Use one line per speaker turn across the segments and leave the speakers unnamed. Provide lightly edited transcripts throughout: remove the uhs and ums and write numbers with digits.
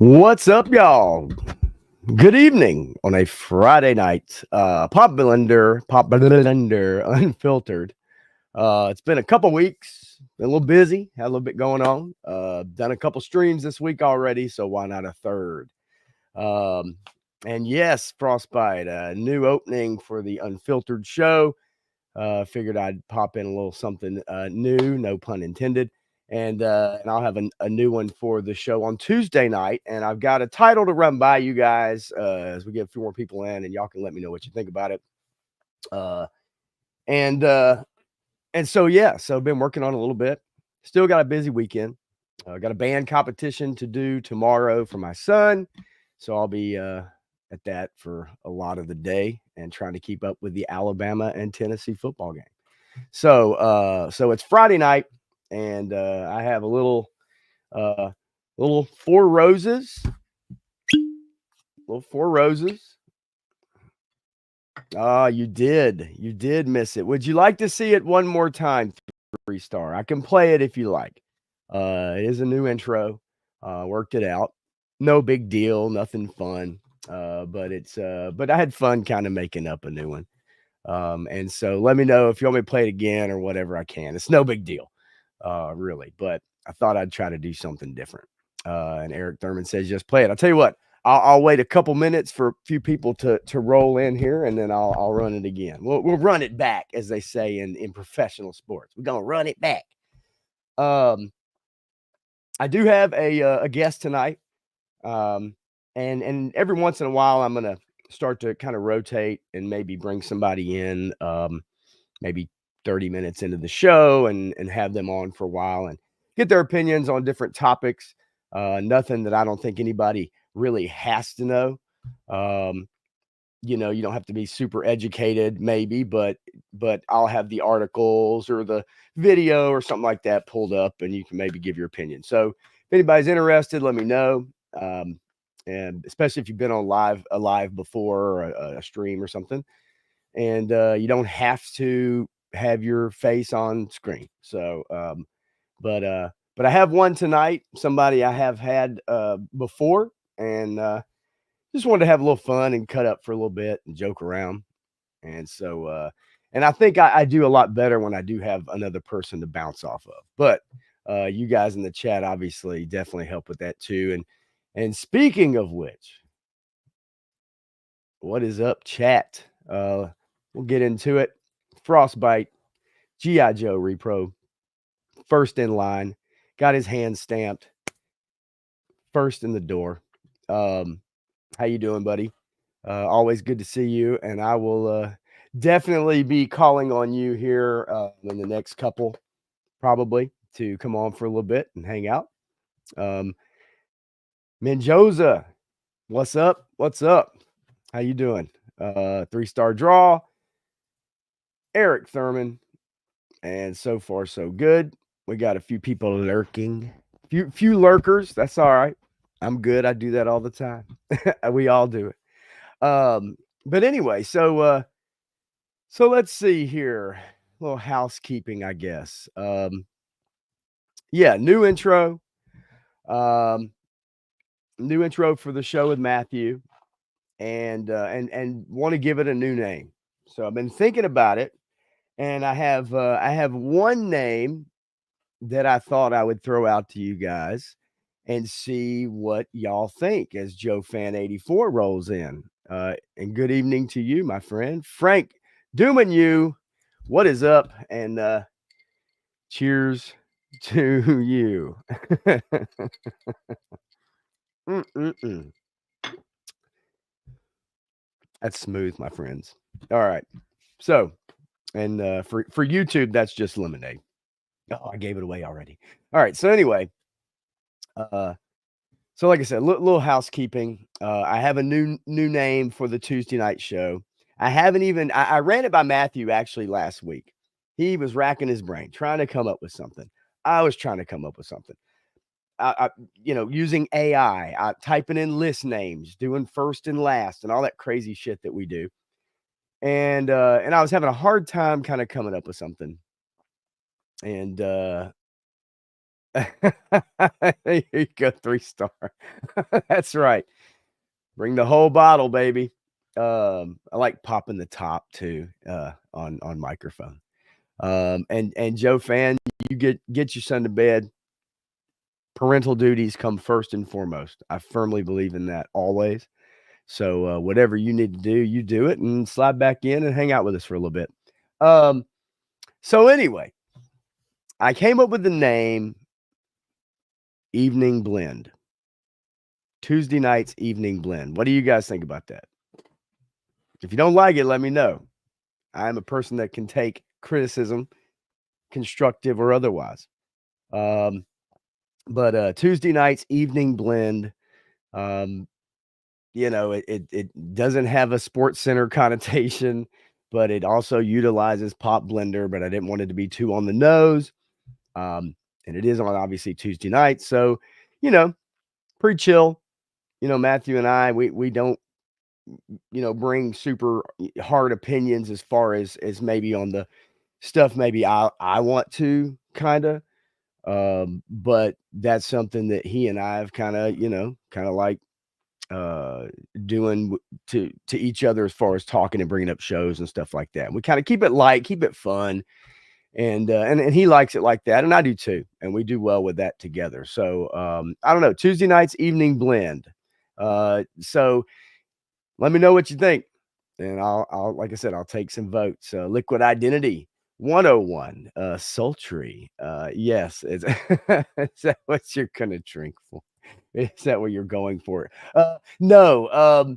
What's up, y'all? Good evening on a Friday night. Pop Blender, Unfiltered. It's been a couple weeks, been a little busy, had a little bit going on. Done a couple streams this week already, so why not a third? Um, and yes, Frostbite, a new opening for the Unfiltered show. Figured I'd pop in a little something new, no pun intended. And I'll have a new one for the show on Tuesday night. And I've got a title to run by you guys as we get a few more people in, and y'all can let me know what you think about it. Uh, and uh, and so yeah, so I've been working on it a little bit. Still got a busy weekend. Got a band competition to do tomorrow for my son, so I'll be at that for a lot of the day and trying to keep up with the Alabama and Tennessee football game. So it's Friday night, and I have a uh, little four roses, little four roses. Ah, you did miss it. Would you like to see it one more time? 3-star. I can play it if you like. It is a new intro. Worked it out. No big deal. Nothing fun. But I had fun kind of making up a new one. And so let me know if you want me to play it again or whatever I can. It's no big deal, really. But I thought I'd try to do something different. And Eric Thurman says, just play it. I'll tell you what, I'll wait a couple minutes for a few people to roll in here, and then I'll run it again. We'll run it back, as they say in professional sports. We're gonna run it back. Um, I do have a guest tonight. And every once in a while, I'm gonna start to kind of rotate and maybe bring somebody in, maybe 30 minutes into the show and have them on for a while and get their opinions on different topics. Nothing that I don't think anybody really has to know. Um, you don't have to be super educated, maybe, but I'll have the articles or the video or something like that pulled up, and you can maybe give your opinion. So if anybody's interested, let me know. And especially if you've been on live before or a stream or something, and you don't have to have your face on screen. But I have one tonight, somebody I have had before, and just wanted to have a little fun and cut up for a little bit and joke around. And I think I do a lot better when I do have another person to bounce off of. But you guys in the chat obviously definitely help with that too. And speaking of which, what is up, chat? We'll get into it. Frostbite, G.I. Joe repro, first in line, got his hand stamped, first in the door. How you doing, buddy? Always good to see you, and I will definitely be calling on you here in the next couple, probably, to come on for a little bit and hang out. Menjoza, what's up? What's up? How you doing? 3-star draw. Eric Thurman, and so far so good. We got a few people lurking, few lurkers. That's all right. I'm good. I do that all the time. We all do it. But anyway, so let's see here. A little housekeeping, I guess. Yeah, new intro. Um, New intro for the show with Matthew, and want to give it a new name. So I've been thinking about it, and I have one name that I thought I would throw out to you guys and see what y'all think as Joe Fan 84 rolls in. And good evening to you, my friend Frank Dooman. You, what is up? And cheers to you. Mm-mm-mm. That's smooth, my friends. All right. So, and for YouTube, that's just lemonade. Oh, I gave it away already. All right. So anyway, uh, so like I said, little housekeeping. I have a new name for the Tuesday night show. I haven't even. I ran it by Matthew actually last week. He was racking his brain trying to come up with something. I was trying to come up with something. Using AI, typing in list names, doing first and last, and all that crazy shit that we do. And I was having a hard time kind of coming up with something. And There you go, 3-star. That's right. Bring the whole bottle, baby. I like popping the top too, on microphone. And Joe Fan, you get your son to bed. Parental duties come first and foremost. I firmly believe in that always. So, whatever you need to do, you do it and slide back in and hang out with us for a little bit. Um, so anyway, I came up with the name Evening Blend. Tuesday night's Evening Blend. What do you guys think about that? If you don't like it, let me know. I'm a person that can take criticism, constructive or otherwise. Um, but Tuesday night's Evening Blend, um, it doesn't have a sports center connotation, but it also utilizes pop blender, but I didn't want it to be too on the nose. And it is on obviously Tuesday night. So, you know, pretty chill. Matthew and I, we don't, bring super hard opinions as far as maybe on the stuff maybe I want to kind of. But that's something that he and I have kind of like uh doing to each other as far as talking and bringing up shows and stuff like that. We kind of keep it light, keep it fun, and he likes it like that, and I do too, and we do well with that together. So I don't know, Tuesday night's Evening Blend. So let me know what you think, and I'll like I said, I'll take some votes. Liquid Identity 101, sultry. Yes, is that what you're gonna drink for? Is that what you're going for? No,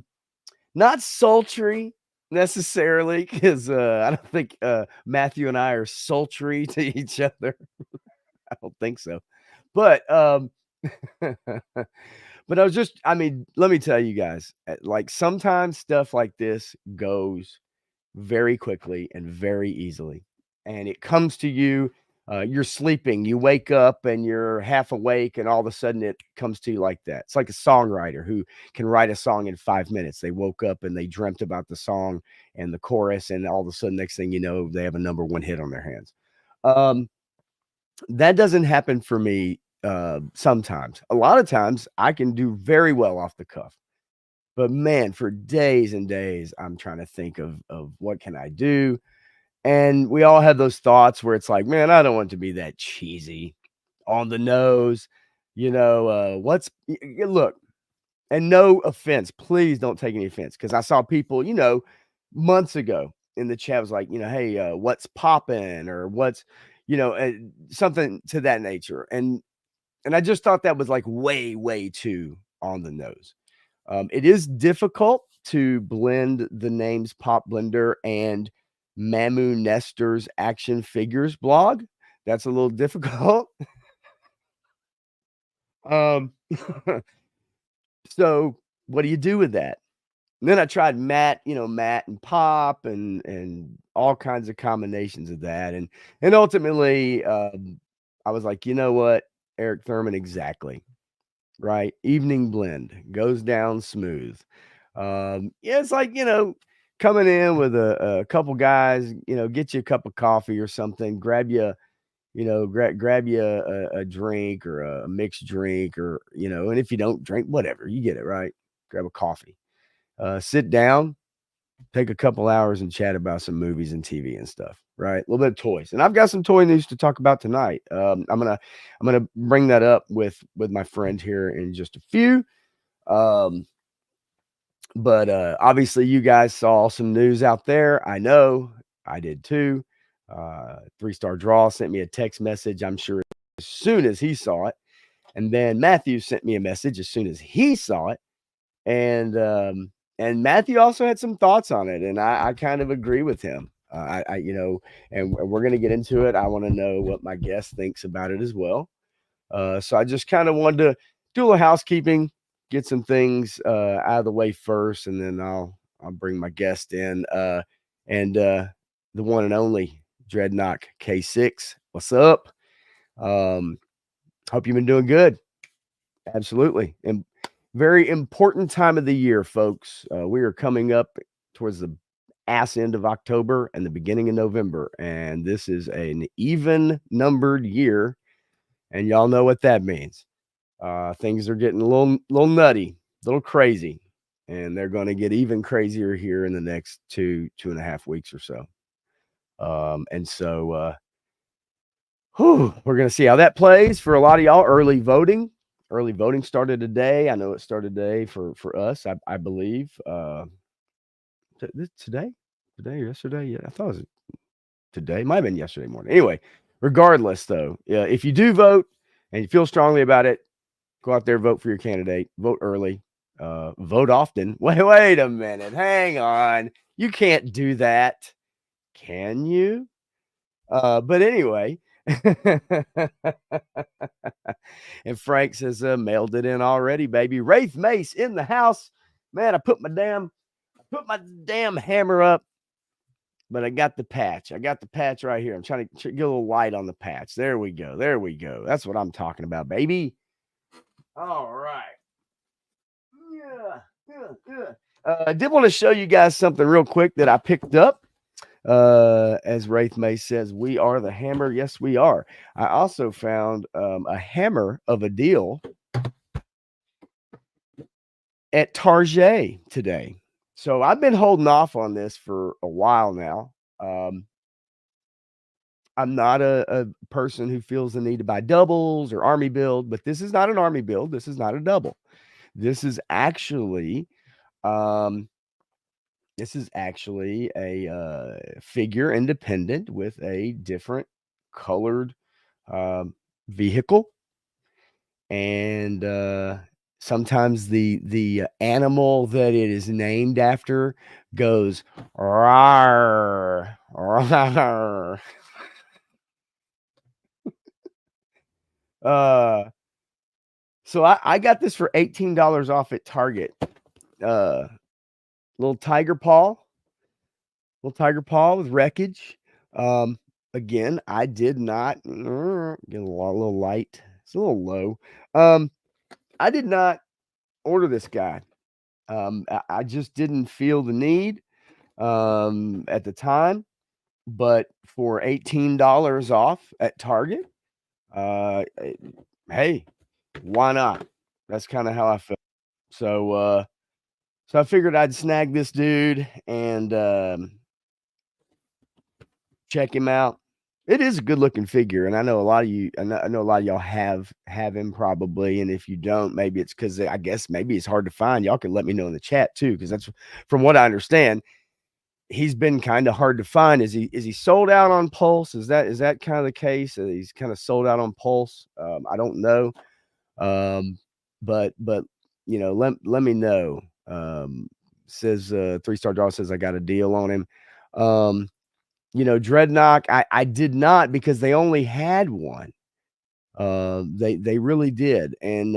not sultry necessarily, because I don't think Matthew and I are sultry to each other. I don't think so. But but I mean, let me tell you guys, like sometimes stuff like this goes very quickly and very easily. And it comes to you, you're sleeping, you wake up and you're half awake, and all of a sudden it comes to you like that. It's like a songwriter who can write a song in 5 minutes. They woke up and they dreamt about the song and the chorus, and all of a sudden, next thing you know, they have a number one hit on their hands. Um, that doesn't happen for me sometimes. A lot of times I can do very well off the cuff. But man, for days and days, I'm trying to think of what can I do, and we all have those thoughts where it's like, "Man, I don't want to be that cheesy, on the nose." What's y y look, and no offense, please don't take any offense, because I saw people, months ago in the chat was like, "Hey, what's poppin'?" Or what's something to that nature, and I just thought that was, like, way, way too on the nose. It is difficult to blend the names Pop Blender and Mamu Nestor's Action Figures blog. That's a little difficult. Um, so what do you do with that? And then I tried Matt, Matt and Pop and all kinds of combinations of that. And ultimately, I was like, you know what, Eric Thurman, exactly. Right? Evening blend goes down smooth. Yeah, it's like, coming in with a couple guys, get you a cup of coffee or something, grab you, grab you a drink or a mixed drink, or, and if you don't drink, whatever, you get it, right? Grab a coffee. Sit down, take a couple hours and chat about some movies and TV and stuff, right? A little bit of toys. And I've got some toy news to talk about tonight. I'm gonna bring that up with my friend here in just a few. Um, but obviously you guys saw some news out there. I know I did too. 3-star draw sent me a text message, I'm sure as soon as he saw it. And then Matthew sent me a message as soon as he saw it. And Matthew also had some thoughts on it, and I kind of agree with him. And we're gonna get into it. I want to know what my guest thinks about it as well. So I just kind of wanted to do a little housekeeping, get some things out of the way first, and then I'll bring my guest in. And The one and only Dreadnought K6. What's up? Um, Hope you've been doing good. Absolutely. And very important time of the year, folks. We are coming up towards the ass end of October and the beginning of November, and this is an even numbered year. and y'all know what that means. Things are getting a little nutty, a little crazy, and they're going to get even crazier here in the next 2.5 weeks or so. And so we're going to see how that plays for a lot of y'all. Early voting started today. I know it started today for us. I believe today, or yesterday. Yeah, I thought it was today. Might have been yesterday morning. Anyway, regardless, though, yeah, if you do vote and you feel strongly about it, go out there, vote for your candidate, vote early, vote often. Wait a minute. Hang on. You can't do that. Can you? But anyway, and Frank says, mailed it in already, baby. Wraith Mace in the house. Man, I put my damn hammer up, but I got the patch. I got the patch right here. I'm trying to get a little light on the patch. There we go. There we go. That's what I'm talking about, baby. All right. I did want to show you guys something real quick that I picked up. As Wraith May says, we are the hammer. Yes, we are. I also found a hammer of a deal at Target today. So I've been holding off on this for a while now. I'm not a person who feels the need to buy doubles or army build, but this is not an army build. This is not a double. This is actually a figure independent with a different colored vehicle, and sometimes the animal that it is named after goes rawr, rawr. So I got this for $18 off at Target. Little tiger paw with wreckage. Again, I did not get a little light. It's a little low. I did not order this guy. I just didn't feel the need at the time. But for $18 off at Target, hey, why not? That's kind of how I felt. So I figured I'd snag this dude and check him out. It is a good looking figure, and I know a lot of you. I know a lot of y'all have him probably, and if you don't, maybe it's because I guess maybe it's hard to find. Y'all can let me know in the chat too, because that's from what I understand. He's been kind of hard to find. Is he sold out on Pulse? Is that kind of the case? He's kind of sold out on Pulse. I don't know, but let me know. Says 3-star draw says I got a deal on him. Dreadnought, I did not, because they only had one. They really did. And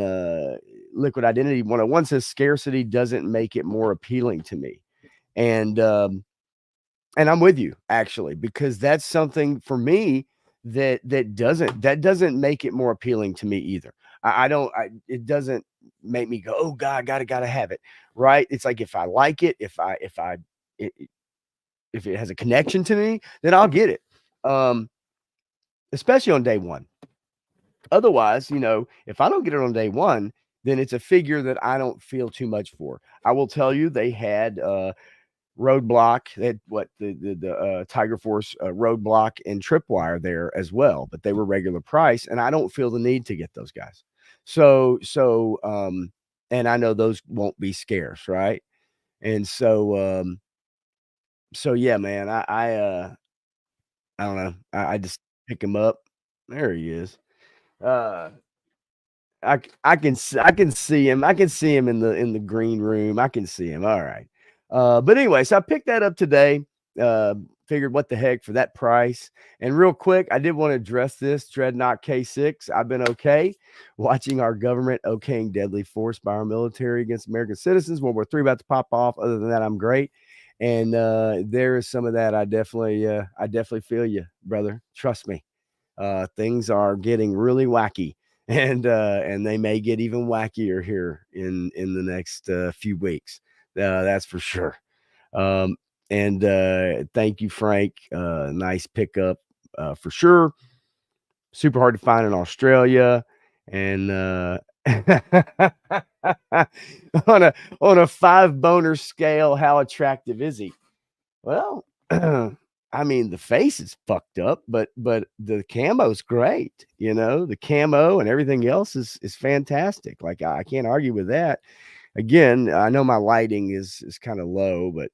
Liquid Identity 101 says scarcity doesn't make it more appealing to me. And I'm with you, actually, because that's something for me that doesn't make it more appealing to me either. It doesn't make me go, oh God, gotta have it. Right. It's like, if I like it, if it has a connection to me, then I'll get it. Especially on day one. Otherwise, if I don't get it on day one, then it's a figure that I don't feel too much for. I will tell you, they had Roadblock, the Tiger Force Roadblock and Tripwire there as well, but they were regular price, and I don't feel the need to get those guys. So and I know those won't be scarce, right? And so yeah, man, I don't know. I just pick him up. There he is. I can see him. I can see him in the green room. I can see him. All right. But anyway, so I picked that up today. Figured what the heck for that price. And real quick, I did want to address this Dreadnought K6. I've been okay watching our government okaying deadly force by our military against American citizens. World War III about to pop off. Other than that, I'm great. And there is some of that. I definitely feel you, brother. Trust me. Things are getting really wacky, and they may get even wackier here in the next few weeks. That's for sure. And thank you, Frank. Nice pickup for sure. super hard to find in Australia, and on a 5 boner scale, how attractive is he? Well, I mean, the face is fucked up, but the camo's great, you know? The camo and everything else is fantastic. Like, I can't argue with that. Again, I know my lighting is kinda low, but,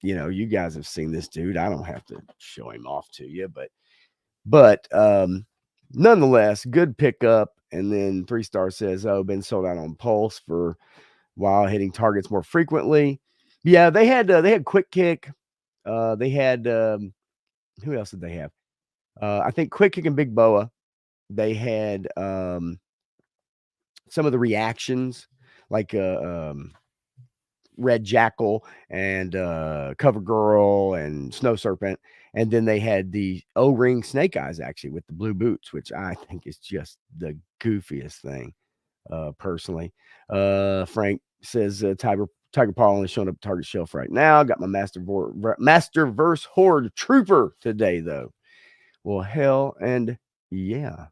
you know, you guys have seen this dude. I don't have to show him off to you, but nonetheless, good pickup. And then 3 Star says, "Oh, been sold out on Pulse for while hitting targets more frequently." Yeah, they had Quick Kick. They had, who else did they have? I think Quick Kick and Big Boa. They had, some of the reactions, like, Red Jackal and, Cover Girl and Snow Serpent, and then they had the O-ring Snake Eyes, actually, with the blue boots, which I think is just the goofiest thing, personally. Frank says, Tiger Paw only showing up at Target shelf right now. Got my Masterverse Horde Trooper today, though. Well, hell and yeah.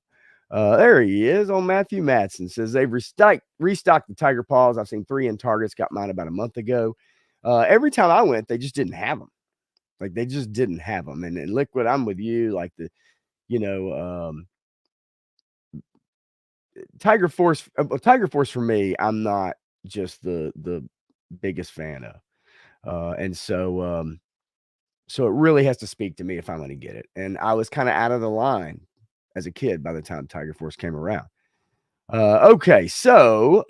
There he is on Matthew Matson. Says they've restocked the Tiger Paws. I've seen 3 in Targets. Got mine about a month ago. Every time I went, they just didn't have them. Like, they just didn't have them. And Liquid, I'm with you. Like, you know, Tiger Force for me, I'm not just the biggest fan of. And so it really has to speak to me if I'm going to get it. And I was kind of out of the line as a kid by the time Tiger Force came around. Okay, so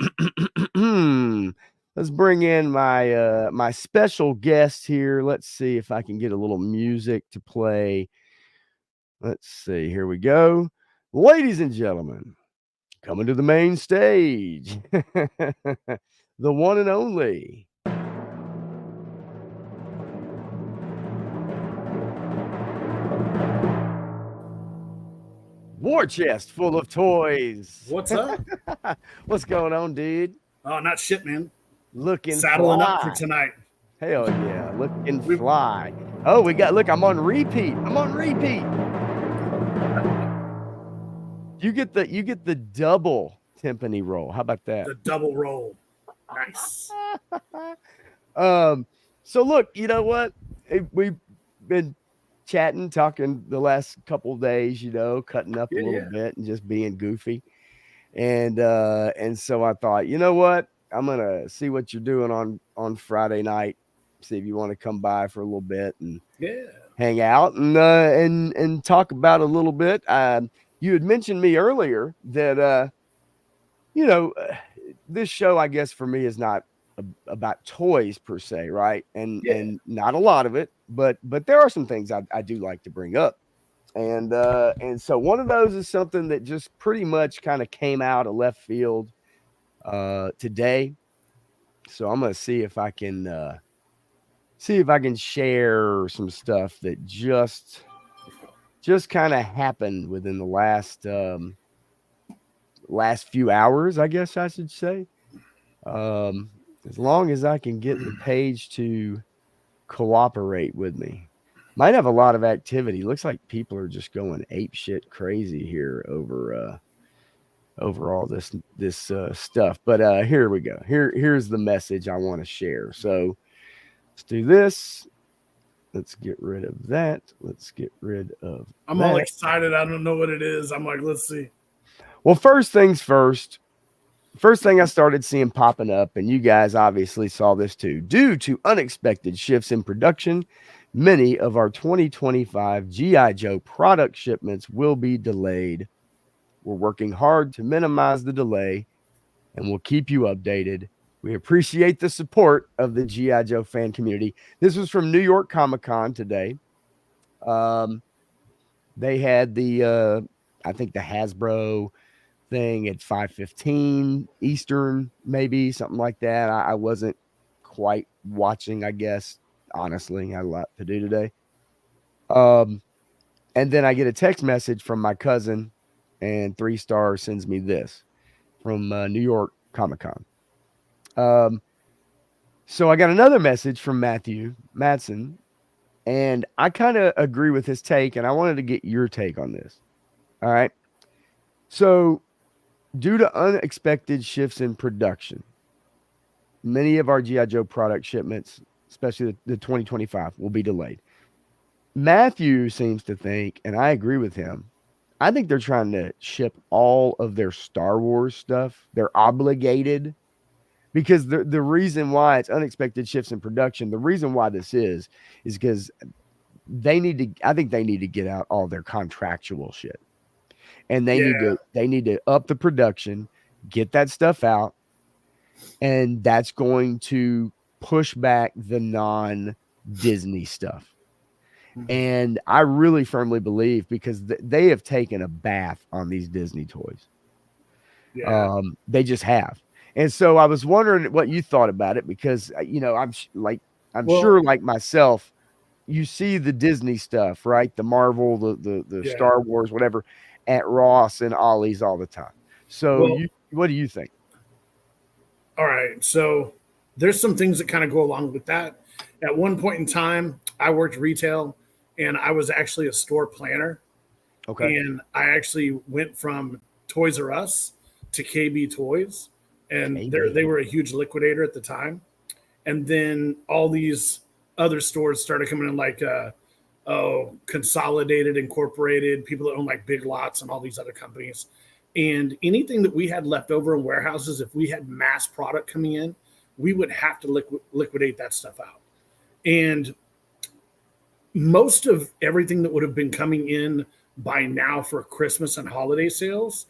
let's bring in my my special guest here. Let's see if I can get a little music to play. Let's see. Here we go. Ladies and gentlemen, coming to the main stage, the one and only War Chest full of toys.
What's up?
What's going on, dude?
Oh, not shit, man.
Looking
Saddling
fly.
up for tonight.
Hell yeah, looking fly. Oh, look, I'm on repeat. You get the double timpani roll. How about that?
The double roll. Nice.
So look, you know what? We've been chatting, talking the last couple of days, you know, cutting up a little bit and just being goofy. And so I thought, you know what? I'm gonna see what you're doing on Friday night. See if you want to come by for a little bit and hang out and talk about a little bit. You had mentioned me earlier that you know, this show, I guess, for me is not about toys per se, right? And not a lot of it, but there are some things I do like to bring up. And so one of those is something that just pretty much kind of came out of left field today. So I'm gonna see if I can share some stuff that just kind of happened within the last few hours, I guess I should say. As long as I can get the page to cooperate with me. Might have a lot of activity. Looks like people are just going ape shit crazy here over all this stuff. But here we go. Here's the message I want to share. So let's do this. Let's get rid of that. Let's get rid of
I'm all excited. I don't know what it is. I'm like, let's see.
Well, first things first. First thing I started seeing popping up, and you guys obviously saw this too, due to unexpected shifts in production, many of our 2025 G.I. Joe product shipments will be delayed. We're working hard to minimize the delay, and we'll keep you updated. We appreciate the support of the G.I. Joe fan community. This was from New York Comic-Con today. They had the, I think the Hasbro thing at 5:15 Eastern, maybe something like that. I wasn't quite watching, I guess. Honestly, I had a lot to do today. And then I get a text message from my cousin, and 3 Star sends me this from New York Comic-Con. So I got another message from Matthew Matson, and I kind of agree with his take, and I wanted to get your take on this. All right. So, due to unexpected shifts in production, many of our GI Joe product shipments, especially the 2025, will be delayed. Matthew seems to think, and I agree with him, I think they're trying to ship all of their Star Wars stuff. They're obligated because the reason why it's unexpected shifts in production, the reason why this is because they need to, I think they need to get out all their contractual shit. And
Yeah,
they need to up the production, get that stuff out, and that's going to push back the non Disney stuff.
mhm.
And I really firmly believe because they have taken a bath on these Disney toys.
Yeah.
They just have. And so I was wondering what you thought about it because I'm
Well,
sure like myself, you see the Disney stuff, right? The Marvel, the
yeah.
Star Wars, whatever, at Ross and Ollie's all the time. So
Well,
you, what do you think?
all right. So there's some things that kind of go along with that. At one point in time, I worked retail and I was actually a store planner.
Okay,
And I actually went from Toys R Us to KB Toys. And
KB.
they were a huge liquidator at the time. And then all these other stores started coming in like Consolidated, Incorporated, people that own like Big Lots and all these other companies. And anything that we had left over in warehouses, if we had mass product coming in, we would have to liquidate that stuff out. And most of everything that would have been coming in by now for Christmas and holiday sales,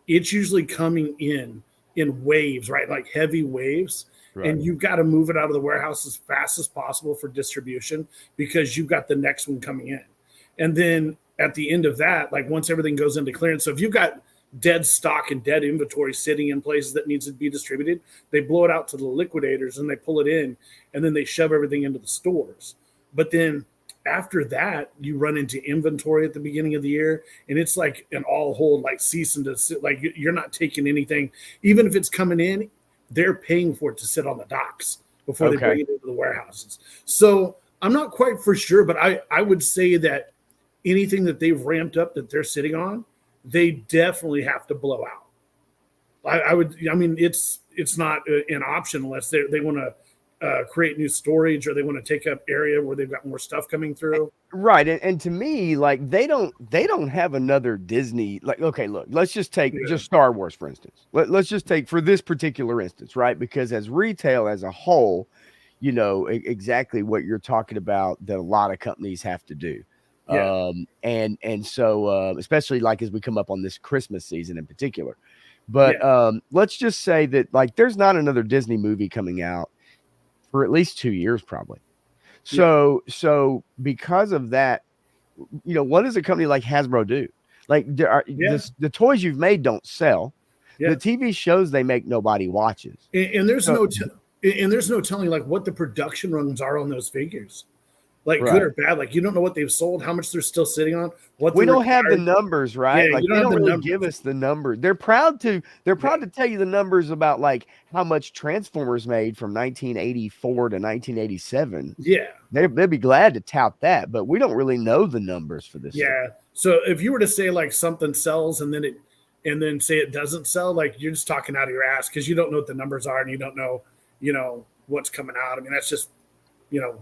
it's usually coming in waves, right? Like heavy waves.
Right.
And you've got to move it out of the warehouse as fast as possible for distribution because you've got the next one coming in. And then at the end of that, like once everything goes into clearance, so if you've got dead stock and dead inventory sitting in places that needs to be distributed, they blow it out to the liquidators and they pull it in and then they shove everything into the stores. But then after that, you run into inventory at the beginning of the year, and it's like an all hold, like cease and desist. Like you're not taking anything, even if it's coming in, they're paying for it to sit on the docks before they
Okay.
bring it into the warehouses. So I'm not quite for sure, but I would say that anything that they've ramped up that they're sitting on, they definitely have to blow out. I would, I mean, it's not an option unless they want to create new storage or they want to take up area where they've got more stuff coming through.
Right. And to me, like they don't have another Disney, like, okay, look, let's just take
Yeah,
just Star Wars, for instance. Let's just take for this particular instance, right? Because as retail as a whole, exactly what you're talking about that a lot of companies have to do.
yeah,
And so especially like as we come up on this Christmas season in particular. But
yeah,
let's just say that like there's not another Disney movie coming out for at least 2 years, probably.
yeah,
So because of that, what does a company like Hasbro do? Like
yeah,
the toys you've made don't sell. The
yeah.
TV shows they make nobody watches.
And there's
So
and there's no telling like what the production runs are on those figures, like good
right.
or bad. Like you don't know what they've sold, how much they're still sitting on, what
We
they're
don't have the
retired.
numbers,
Yeah,
right? Like
you don't
they
have
don't
the
really give
numbers.
us the numbers. They're proud
Yeah,
to tell you the numbers about like how much Transformers made from 1984 to 1987.
yeah,
They'd be glad to tout that, but we don't really know the numbers for this stuff.
yeah. So if you were to say like something sells and then say it doesn't sell, like you're just talking out of your ass because you don't know what the numbers are and you don't know, what's coming out. I mean, that's just,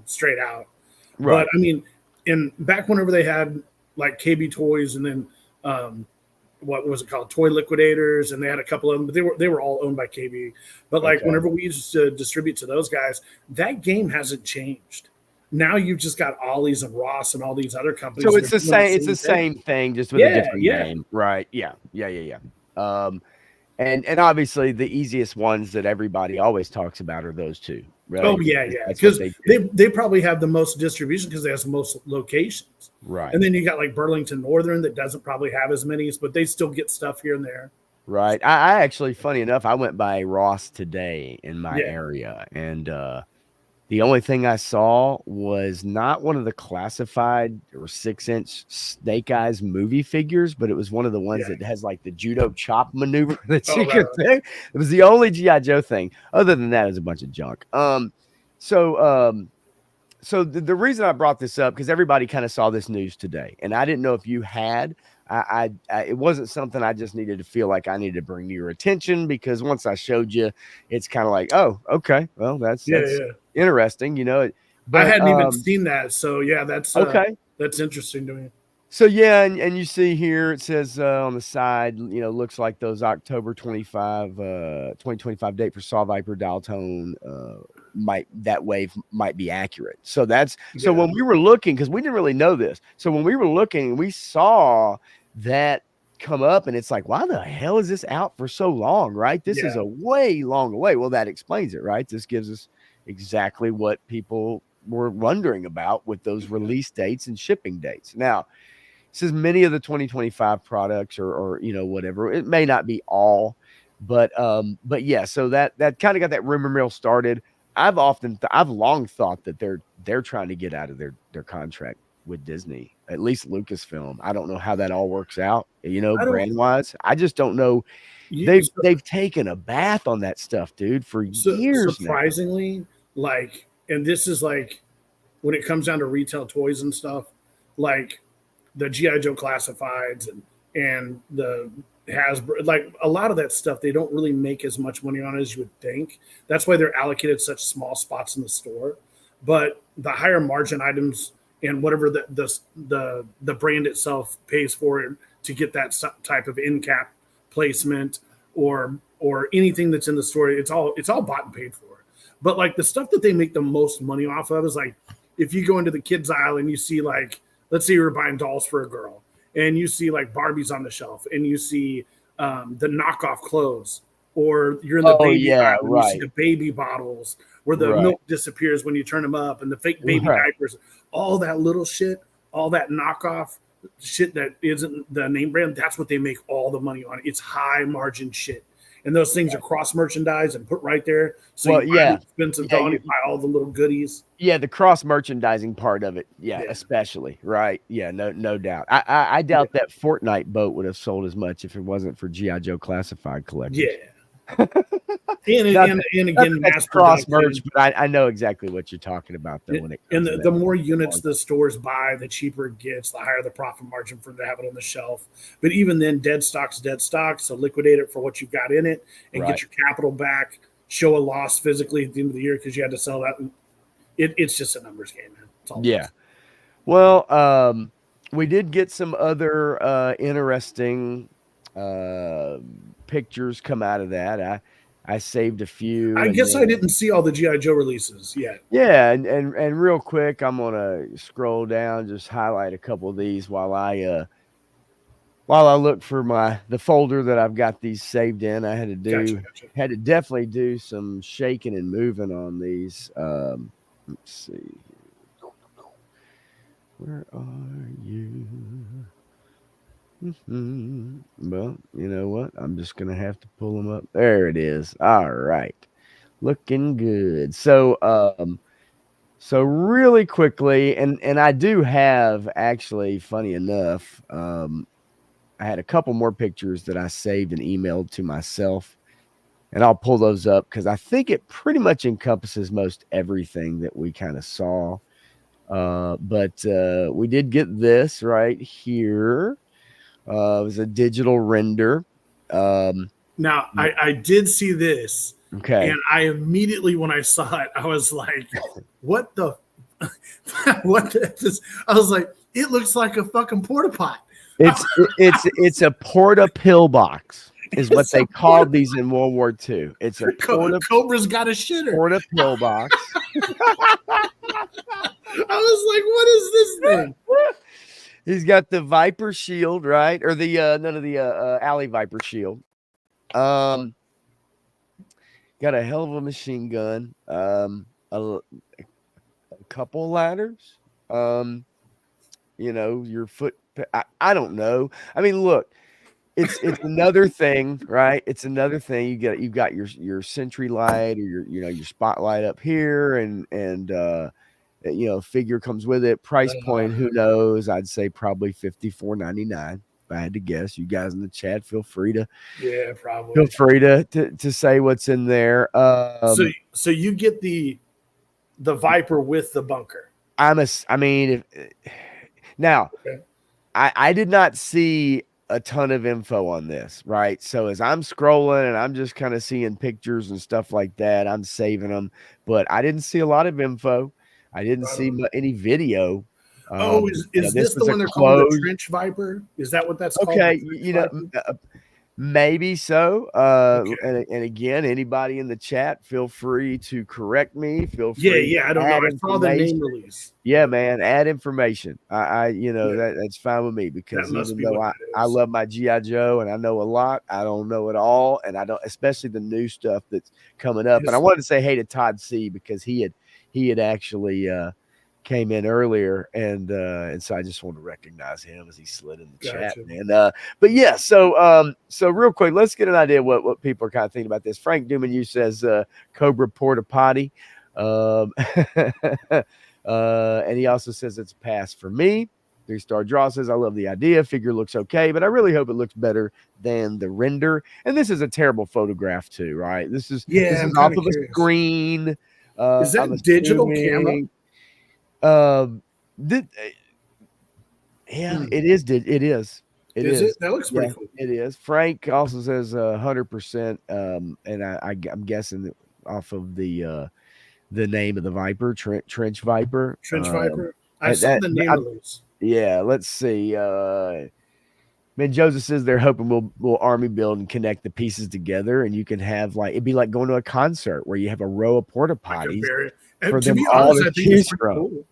straight out. But
Right.
I mean, in back whenever they had like KB Toys and then what was it called, Toy Liquidators, and they had a couple of them, but they were all owned by KB. But like
Okay.
whenever we used to distribute to those guys, that game hasn't changed. Now you've just got Ollie's and Ross and all these other companies
So
that
it's
are
the
doing the
same. It's
same
the
thing.
same thing, just with a
Yeah,
different
yeah,
name, right? Yeah, yeah, yeah, yeah. And obviously the easiest ones that everybody always talks about are those two,
oh
right?
yeah,
Because
yeah.
that's what
Because
they do,
they probably have the most distribution because they have the most locations.
right?
And then you got like Burlington Northern that doesn't probably have as many, but they still get stuff here and there.
Right. I actually, funny enough, I went by Ross today in my
Yeah,
area, and the only thing I saw was not one of the classified or 6-inch Snake Eyes movie figures, but it was one of the ones
yeah.
that has like the judo chop maneuver that
Oh
you
right,
can
right.
do. It was the only GI Joe thing. Other than that, it was a bunch of junk. So so the reason I brought this up because everybody kind of saw this news today, and I didn't know if you had, it wasn't something I just needed to feel like I needed to bring to your attention, because once I showed you, it's kind of like, oh, okay, well,
Yeah,
that's
yeah.
interesting,
I
But
hadn't even seen that, so yeah,
okay.
that's interesting to me.
So yeah, and you see here it says on the side, looks like those October 2025 date for Saw Viper dial tone might that wave might be accurate. So
Yeah,
when we were looking, because we didn't really know this. So when we were looking, we saw that come up, and it's like, why the hell is this out for so long, right? This is
yeah,
a way long way. Well, that explains it, right? This gives us exactly what people were wondering about with those release dates and shipping dates. Now, says many of the 2025 products or whatever. It may not be all, but yeah. So that kind of got that rumor mill started. I've long thought that they're trying to get out of their contract with Disney, at least Lucasfilm. I don't know how that all works out,
I don't.
brand wise. I just don't know.
You,
They've taken a bath on that stuff, dude, for
so
years now.
surprisingly, like, and this is like when it comes down to retail toys and stuff, like the GI Joe classifieds and the Hasbro, like a lot of that stuff, they don't really make as much money on as you would think. That's why they're allocated such small spots in the store. But the higher margin items and whatever the brand itself pays for it to get that type of in cap placement or anything that's in the store, it's all bought and paid for. But like the stuff that they make the most money off of is like if you go into the kids aisle and you see like, let's say you were buying dolls for a girl and you see like Barbies on the shelf and you see the knockoff clothes, or you're in the
Oh
baby
yeah,
aisle and you see
right,
the baby bottles where the
right,
milk disappears when you turn them up, and the fake baby
right.
diapers, all that little shit, all that knockoff shit that isn't the name brand, that's what they make all the money on. It's high margin shit. And those things are cross merchandise and put right there. So you
Well,
buy the
yeah,
expensive
yeah.
doll and you buy all the little goodies.
Yeah, the cross merchandising part of it. Yeah,
Yeah.
especially. Right. Yeah, no doubt. I
Yeah.
doubt that Fortnite boat would have sold as much if it wasn't for GI Joe classified collectors.
Yeah. And,
not
and
that,
and
not that
again,
that's
mass
cross merge,
production.
but I know exactly what you're talking about though when it
And
comes to
the
that.
more units the stores buy, the cheaper it gets, the higher the profit margin for them to have it on the shelf. But even then, dead stock's dead stock. So liquidate it for what you've got in it and
Right.
get your capital back. Show a loss physically at the end of the year because you had to sell that. It's just a numbers game, man. It's all it
Yeah.
is.
Well, we did get some other interesting uh pictures come out of that. I saved a few,
I
and
guess I
then
didn't see all the GI Joe releases yet.
yeah, and real quick, I'm gonna scroll down, just highlight a couple of these while I look for the folder that I've got these saved in. I
Gotcha, gotcha.
had to definitely do some shaking and moving on these. Let's see, where are you? Well, you know what? I'm just gonna have to pull them up. There it is. All right, looking good. So really quickly, and I do have actually, funny enough, I had a couple more pictures that I saved and emailed to myself, and I'll pull those up because I think it pretty much encompasses most everything that we kind of saw. But we did get this right here. It was a digital render. Um,
Now, I did see this, and
okay,
I immediately, when I saw it, I was like, what the, what this? I was like, it looks like a fucking porta pot.
it's a porta pill box is what
It's
they
a porta.
called these in World War II. It's a
Cobra's got a shitter.
porta pill box.
I was like, what is this thing?
He's got the Viper shield, right? Or the none of the Alley Viper shield. Got a hell of a machine gun. A couple ladders. Your foot. I don't know. I mean, look, it's another thing, right? It's another thing. You've got your sentry light or your spotlight up here, and figure comes with it. Price point, who knows? I'd say probably $54.99 if I had to guess. You guys in the chat, feel free to
Probably.
say what's in there.
So you get the Viper with the bunker.
I mean, now
Okay.
I did not see a ton of info on this, right? So as I'm scrolling and I'm just kind of seeing pictures and stuff like that, I'm saving them, but I didn't see a lot of info. I didn't see any video.
Oh,
You know,
is
this
this the
was a
one they're calling the
closed.
trench viper? Is that what that's called?
Okay,
The trench
you know,
viper?
maybe so.
Okay.
And again, anybody in the chat, feel free to correct me. Feel
Yeah,
free
yeah. I
to
don't know.
add
I saw the name
information.
release.
Yeah, man, add information. You know,
Yeah,
that's fine with me
that
because
must
even
be
though
what
I
that is.
love my GI Joe and I know a lot, I don't know it all, and I don't, especially the new stuff that's coming up. And I
His,
wanted to say hey to Todd C because he had actually came in earlier, and so I just want to recognize him as he slid in the chat,
gotcha.
man. But yeah, so real quick, let's get an idea what people are kind of thinking about this. Frank Dumanu says Cobra Porta Potty. Um, and he also says it's a pass for me. 3-star draw says I love the idea. Figure looks okay, but I really hope it looks better than the render. And this is a terrible photograph too, right? This
Yeah, I'm
is
kind
off
of
of a
curious.
screen.
Is
I'm
that digital camera?
assuming. Um, th- yeah,
Hmm.
it is. It is. It
Is
is.
it? That looks
Yeah,
pretty cool.
it is. Frank also says 100%. And I'm guessing off of the name of the Viper, Trench Viper.
Trench viper. I saw
That
the name release.
yeah. Let's see. Man, Joseph says they're hoping we'll army build and connect the pieces together, and you can have like it'd be like going to a concert where you have a row of porta
Like a
potties
very.
for
To
them
be
all
honest,
to
I think it's
choose
pretty
from.
cool.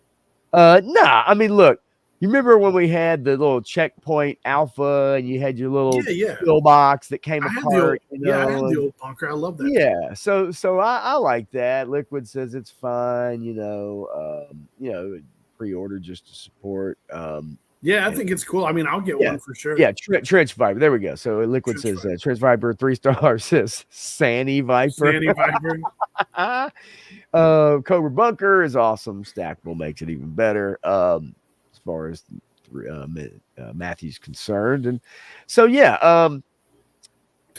Nah, I mean, look, you remember when we had the little checkpoint alpha and you had your little
Yeah, yeah.
pillbox that came
I had the old.
apart,
Yeah, I had the
and
old bunker. I love that.
yeah, so I like that. Liquid says it's fine, pre-order just to support.
Yeah, I
And
think it's cool. I mean, I'll get
yeah,
one for sure.
yeah, Trench Viper. There we go. So Liquid
Trench
says
viper.
Trench Viper 3-star says Sandy Viper.
Sandy viper.
Cobra Bunker is awesome. Stackable makes it even better. As far as Matthew's concerned, and so yeah.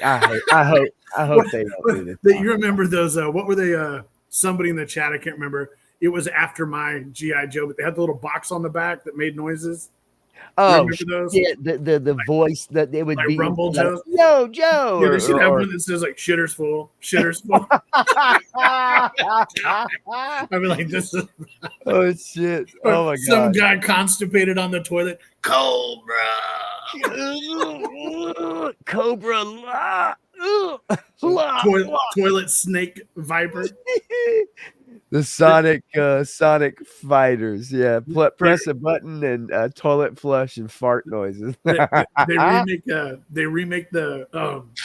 I hope they don't do this.
That you remember those? What were they? Somebody in the chat, I can't remember. It was after my GI Joe, but they had the little box on the back that made noises. You
Oh
remember those?
yeah, the voice that it would
Like
be
Rumble
like,
Joe.
Yo Joe
Yeah, they should have
or
one that says like "shitters full, shitters full." I mean, like this is
oh shit! Oh my
some
god!
guy constipated on the toilet. Cobra.
Cobra
Toilet snake viper.
The Sonic fighters, yeah. Press a button and toilet flush and fart noises.
They remake the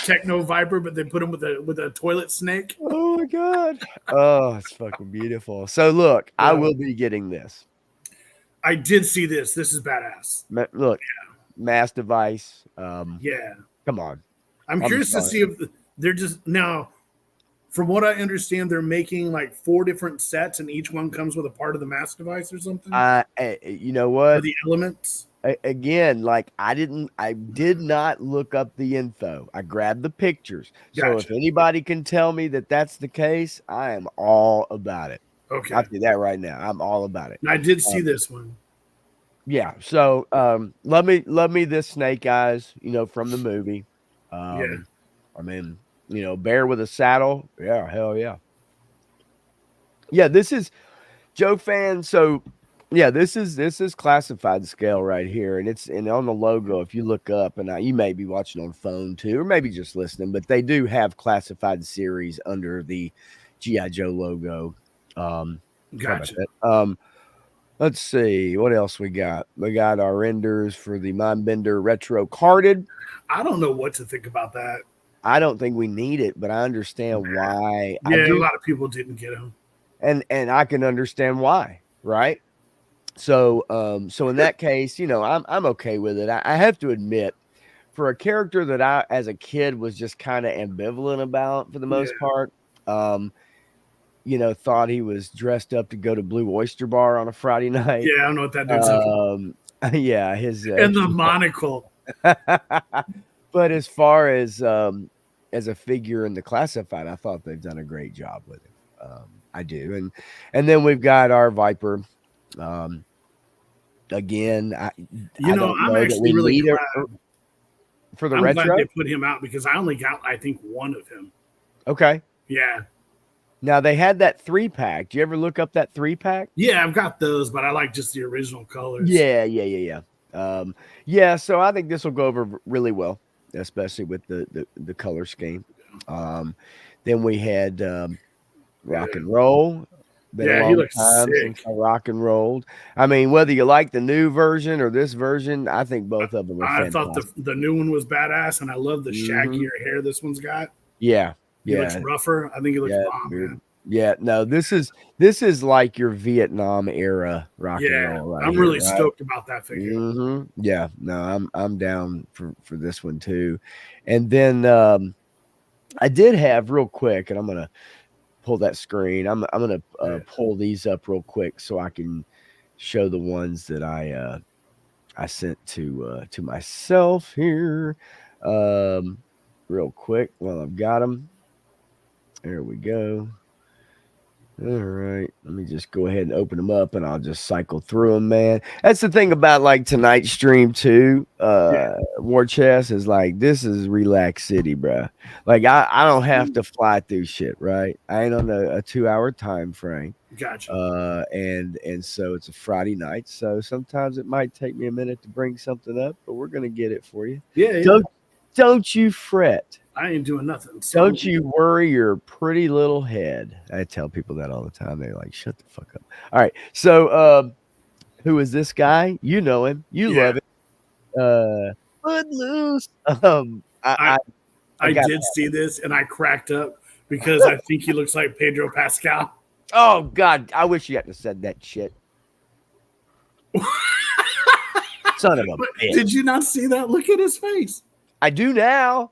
techno viper, but they put him with a toilet snake.
Oh my god! Oh, it's fucking beautiful. So look, I will be getting this.
I did see this. This is badass.
Look, mass device.
Yeah,
Come on.
I'm curious to see if they're just now. From what I understand, they're making like 4 different sets, and each one comes with a part of the mass device or something.
You know what?
Or the elements.
Again, like I did not look up the info. I grabbed the pictures. So
Gotcha.
if anybody can tell me that that's the case, I am all about it.
Okay.
I'll do that right now. I'm all about it.
And I did see this one.
Yeah. So love me this Snake Eyes, from the movie.
Yeah.
I mean, bear with a saddle. Yeah, hell yeah. Yeah, this is Joe fan. So yeah, this is classified scale right here, and on the logo, if you look up, and you may be watching on phone too, or maybe just listening, but they do have classified series under the GI Joe logo.
Gotcha.
Let's see what else we got. We got our renders for the Mindbender Retro Carded.
I don't know what to think about that.
I don't think we need it, but I understand why.
Yeah, a lot of people didn't get them,
and I can understand why, right? So in that case, I'm okay with it. I have to admit, for a character that I as a kid was just kind of ambivalent about for the most part, thought he was dressed up to go to Blue Oyster Bar on a Friday night.
Yeah, I don't know what that dude's
yeah, his
and the monocle.
But as far as a figure in the classified, I thought they've done a great job with it. I do, and then we've got our Viper. again, I don't
I'm
know that
actually
we
really
need it
glad.
for the
I'm glad
retro.
they put him out because I only got, I think, one of him.
Okay.
Yeah.
Now they had that 3-pack. Do you ever look up that 3-pack?
Yeah, I've got those, but I like just the original colors.
Yeah. Yeah, so I think this will go over really well, especially with the color scheme. Um, then we had rock
Yeah.
and roll. Been a
Yeah, he
long
looks
time since
sick.
I rock and rolled. I mean, whether you like the new version or this version, I think both of them are
I thought
fantastic.
the new one was badass, and I love the
Hmm.
shaggier hair this one's got.
Yeah,
He looks
yeah,
rougher. I think he looks
yeah,
bomb, man.
yeah. No, this is like your Vietnam era rock and
Yeah,
roll right
I'm
here,
really
right?
stoked about that figure.
Yeah, no, I'm down for this one too. And then I did have real quick, and I'm gonna pull that screen. I'm gonna
Yeah.
pull these up real quick so I can show the ones that I sent to myself here, real quick while I've got them. There we go. All right, let me just go ahead and open them up, and I'll just cycle through them, man. That's the thing about like tonight's stream too.
Yeah.
War Chest is like this is relax city, bro. Like I don't have to fly through shit, right? I ain't on a 2 hour time frame.
Gotcha.
And so it's a Friday night, so sometimes it might take me a minute to bring something up, but we're gonna get it for you.
Yeah, yeah.
Don't you fret.
I ain't doing nothing. So
Don't you worry your pretty little head. I tell people that all the time. They're like, shut the fuck up. All right. So who is this guy? You know him. You
yeah,
love it. Footloose.
I
I
I
got
did see this and I cracked up because I think he looks like Pedro Pascal.
oh God, I wish you hadn't said that shit. Son of a
But
bitch.
did you not see that? Look at his face.
I do now.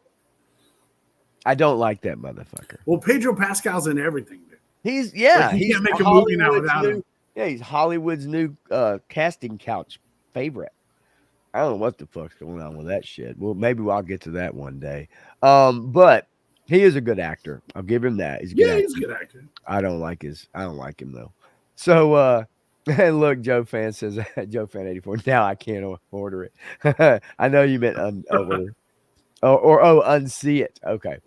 I don't like that motherfucker.
Well, Pedro Pascal's in everything, dude.
He's
Like, you
he's
can't make a movie now
Hollywood's
without him.
he's Hollywood's new casting couch favorite. I don't know what the fuck's going on with that shit. Well, maybe I'll get to that one day. But he is a good actor. I'll give him that. He's a good
Yeah,
actor.
he's a good actor.
I don't like him though. So and look, Joe Fan says Joe Fan 84. Now I can't order it. I know you meant order. Or unsee it. Okay.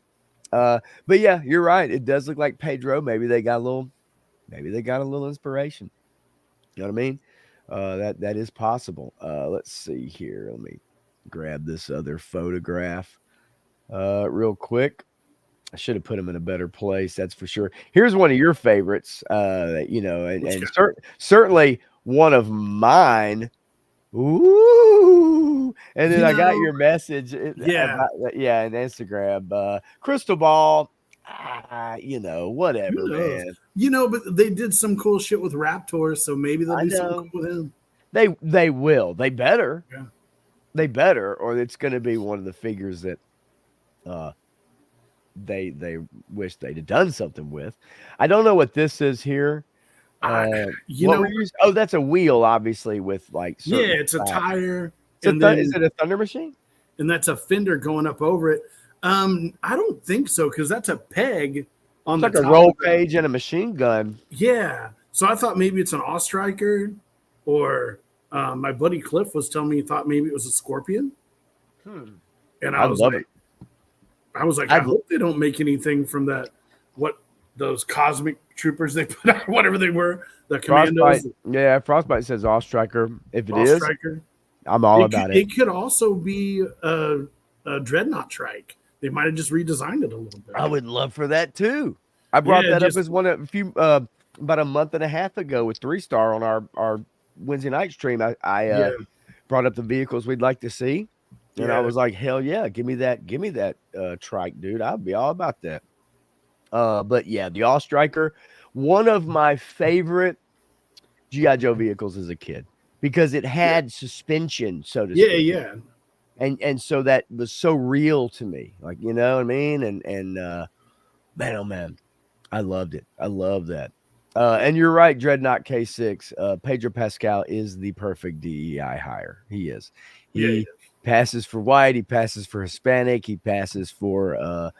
But yeah, you're right. It does look like Pedro. Maybe they got a little inspiration. You know what I mean? That is possible. Let's see here. Let me grab this other photograph real quick. I should have put him in a better place. That's for sure. Here's one of your favorites. And certainly one of mine. Ooh, and then I got your message.
Yeah.
About, yeah, in Instagram. Crystal ball. Whatever,
Who knows?
man.
But they did some cool shit with Raptor, so maybe they'll
I
do something
know.
cool with him.
They will. They better.
Yeah.
They better, or it's going to be one of the figures that they wish they'd have done something with. I don't know what this is here. Oh, that's a wheel, obviously, with like
it's a tire.
Is it a Thunder Machine?
And that's a fender going up over it. I don't think so because that's a peg on
it's
the
like
top
a roll cage and a machine gun.
Yeah, so I thought maybe it's an All-Striker, or my buddy Cliff was telling me he thought maybe it was a Scorpion. And I was like, I hope they don't make anything from that. What those cosmic troopers they put out, whatever they were, the commandos.
Frostbite says All-Striker. If it
All-Striker.
is, I'm all about it.
It could also be a Dreadnought Trike. They might have just redesigned it a little bit.
I would love for that too. I brought that up as one of a few about a month and a half ago with 3-Star on our Wednesday night stream. I brought up the vehicles we'd like to see, and I was like, hell yeah, give me that trike, dude. I'd be all about that. But yeah, the All-Striker, one of my favorite G.I. Joe vehicles as a kid because it had suspension, so to speak.
Yeah.
And so that was so real to me. Like, you know what I mean? And man, oh man, I loved it. I love that. And you're right, Dreadnought K6. Pedro Pascal is the perfect DEI hire. He is. He passes for white. He passes for Hispanic. He passes for,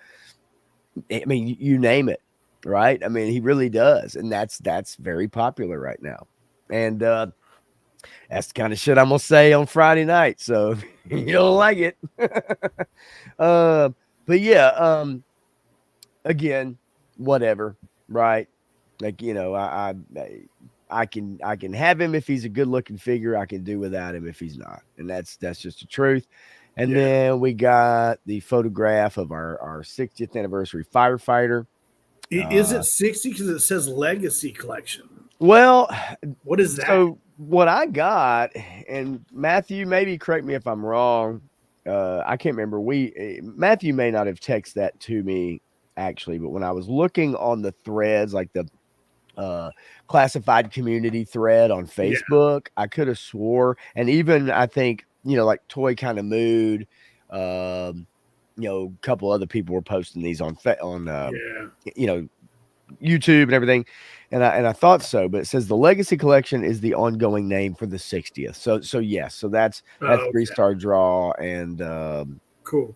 you name it, right? I mean, he really does. And that's very popular right now. And That's the kind of shit I'm gonna say on Friday night. So you don't like it. uh, but yeah, again, whatever, right? Like, I can have him if he's a good looking figure. I can do without him if he's not, and that's just the truth. And
Yeah.
then we got the photograph of our 60th anniversary firefighter.
Is it 60? Because it says Legacy Collection.
Well,
What is that?
so what I got, and Matthew, maybe correct me if I'm wrong. I can't remember. Matthew may not have texted that to me actually, but when I was looking on the threads, like the classified community thread on
Yeah.
Facebook, I could have swore, and even I think like Toy Kind of Mood, a couple other people were posting these on
Yeah.
YouTube and everything, and I thought so, but it says the Legacy Collection is the ongoing name for the 60th. So yes, so that's
Oh, okay.
3-star draw, and
Cool.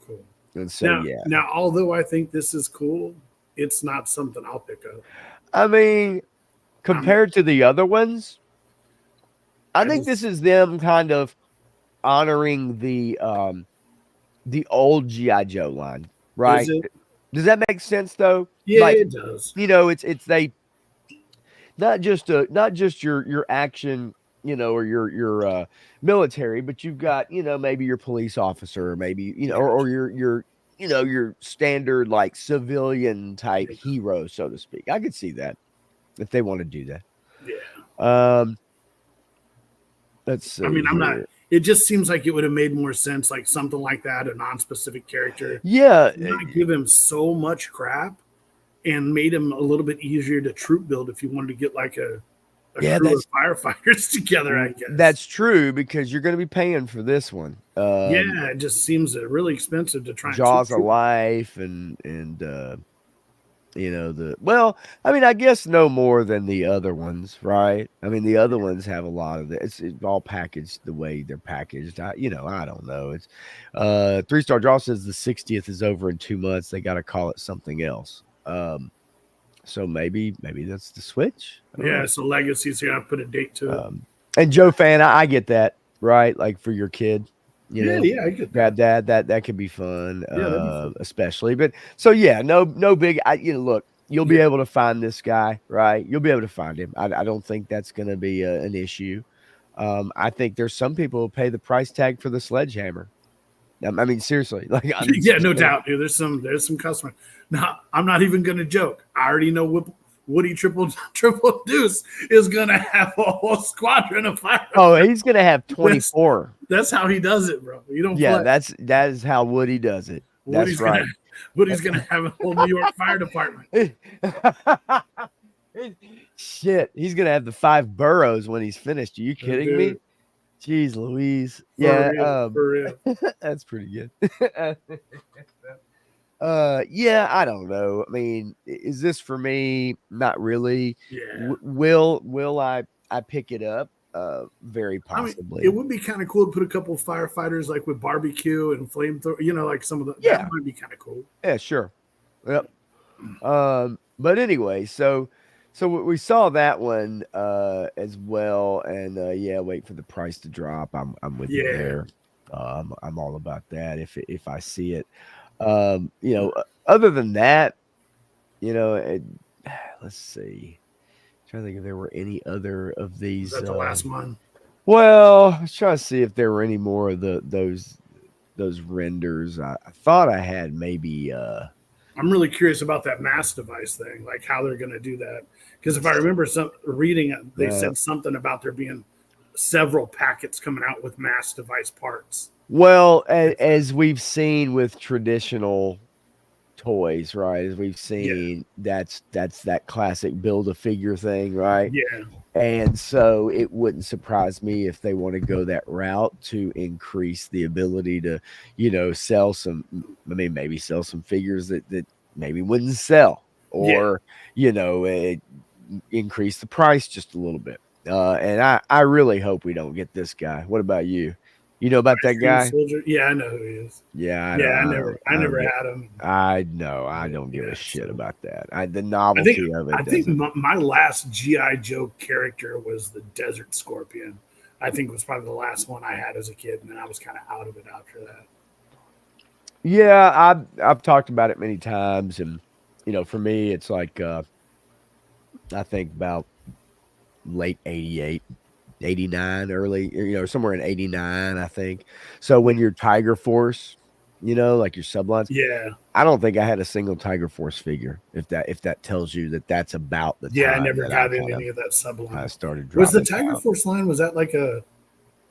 so
Now,
yeah.
now, although I think this is cool, it's not something I'll pick up.
I mean, compared to the other ones, I think this is them kind of honoring the old GI Joe line, right?
Is it?
Does that make sense though?
Yeah,
Like,
it does.
it's they not just your action, or your military, but you've got maybe your police officer, or maybe or your standard like civilian type hero, so to speak. I could see that if they want to do that.
Yeah.
Let's see.
I mean, I'm not.
here.
It just seems like it would have made more sense, like something like that, a non-specific character.
Yeah,
Not give him so much crap, and made him a little bit easier to troop build if you wanted to get like a crew of firefighters together. I guess
that's true, because you're going to be paying for this one.
Yeah, it just seems really expensive to try.
Jaws of Life and I mean, I guess no more than the other ones, right? I mean, the other ones have a lot of it. It's all packaged the way they're packaged. I don't know. It's 3-star draw says the 60th is over in 2 months. They got to call it something else. So maybe that's the switch.
Yeah, so Legacy's gonna put a date to it.
And Joe fan, I get that, right? Like for your kid.
Yeah, I get
grab that could be fun,
Yeah,
especially. But so yeah, no big. Look, you'll be able to find this guy, right? You'll be able to find him. I don't think that's going to be an issue. I think there's some people who pay the price tag for the sledgehammer. I mean, seriously, like
yeah, no doubt, dude. There's some customers. Now, I'm not even gonna joke. I already know Woody Triple Deuce is gonna have a whole squadron of fire.
Oh, he's gonna have 24.
That's how he does it, bro. You don't.
Yeah,
play.
that is how Woody does it. That's right.
Woody's gonna have a whole New York fire department.
Shit, he's gonna have the 5 boroughs when he's finished. Are you kidding me? Jeez Louise.
For real.
That's pretty good. Yeah, I don't know. I mean, is this for me? Not really.
Yeah.
Will I pick it up? Very possibly.
I mean, it would be kind of cool to put a couple of firefighters like with barbecue and flamethrower, like some of the that might be kind of cool.
Yeah, sure. Yep. But anyway, so we saw that one as well, and wait for the price to drop. I'm with you there. I'm all about that if I see it. Other than that, let's see. I'm trying to think if there were any other of these.
Is that the last one?
Well, I was trying to see if there were any more of those renders. I thought I had maybe.
I'm really curious about that mass device thing, like how they're going to do that. Because if I remember reading it, they said something about there being several packets coming out with mass device parts.
Well, as we've seen with traditional toys, right? As we've seen, that's that classic build-a-figure thing, right?
Yeah.
And so it wouldn't surprise me if they want to go that route to increase the ability to, sell some. I mean, maybe sell some figures that maybe wouldn't sell, or increase the price just a little bit. And I really hope we don't get this guy. What about you? You know about that guy?
Soldier? Yeah, I know who he is.
Yeah,
I never had him.
I know. I don't give a shit about that. The novelty of it.
I think my last GI Joe character was the Desert Scorpion. I think was probably the last one I had as a kid, and then I was kind of out of it after that.
Yeah, I've talked about it many times, and for me, it's like I think about late 88, 89, early, somewhere in 89, I think. So when you're Tiger Force, like your sublines,
Yeah,
I don't think I had a single Tiger Force figure. If that tells you that that's about the
yeah, I
time
never
that I
got in
kind of
any of that Sublime.
started
Was the
dropping
Tiger
down.
Force line, was that like a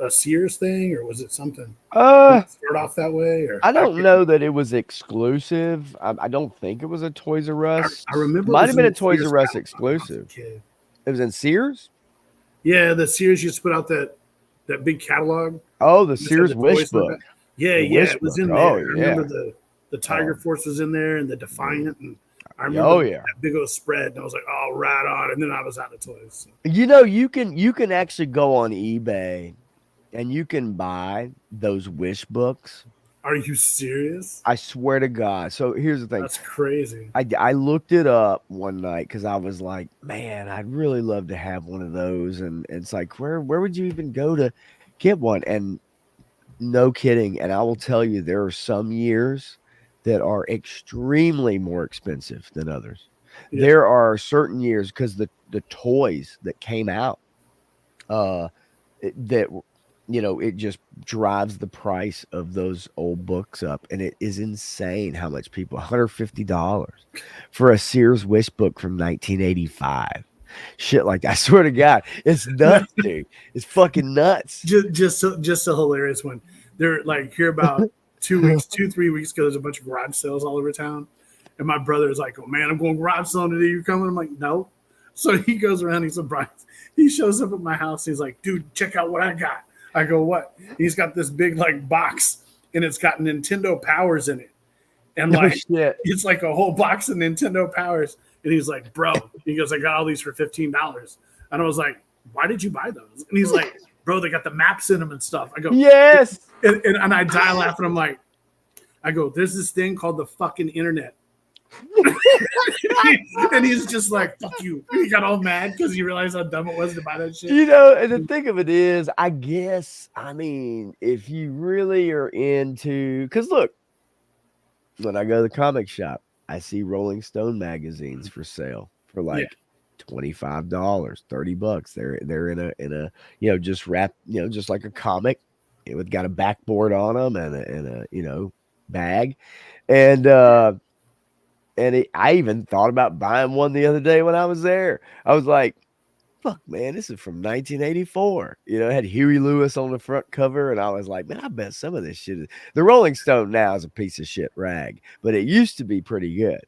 Sears thing, or was it something? Did
Uh,
it start off that way, or
I don't know that it was exclusive. I don't think it was a Toys R Us.
I remember it
Might
was
have
in
been a
the
Toys
Sears
R Us
catalog when I was a
exclusive.
kid.
It was in Sears.
Yeah, the Sears used to put out that big catalog.
Oh, the
Just had
Sears
the
Wish
toys in the
book.
back. Yeah,
The
yeah,
Wish
it was
book.
in
Oh
there. I remember
yeah.
the Tiger
Oh,
Force was in there, and the
mm.
Defiant, and I
Yeah,
remember
oh
that
yeah.
big old spread, and I was like, oh, right on. And then I was out of toys. So.
You can actually go on eBay and you can buy those Wish books.
Are you serious?
I swear to God. So here's the thing.
That's crazy.
I looked it up one night because I was like, man, I'd really love to have one of those. And it's like, where would you even go to get one? And no kidding. And I will tell you, there are some years that are extremely more expensive than others.
Yeah,
There are certain years because the toys that came out, uh, that it just drives the price of those old books up, and it is insane how much people $150 for a Sears Wish book from 1985. Shit like that. I swear to God, it's nuts, dude. It's fucking nuts.
just so hilarious when they're like here about 2 weeks, 3 weeks ago. There's a bunch of garage sales all over town, and my brother is like, "Oh man, I'm going garage selling today. You coming?" I'm like, "No." So he goes around. He's surprised. He shows up at my house. He's like, "Dude, check out what I got." I go, "What?" He's got this big like box, and it's got Nintendo Powers in it, and
No
like
shit.
it's like a whole box of Nintendo Powers. And he's like, "Bro," he goes, "I got all these for $15." And I was like, "Why did you buy those?" And he's like, "Bro, they got the maps in them and stuff." I go,
Yes.
and I die laughing. I'm like, I go, "There's this thing called the fucking internet." And he's just like, "Fuck you." He got all mad because he realized how dumb it was to buy that shit.
And the thing of it is, I guess, I mean, if you really are into, because look, when I go to the comic shop, I see Rolling Stone magazines for sale for
Yeah,
like $25, $30. They're in a just wrap, just like a comic. It got a backboard on them and a bag. And I even thought about buying one the other day when I was there. I was like, fuck, man, this is from 1984. It had Huey Lewis on the front cover, and I was like, man, I bet some of this shit is. The Rolling Stone now is a piece of shit rag, but it used to be pretty good.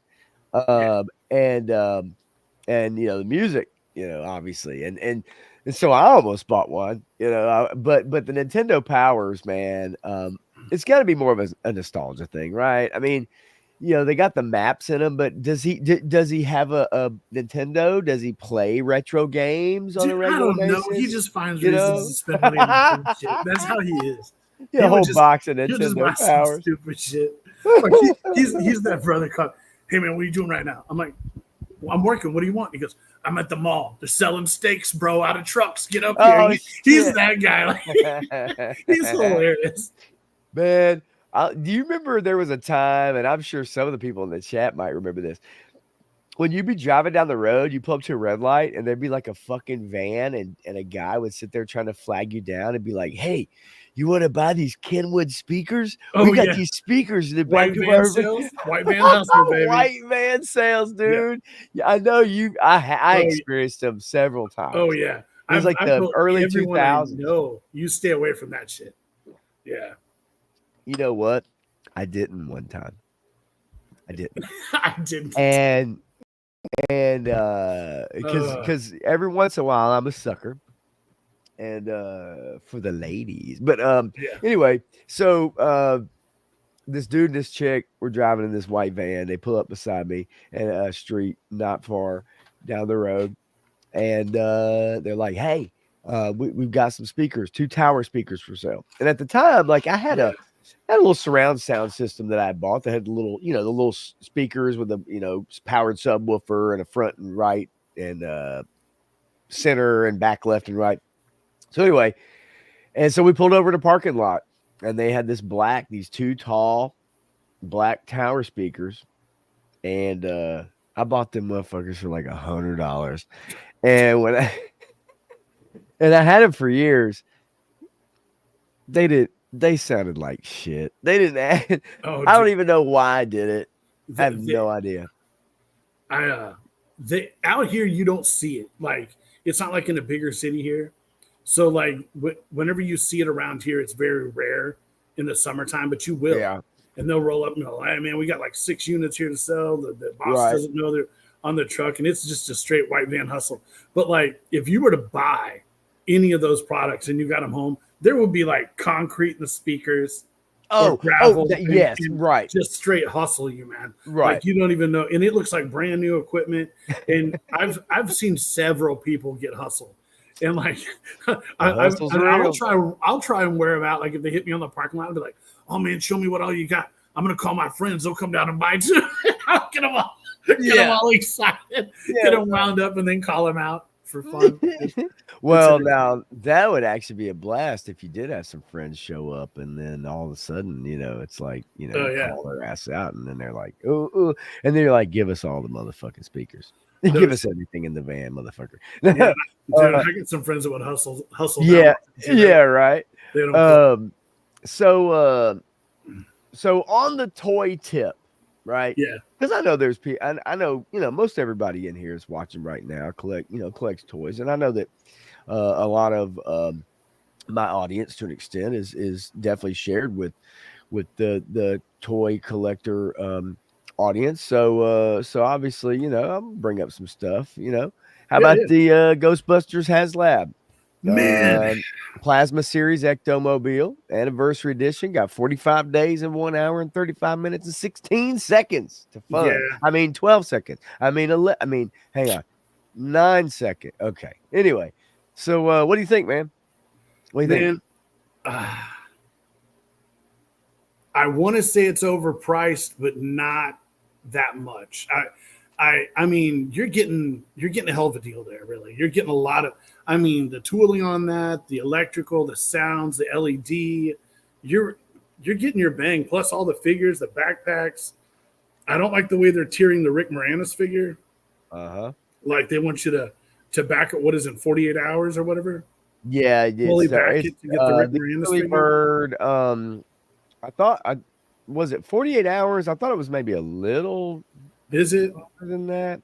yeah,
And the music, obviously, and so I almost bought one, but the Nintendo Powers, man, it's got to be more of a nostalgia thing, right? I mean, they got the maps in them, but does he have a Nintendo? Does he play retro games on
dude,
a
I
regular
don't know. He
basis?
just finds
You
reasons
know,
to spend money on dumb shit. That's how he is.
yeah,
He
a
would
whole
just
box of
he'll just buy
Nintendo
some
Powers.
stupid shit. Like he's that brother called, "Hey man, what are you doing right now?" I'm like, "Well, I'm working. What do you want?" He goes, "I'm at the mall. They're selling steaks, bro, out of trucks. Get up here."
Oh
He's
shit,
that guy. Like, he's hilarious.
man! Do you remember there was a time, and I'm sure some of the people in the chat might remember this, when you'd be driving down the road, you pull up to a red light, and there'd be like a fucking van, and a guy would sit there trying to flag you down and be like, "Hey, you want to buy these Kenwood speakers? We
Oh
got
yeah,
these speakers in the back
white
of
van
our
sales, white van hustle, baby.
white van sales,
Yeah.
dude." Yeah, I know you. I
Oh,
experienced them several
oh
times.
yeah.
It was like
I've
the
told
early two
everyone I
thousands.
know, you stay away from that shit. Yeah,
You know what? I didn't one time. I didn't,
I didn't.
and because
Uh,
every once in a while I'm a sucker and for the ladies. But
yeah,
anyway, so this dude and this chick were driving in this white van. They pull up beside me in a street not far down the road, and they're like, "Hey, we've got some speakers, two tower speakers for sale." And at the time, like
yeah,
I had a little surround sound system that I bought that had the little, the little speakers with a, powered subwoofer and a front and right and center and back left and right. So anyway, And so we pulled over to parking lot, and they had these two tall black tower speakers, and I bought them motherfuckers for like $100. And when I and I had them for years, they sounded like shit. They didn't add,
Oh,
I don't
dude.
even know why I did it. I
They,
have
they,
no idea.
they out here you don't see it. Like it's not like in a bigger city here. So like whenever you see it around here, it's very rare in the summertime, but you will.
Yeah,
And they'll roll up and go, "Hey man, we got like 6 units here to sell." The boss
right.
doesn't know they're on the truck, and it's just a straight white van hustle. But like if you were to buy any of those products and you got them home, there would be like concrete in the speakers or gravel
Yes,
and
right,
just straight hustle you, man.
right.
Like you don't even know, and it looks like brand new equipment. And I've seen several people get hustled, and like
The hustle's real.
I'll try and wear them out. Like if they hit me on the parking lot, I'll be like, "Oh man, show me what all you got." I'm gonna call my friends; they'll come down and buy too. I'll get them
Yeah,
all excited, get
yeah.
them wound up, and then call them out for fun. It's
Well,
entertaining.
now that would actually be a blast if you did have some friends show up, and then all of a sudden, it's like,
Oh
you
yeah,
call their ass out, and then they're like, "Oh, oh," and they're like, "Give us all the motherfucking speakers, give
those
us everything in the van, motherfucker."
yeah, dude.
uh,
I get some friends that would hustle down
yeah,
too.
yeah, right.
They don't care.
Um, so, so on the toy tip, right?
Yeah,
Because I know there's people, I know, most everybody in here is watching right now, collects toys, and I know that a lot of my audience, to an extent, is definitely shared with the toy collector audience. So obviously, I'll bring up some stuff. How
yeah,
about
yeah.
the Ghostbusters HasLab
Man,
Plasma Series Ectomobile Anniversary Edition? Got 45 days and 1 hour and 35 minutes and 16 seconds to fun.
yeah,
I mean 12 seconds. Hang on, 9 second. Okay. Anyway, so what do you think, man? What do you think?
man. Uh, I want to say it's overpriced, but not that much. I mean, you're getting a hell of a deal there. Really, you're getting a lot of. I mean, the tooling on that, the electrical, the sounds, the LED. You're you're getting your bang. Plus all the figures, the backpacks. I don't like the way they're tiering the Rick Moranis figure.
Uh-huh.
Like they want you to back it. What is it, 48 hours or whatever?
Yeah,
Fully back
it's
it to get the Rick
the
Moranis
early
figure.
bird. I thought I was it 48 hours? I thought it was maybe a little
Is it?
longer than that.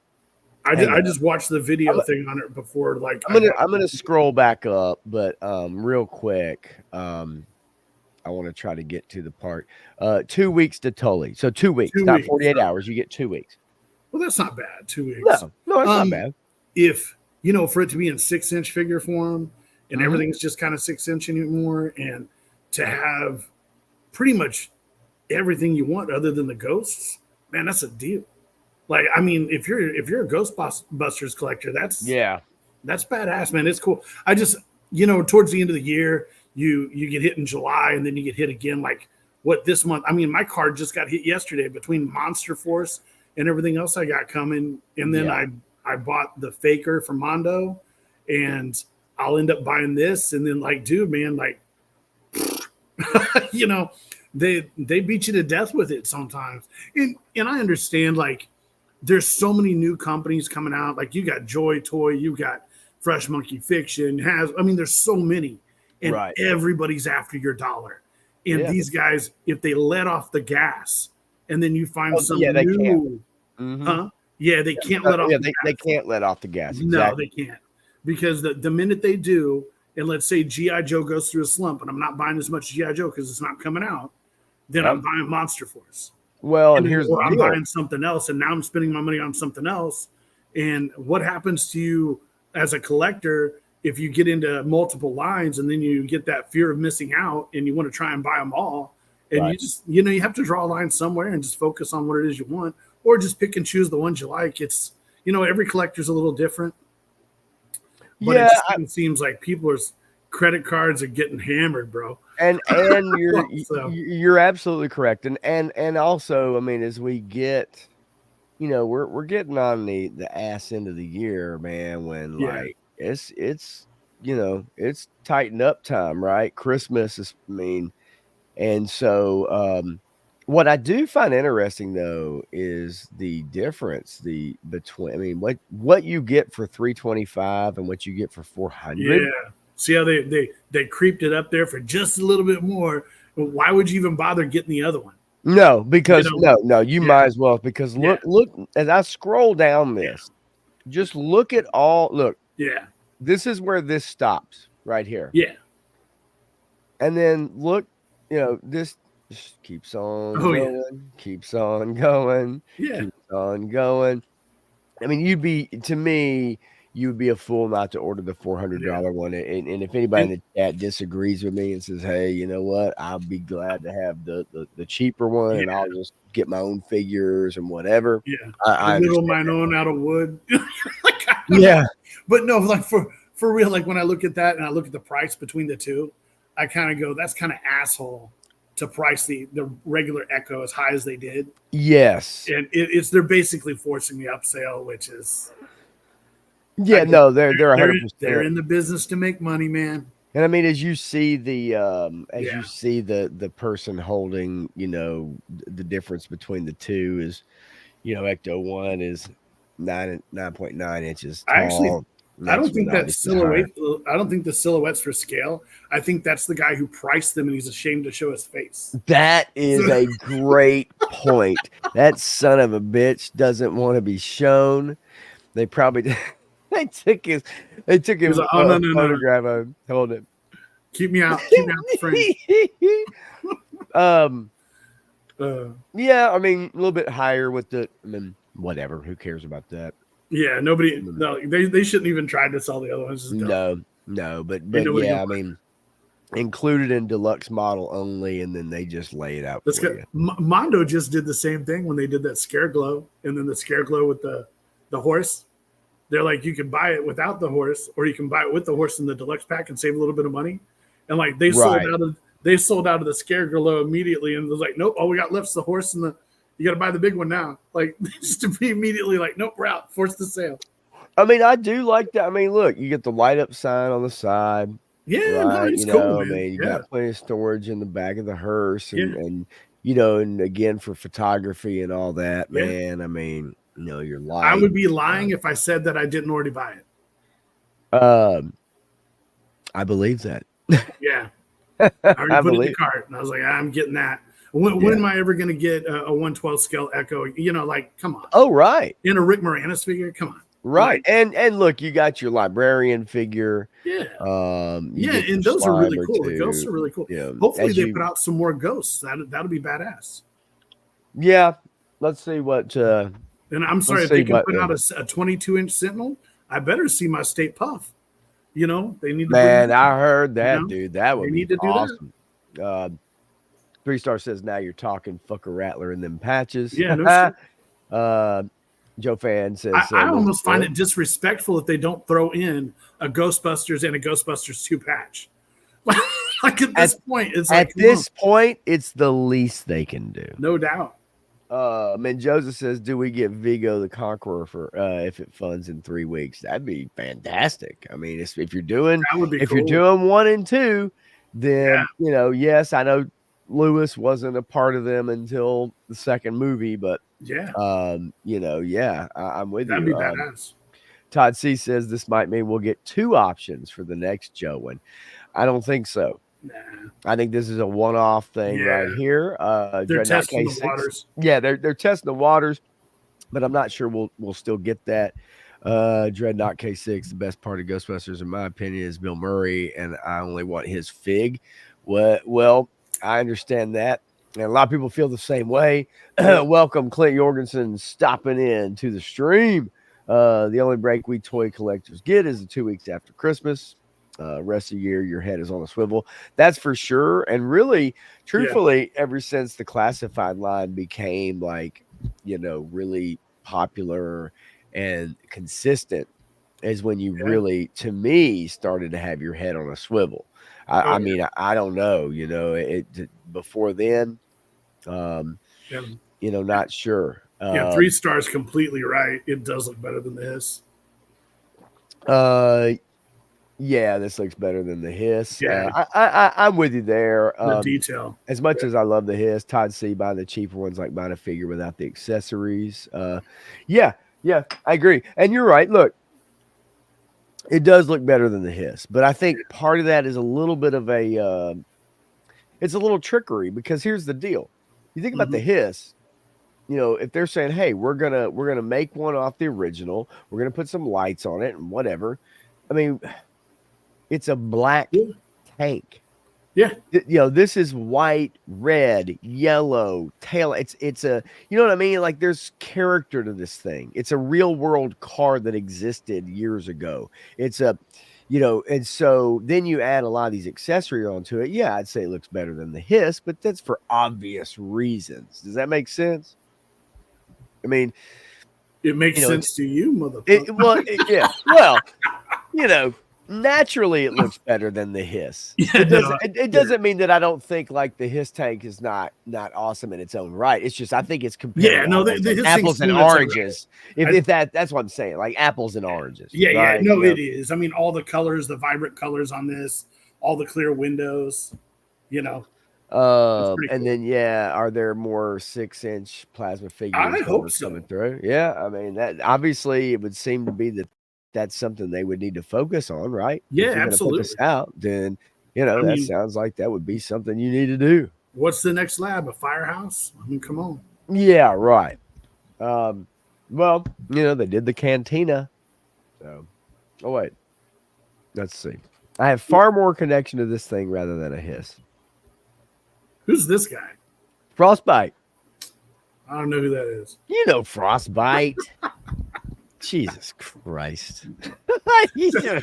I just,
Hang
I
on.
just watched the
I'm
video thing on it before. Like
I'm
I
gonna
bought
I'm
the
gonna scroll back up, but real quick. I want to try to get to the part. 2 weeks to Tully. So 2 weeks,
2
not
weeks.
48 hours. You get 2 weeks.
Well, that's not bad. 2 weeks.
No, that's not
Um,
bad.
if for it to be in 6 inch figure form and
Mhm.
everything's just kind of 6 inch anymore, and to have pretty much everything you want other than the ghosts, man, that's a deal. Like, I mean, if you're a Ghostbusters collector,
Yeah.
that's badass, man. It's cool. I just, towards the end of the year, you get hit in July, and then you get hit again. Like what this month? I mean, my card just got hit yesterday between Monster Force and everything else I got coming, and then
Yeah.
I bought the Faker from Mondo, and I'll end up buying this, and then like, dude, man, like, you know, they beat you to death with it sometimes, and I understand like there's so many new companies coming out. Like you got Joy Toy, you got Fresh Monkey Fiction, there's so many, and
Right.
everybody's after your dollar. And
Yeah.
these guys, if they let off the gas, and then you find
Oh, yeah,
some
they can't.
new,
Mhm.
huh? Yeah, they can't let off
Yeah,
the
they
gas.
can't let off the gas.
No,
Exactly.
they can't, because the minute they do, and let's say GI Joe goes through a slump, and I'm not buying as much GI Joe because it's not coming out, then I'm
Yep.
buying Monster Force,
Well,
and
and
then,
here's the
or I'm
deal.
buying something else, and now I'm spending my money on something else. And what happens to you as a collector if you get into multiple lines and then you get that fear of missing out and you want to try and buy them all, and
Right.
you just you have to draw a line somewhere and just focus on what it is you want, or just pick and choose the ones you like. It's every collector's a little different, but it
Yeah,
just kind of seems like people's credit cards are getting hammered, bro.
and
So
you're absolutely correct. And also, I mean, as we get, we're getting on the ass end of the year, man, when
yeah,
like it's it's tighten up time, right? Christmas is, I mean, and so what I do find interesting though is the difference the between, I mean, what you get for 325 and what you get for 400.
Yeah. See how they creeped it up there for just a little bit more. But why would you even bother getting the other one?
No,
You
because
know?
no, you
Yeah.
might as well, because
Yeah.
look as I scroll down
Yeah.
this, just look at all, look,
Yeah.
this is where this stops right here.
Yeah.
And then look, this just keeps on
Oh yeah.
going, keeps on going,
Yeah.
keeps on going. I mean, to me, you would be a fool not to order the
Yeah.
$400 one. And if anybody in
And
the chat disagrees with me and says, "Hey, you know what? I'll be glad to have the cheaper one, and
yeah.
I'll just get my own figures and whatever."
Yeah. I
I
whittle
understand
mine
that.
own out of wood. Like I don't know.
Yeah,
But no, like for real, like when I look at that and I look at the price between the two, I kind of go, that's kind of asshole to price the regular Echo as high as they did.
yes,
And it's they're basically forcing the upsale, which is I
yeah.
get
No, they're
they're
100%.
in the business to make money, man.
And I mean, as you see
Yeah.
the person holding, the difference between the two is, Ecto one is 9.9 inches
I actually
tall.
I don't
Next one
think that
obviously higher.
silhouette. I don't think the silhouettes for scale. I think that's the guy who priced them, and he's ashamed to show his face.
That is a great point. That son of a bitch doesn't want to be shown. They probably they took his they took
He's
him
like, oh no
a
no no no,
photograph of him. Hold it.
keep me out the frame.
um
Uh,
yeah, I mean a little bit higher with I mean, whatever. Who cares about that?
yeah, nobody.
Mm,
No, they shouldn't even try to sell the other ones. Just don't.
no,
Ain't
but
nobody
yeah,
gonna
I
buy.
mean included in deluxe model only, and then they just lay it out
Let's
for
go.
you.
Mondo just did the same thing when they did that scare glow, and then the scare glow with the horse. They're like, you can buy it without the horse, or you can buy it with the horse in the deluxe pack and save a little bit of money. And like
Right.
they sold out of the scare glow immediately, and it was like, nope, all we got left is the horse and the. You got to buy the big one now. Like just to be immediately like, nope, we're out, force the sale.
I mean, I do like that. I mean, look, you get the light up sign on the side,
Yeah, no,
right?
it's cool,
I
man.
mean, you
Yeah,
got plenty of storage in the back of the hearse,
yeah,
and again for photography and all that,
yeah.
man. I mean, your
I
light.
would be lying if I said that I didn't already buy it.
Um, I believe that.
Yeah, I already
I
put it in the
believe.
cart, and I was like, I'm getting that. When
Yeah.
am I ever going to get a 112 scale Echo? Like, come on.
Oh, right.
In a Rick Moranis figure, come on.
Right.
Like,
And look, you got your librarian figure.
yeah,
You
yeah,
get your
and those are really
Slimer
cool. The ghosts
too.
are really cool.
Yeah.
Hopefully,
As
they
you
put out some more ghosts. That'll be badass.
Yeah. Let's see what
And I'm sorry
let's
if they
see
can
what
put out a 22-inch Sentinel. I better see my state puff. They need to bring.
man, I heard
You
that,
know,
dude. That
they
would be
need to do that.
awesome. 3-star says now you're talking fucker rattler in them patches.
Yeah, no shit.
Joe Fan says
I
looks
almost find
good.
it disrespectful if they don't throw in a Ghostbusters and a Ghostbusters 2 patch. Like at this point, it's like
At this point, it's the least they can do.
no doubt.
Mendoza says, "Do we get Vigo the Conqueror for if it funds in 3 weeks? That'd be fantastic. I mean, if you're doing
That would be
if
cool.
you're doing 1 and 2,
Yeah,
then yes, I know Lewis wasn't a part of them until the second movie, but
yeah,
yeah, I'm with
that'd
you.
be badass.
Todd C says this might mean we'll get 2 options for the next Joe one. I don't think so.
Nah.
I think this is a one-off thing right
Yeah,
here.
they're
Dreadnought
testing the
K6.
waters.
Yeah, they're testing the waters, but I'm not sure we'll still get that. Dreadnought K6, the best part of Ghostbusters, in my opinion, is Bill Murray, and I only want his fig. Well, I understand that. And a lot of people feel the same way. Welcome, Clint Jorgensen, stopping in to the stream. The only break we toy collectors get is the 2 weeks after Christmas. Rest of the year, your head is on a swivel. That's for sure. And really, truthfully, ever since the classified line became really popular and consistent, is when you really, to me, started to have your head on a swivel. I mean, I don't know, before then, not sure.
3 stars completely right. It does look better than this.
Yeah, this looks better than the Hiss.
Yeah.
I'm with you there.
The detail.
As much as I love the Hiss, Todd C buying the cheaper ones like buying a figure without the accessories. Yeah, I agree. And you're right. Look, it does look better than the Hiss, but I think part of that is a little bit of a it's a little trickery because here's the deal. You think about the Hiss, if they're saying, "Hey, we're gonna make one off the original, we're gonna put some lights on it and whatever." I mean, it's a black tank.
Yeah.
This is white, red, yellow, tail. It's a, you know what I mean? Like there's character to this thing. It's a real world car that existed years ago. It's a, and so then you add a lot of these accessories onto it. Yeah, I'd say it looks better than the Hiss, but that's for obvious reasons. Does that make sense? I mean,
it makes sense to you, motherfucker.
Yeah. Well, naturally it looks better than the Hiss. It doesn't mean that I don't think like the Hiss tank is not awesome in its own right. It's just I think it's compared to apples and oranges. If that's what I'm saying, like apples and oranges.
Yeah, right? It is. I mean, all the colors, the vibrant colors on this, all the clear windows,
cool. Then are there more 6-inch plasma figures?
I hope so.
Coming through? Yeah, I mean that obviously it would seem to be that that's something they would need to focus on, right?
Yeah,
if you're
absolutely.
Put this out, then that sounds like that would be something you need to do.
What's the next lab? A firehouse? I mean, come on.
Yeah, right. Well, they did the cantina. So, wait, let's see. I have far more connection to this thing rather than a Hiss.
Who's this guy?
Frostbite.
I don't know who that is.
You know Frostbite. Jesus Christ.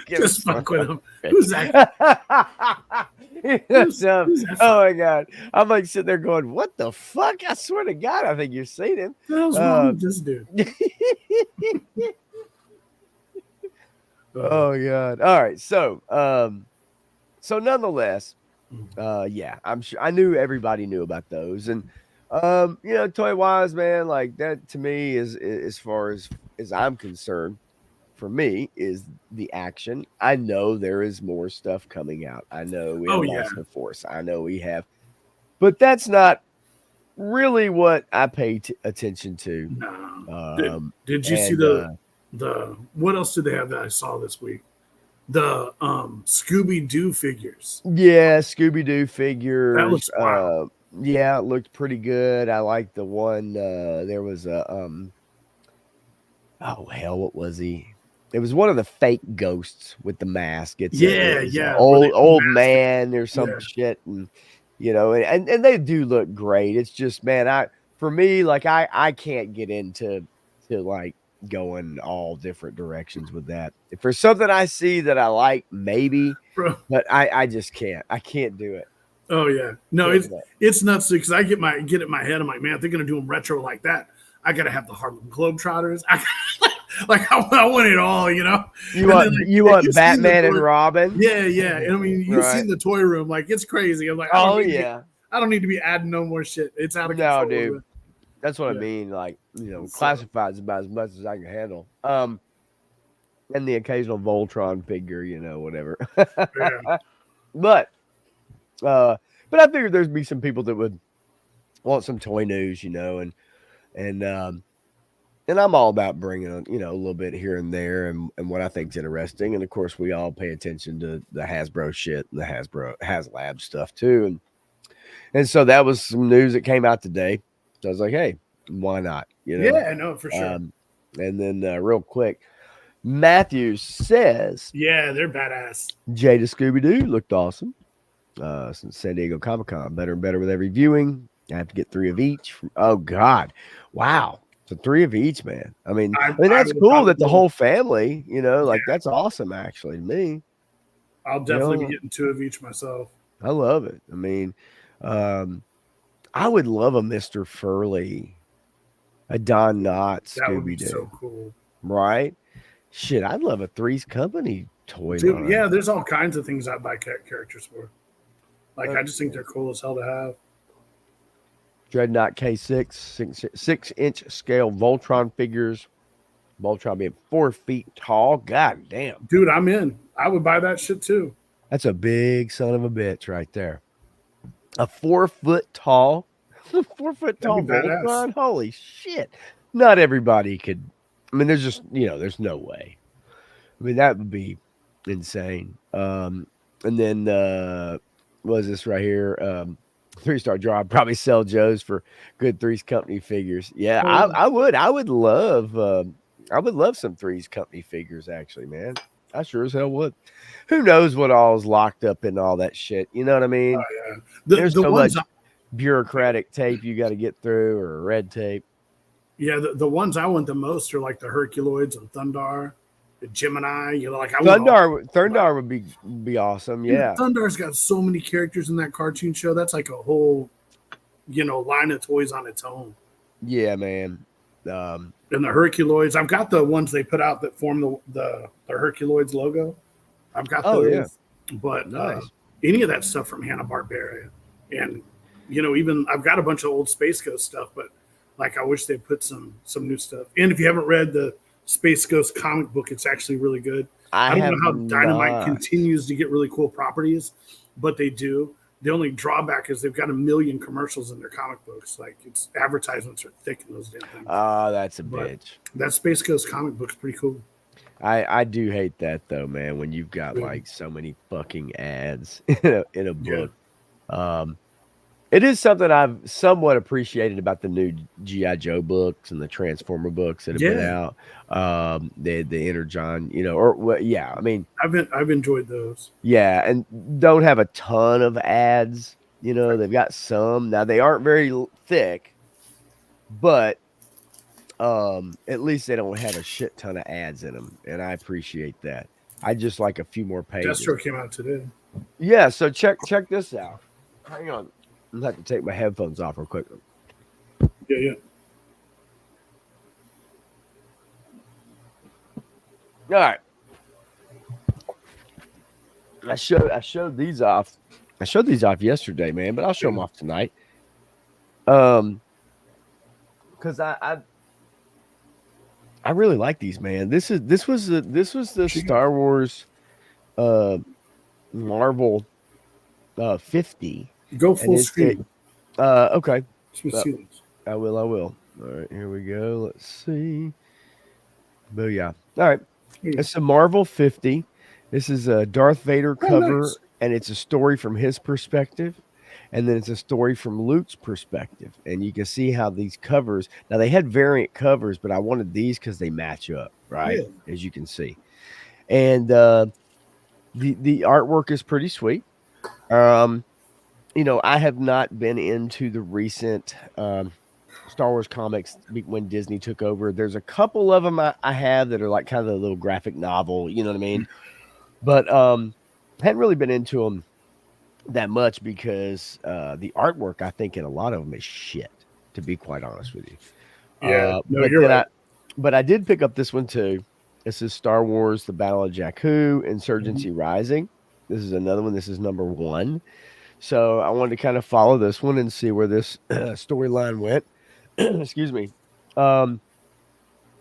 Just fuck with him. Who's that?
Who's that? Oh my God. I'm like sitting there going, what the fuck? I swear to God, I think you've seen him.
What the hell's wrong with this dude?
Oh God. All right. So nonetheless, I'm sure I knew everybody knew about those. And toy wise, man, like that to me is as far as I'm concerned, for me, is the action. I know there is more stuff coming out. I know we have Master Force. I know we have, but that's not really what I pay attention to.
No. Did you see the what else did they have that I saw this week? The Scooby-Doo figures.
Yeah, Scooby-Doo figures.
That looks wild.
Yeah, it looked pretty good. I like the one. There was a oh hell, what was he? It was one of the fake ghosts with the mask. It's old man or some shit, and and they do look great. It's just, man, for me, like I can't get into like going all different directions with that. If there's something I see that I like, maybe, but I just can't. I can't do it.
Oh yeah, no, it's nuts because I get in my head. I'm like, man, if they're gonna do them retro like that, I gotta have the Harlem Globetrotters. I want it all, You
want Batman and Robin?
Yeah. And I mean, you've seen the toy room, like it's crazy. I'm like, I don't need to be adding no more shit. It's out of control.
No, dude. That's what I mean. Like, classifieds about as much as I can handle. And the occasional Voltron figure, whatever.
Yeah.
But I figured there'd be some people that would want some toy news, and I'm all about bringing a little bit here and there and what I think's interesting. And of course, we all pay attention to the Hasbro shit and the Hasbro HasLab stuff too. And so that was some news that came out today. So I was like, hey, why not?
Yeah, no, for sure.
And then real quick, Matthews says,
yeah, they're badass.
Jada Scooby-Doo looked awesome. Since San Diego Comic-Con, better and better with every viewing. I have to get 3 of each. Oh God. Wow. So 3 of each, man. I mean that's cool that the whole family, that's awesome actually to me.
I'll definitely be getting 2 of each myself.
I love it. I mean, I would love a Mr. Furley, a Don Knotts Scooby-Doo.
That would be so cool.
Right? Shit, I'd love a Three's Company toy.
Dude, yeah, there's all kinds of things I'd buy characters for. Like, I just think they're cool as hell to have.
Dreadnought K6, 6-inch scale Voltron figures Voltron being 4 feet tall. God damn.
Dude, I'm in. I would buy that shit too.
That's a big son of a bitch right there. A 4 foot tall, 4 foot
That'd
tall
be badass.
Voltron. Holy shit. Not everybody could. I mean, there's just, there's no way. I mean, that would be insane. And then, what is this right here? 3-star draw. I'd probably sell Joe's for good Threes Company figures. Yeah,
Oh, yeah.
I would. I would love some Threes Company figures, actually, man. I sure as hell would. Who knows what all's locked up in all that shit? You know what I mean?
Yeah.
There's
The
so
ones,
much bureaucratic tape you got to get through, or red tape.
yeah, the ones I want the most are like the Herculoids and Thundar, the Gemini. Like I want all.
Thundar would be awesome.
Dude,
Yeah,
Thundar's got so many characters in that cartoon show. That's like a whole, line of toys on its own.
yeah, man.
And the Herculoids, I've got the ones they put out that form the Herculoids logo. I've got those.
Yeah.
But
Nice.
any of that stuff from Hanna-Barbera, and even I've got a bunch of old Space Ghost stuff, but like I wish they put some new stuff. And if you haven't read the Space Ghost comic book, it's actually really good. I don't know how Dynamite continues to get really cool properties, but they do. The only drawback is they've got 1 million commercials in their comic books. Like it's advertisements are thick in those damn things.
That's a bitch.
That Space Ghost comic book's pretty cool.
I do hate that though, man. When you've got like so many fucking ads in a book. Yeah. It is something I've somewhat appreciated about the new G.I. Joe books and the Transformer books that have been out. The Energon, I mean,
I've enjoyed those.
Yeah, and don't have a ton of ads. They've got some. Now they aren't very thick, but at least they don't have a shit ton of ads in them, and I appreciate that. I just like a few more pages.
Destro came out today.
Yeah, so check this out. Hang on. I'm going to have to take my headphones off real quick.
Yeah.
All right. I showed these off. I showed these off yesterday, man, but I'll show them off tonight. Because I really like these, man. This was the Star Wars Marvel 50.
Go full screen.
Okay.
I
will. All right, here we go. Let's see. Booyah. All right. It's a Marvel 50. This is a Darth Vader cover, nice. And it's a story from his perspective. And then it's a story from Luke's perspective. And you can see how these covers, now they had variant covers, but I wanted these because they match up, right? Yeah. As you can see. And the artwork is pretty sweet. I have not been into the recent Star Wars comics when Disney took over. There's a couple of them I have that are like kind of a little graphic novel, you know what I mean? But hadn't really been into them that much because the artwork, I think, in a lot of them is shit, to be quite honest with you.
Yeah, you're right.
But I did pick up this one too. This is Star Wars: The Battle of Jakku, Insurgency Rising. This is another one. This is number 1. So I wanted to kind of follow this one and see where this storyline went. Excuse me.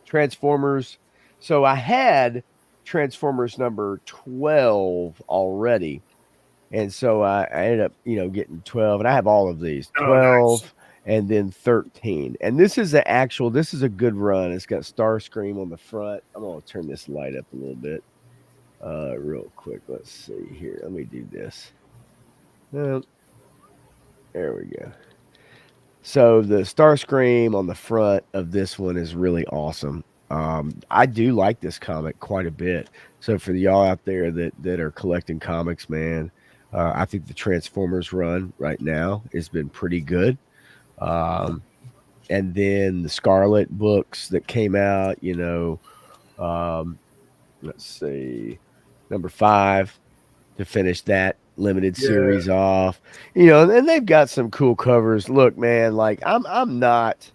Transformers. So I had Transformers number 12 already. And so I ended up, getting 12. And I have all of these. 12 nice. And then 13. And this is a good run. It's got Starscream on the front. I'm going to turn this light up a little bit real quick. Let's see here. Let me do this. There we go. So the Starscream on the front of this one is really awesome. I do like this comic quite a bit. So for y'all out there that are collecting comics, man, I think the Transformers run right now has been pretty good. And then the Scarlet books that came out, let's see, number 5 to finish that limited series off, and they've got some cool covers. Look, man, like I'm not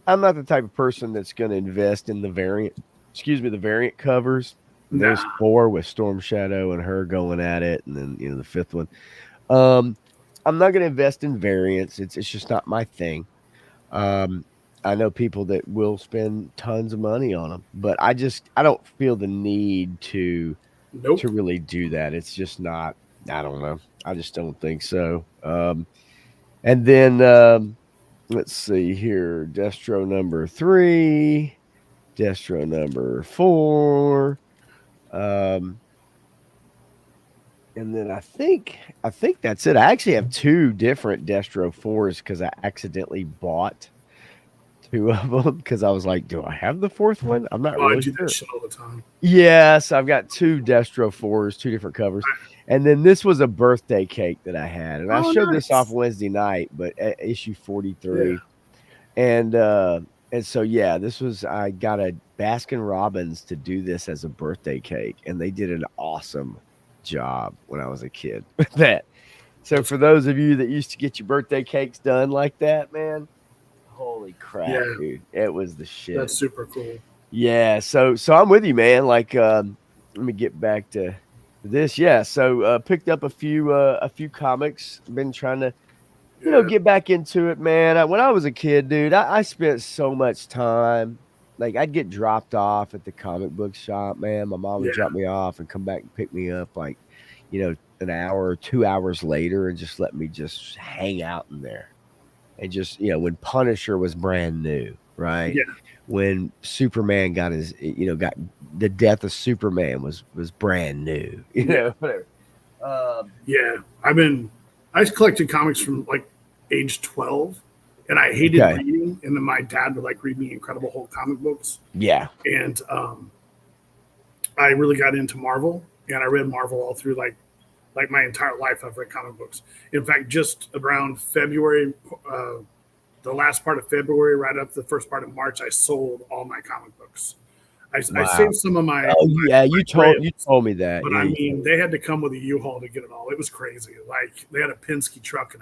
the type of person that's going to invest in the variant covers. There's 4 with Storm Shadow and her going at it, and then the 5th one. I'm not going to invest in variants. It's just not my thing. I know people that will spend tons of money on them, but I don't feel the need to
Nope.
really do that. It's just not. I don't know. I just don't think so. And then let's see here. Destro number 3, Destro number 4. Um, and then I think that's it. I actually have 2 different Destro 4s because I accidentally bought 2 of them because I was like, do I have the 4th one? I'm not
Oh, I
really
do that
sure.
shit all the time.
Yes, I've got 2 Destro 4s, 2 different covers. And then this was a birthday cake that I had. And I
Oh,
showed this off
nice.
Wednesday night, but issue
Yeah.
43. And uh and so yeah, this was I got a Baskin Robbins to do this as a birthday cake, and they did an awesome job when I was a kid with that. So
That's
for those of you that used to get your birthday cakes done like that, man, holy crap,
yeah.
dude. It was the shit.
That's super cool.
Yeah, so I'm with you, man. Like let me get back to this. Yeah, so picked up a few comics. Been trying to
Yeah.
get back into it, man. When I was a kid, dude, I spent so much time. Like I'd get dropped off at the comic book shop, man. My mom would
Yeah.
drop me off and come back and pick me up, like, an hour or 2 hours later, and just let me just hang out in there. And just, when Punisher was brand new, right?
Yeah.
When Superman got got the death of Superman was brand new,
Yeah.
whatever. Um,
Yeah. I collected comics from like age 12, and I hated
okay,
reading. And then my dad would like read me Incredible Hulk comic books.
yeah,
And I really got into Marvel, and I read Marvel all through like my entire life. I've read comic books. In fact, just around February, the last part of February, right up to the first part of March, I sold all my comic books. I
wow.
saved some of
Oh, yeah,
my
you
grips,
told me that.
but
Yeah,
I
you
mean,
told me.
they had to come with a U-Haul to get it all. It was crazy. Like they had a Penske truck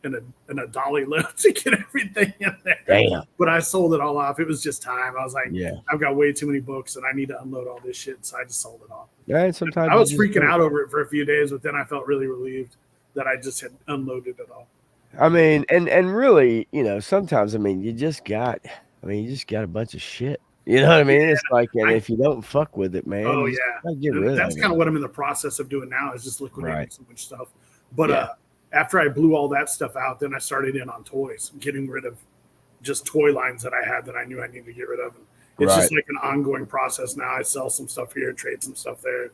and a dolly lift to get everything in there.
Damn.
But I sold it all off. It was just time. I was like,
Yeah.
I've got way too many books and I need to unload all this shit. So I just sold it off.
Right, sometimes
I
you
was
just
freaking
don't.
out over it for a few days, but then I felt really relieved that I just had unloaded it all.
I mean, and really, sometimes, you just got a bunch of shit. You know what I
Yeah,
mean? It's like, and
I
if you don't fuck with it, man,
oh
you just
yeah,
gotta get
and
rid
that's
of it.
kind of what I'm in the process of doing now is just liquidating
Right.
so much stuff. But
Yeah.
after I blew all that stuff out, then I started in on toys, getting rid of just toy lines that I had that I knew I needed to get rid of. And it's
Right.
just like an ongoing process now. I sell some stuff here, trade some stuff there,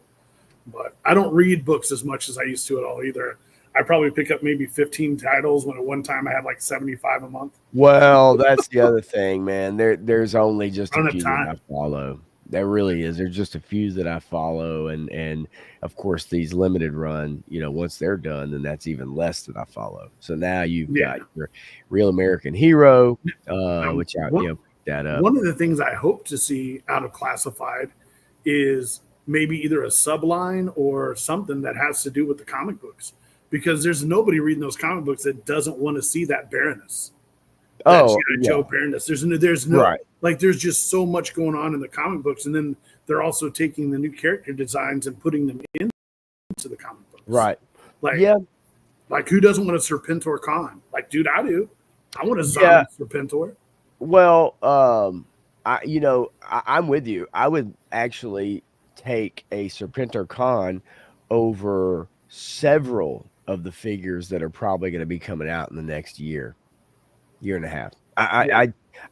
but I don't read books as much as I used to at all either. I probably pick up maybe 15 titles when at one time I had like 75 a month.
Well, that's the other thing, man. There's only just
I
a
don't have
few that I
time.
follow. There really is. There's just a few that I follow, and of course these limited run. Once they're done, then that's even less that I follow. So now you've got
Yeah.
your Real American Hero,
Now,
which I
one,
picked that up.
one of the things I hope to see out of Classified is maybe either a subline or something that has to do with the comic books, because there's nobody reading those comic books that doesn't want to see that Baroness, that
Oh
GI
yeah,
Joe Baroness. There's no
right,
like there's just so much going on in the comic books, and then they're also taking the new character designs and putting them into the comic books.
right.
Like
Yeah,
like who doesn't want a Serpentor Con? Like, dude, I do. I want a
yeah.
zombie Serpentor.
Well, I'm with you. I would actually take a Serpentor Con over several of the figures that are probably going to be coming out in the next year and a half.
Yeah,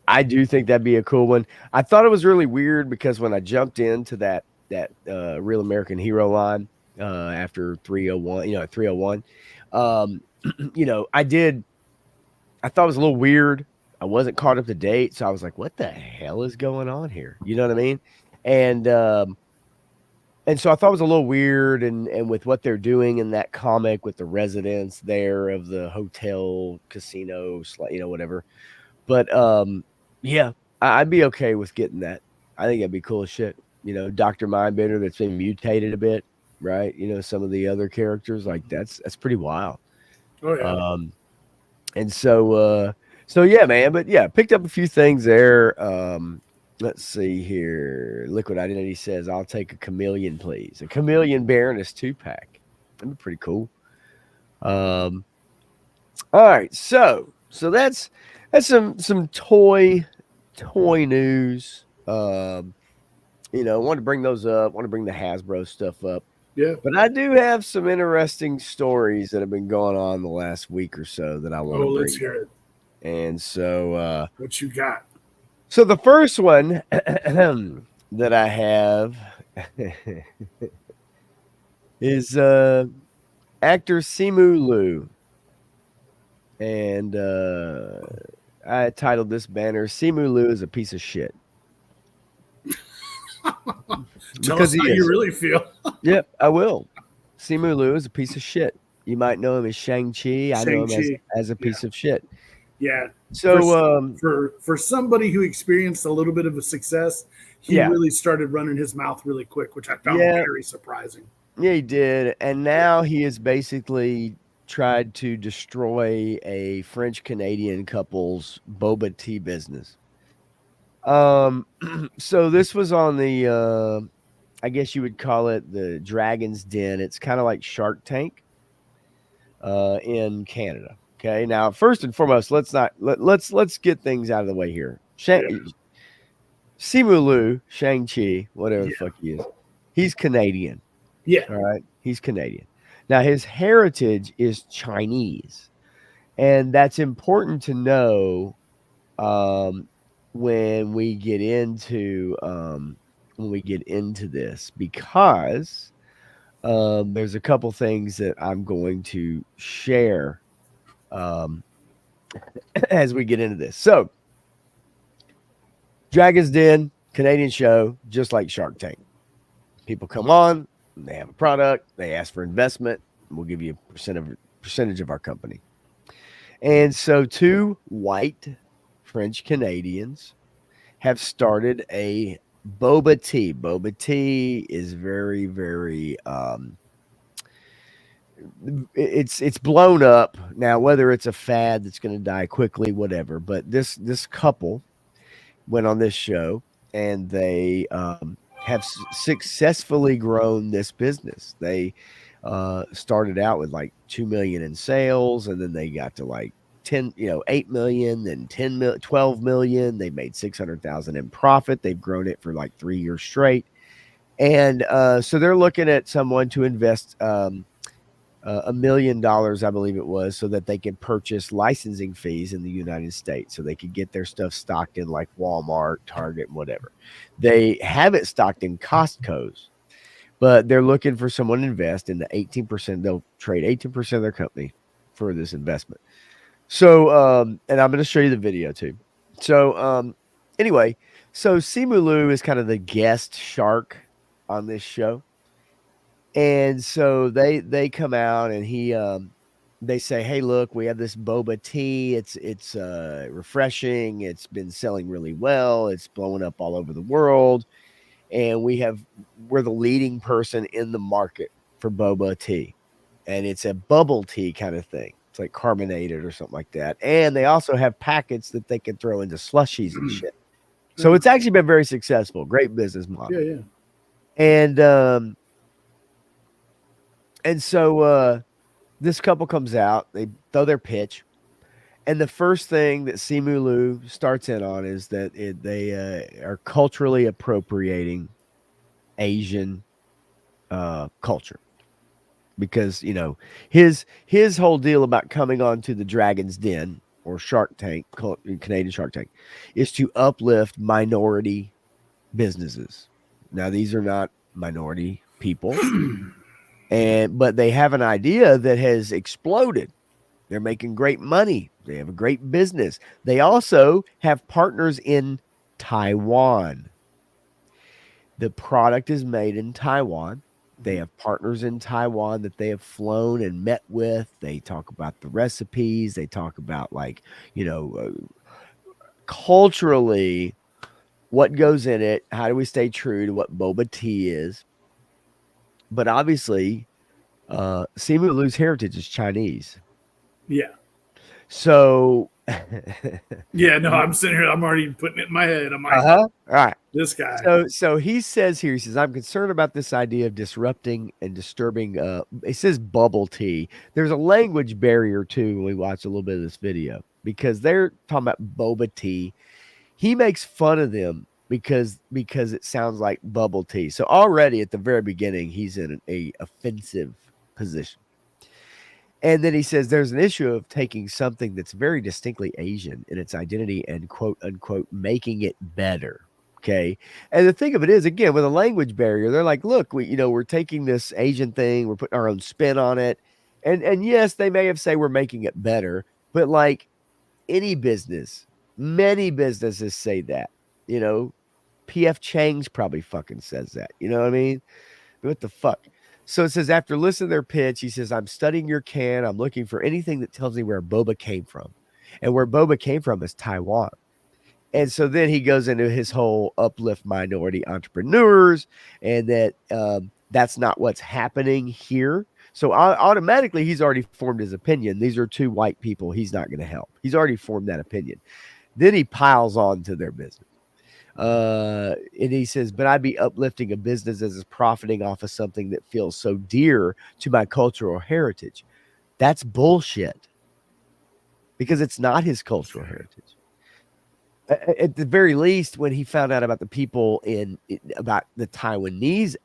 I do think that'd be a cool one. I thought it was really weird because when I jumped into that Real American Hero line after 301, 301, um, I did. I thought it was a little weird. I wasn't caught up to date, so I was like, "What the hell is going on here?" You know what I mean? And and so I thought it was a little weird, and with what they're doing in that comic with the residents there of the hotel, casino, whatever. But yeah, I'd be okay with getting that. I think that'd be cool as shit. Doctor Mindbender that's been mutated a bit, right? Some of the other characters like that's pretty wild.
oh yeah.
Um, and so yeah, man. But yeah, picked up a few things there. Let's see here. Liquid Identity says, "I'll take a chameleon, please. A chameleon Baroness 2-pack. That'd be pretty cool." All right, so that's some toy toy news. I want to bring those up. Want to bring the Hasbro stuff up.
Yeah.
But I do have some interesting stories that have been going on the last week or so that I want
Oh,
to bring
let's hear
up.
it.
And so,
What you got?
so the first one that I have is actor Simu Liu, and I titled this banner "Simu Liu is a piece of shit"
Tell
because
us
he
how you
is.
really feel.
Yep, I will. Simu Liu is a piece of shit. You might know him as Shang-Chi. I know him as
Shang-Chi.
as a
Yeah.
piece of shit.
Yeah. For
So
for somebody who experienced a little bit of a success, he
yeah,
really started running his mouth really quick, which I found
yeah,
very surprising.
yeah, he did. And now he has basically tried to destroy a French Canadian couple's boba tea business. Um, so this was on the I guess you would call it the Dragon's Den. It's kind of like Shark Tank in Canada. Okay. Now, first and foremost, let's get things out of the way here.
Yeah.
Simu Liu, Shang-Chi, whatever the
Yeah.
fuck he is, he's Canadian.
Yeah.
All right. He's Canadian. Now, his heritage is Chinese. And that's important to know um, when we get into this because there's a couple things that I'm going to share um, as we get into this. So, Dragon's Den, Canadian show, just like Shark Tank. People come on, they have a product, they ask for investment, we'll give you a percentage of our company. And so, two white French Canadians have started a boba tea. Boba tea is very, very it's blown up now. Whether it's a fad that's going to die quickly, whatever. But this couple went on this show and they have successfully grown this business. They started out with like 2 million in sales, and then they got to like 8 million, then 10 million, 12 million. They made 600,000 in profit. They've grown it for like 3 years straight. And so they're looking at someone to invest $1 million, I believe it was, so that they can purchase licensing fees in the United States, so they could get their stuff stocked in like Walmart, Target, whatever. They have it stocked in Costco's, but they're looking for someone to invest in the 18%. They'll trade 18% of their company for this investment. So, and I'm going to show you the video too. So, anyway, so Simu Liu is kind of the guest shark on this show. And so they come out and they say, "Hey, look, we have this boba tea. It's refreshing. It's been selling really well. It's blowing up all over the world, and we're the leading person in the market for boba tea, and it's a bubble tea kind of thing. It's like carbonated or something like that. And they also have packets that they can throw into slushies and shit. So it's actually been very successful. Great business model.
Yeah. Yeah.
And so this couple comes out, they throw their pitch, and the first thing that Simu Liu starts in on is that they are culturally appropriating Asian culture, because his whole deal about coming on to the Dragon's Den or Shark Tank, Canadian Shark Tank, is to uplift minority businesses. Now, these are not minority people. But they have an idea that has exploded. They're making great money. They have a great business. They also have partners in Taiwan. The product is made in Taiwan. They have partners in Taiwan that they have flown and met with. They talk about the recipes. They talk about, like, culturally, what goes in it. How do we stay true to what boba tea is? But obviously, Simu Liu's heritage is Chinese.
Yeah.
So,
Yeah. No, I'm sitting here. I'm already putting it in my head. I'm like,
all right.
this guy.
So he says here, he says, I'm concerned about this idea of disrupting and disturbing. It says bubble tea. There's a language barrier too when we watch a little bit of this video, because they're talking about boba tea. he makes fun of them because it sounds like bubble tea. So already at the very beginning, he's in a offensive position. And then he says there's an issue of taking something that's very distinctly Asian in its identity and quote unquote making it better. Okay. And the thing of it is, again, with a language barrier, they're like, look, we're taking this Asian thing, we're putting our own spin on it. And yes, they may have say we're making it better, but like any business, many businesses say that, you know, PF Chang's probably fucking says that. You know what I mean? What the fuck? So it says, after listening to their pitch, he says, I'm studying your can. I'm looking for anything that tells me where boba came from. And where boba came from is Taiwan. And so then he goes into his whole uplift minority entrepreneurs and that that's not what's happening here. So automatically he's already formed his opinion. These are two white people he's not going to help. He's already formed that opinion. Then he piles on to their business. And he says, but I'd be uplifting a business that is profiting off of something that feels so dear to my cultural heritage. That's bullshit because it's not his cultural heritage. At the very least, when he found out about the people about the Taiwanese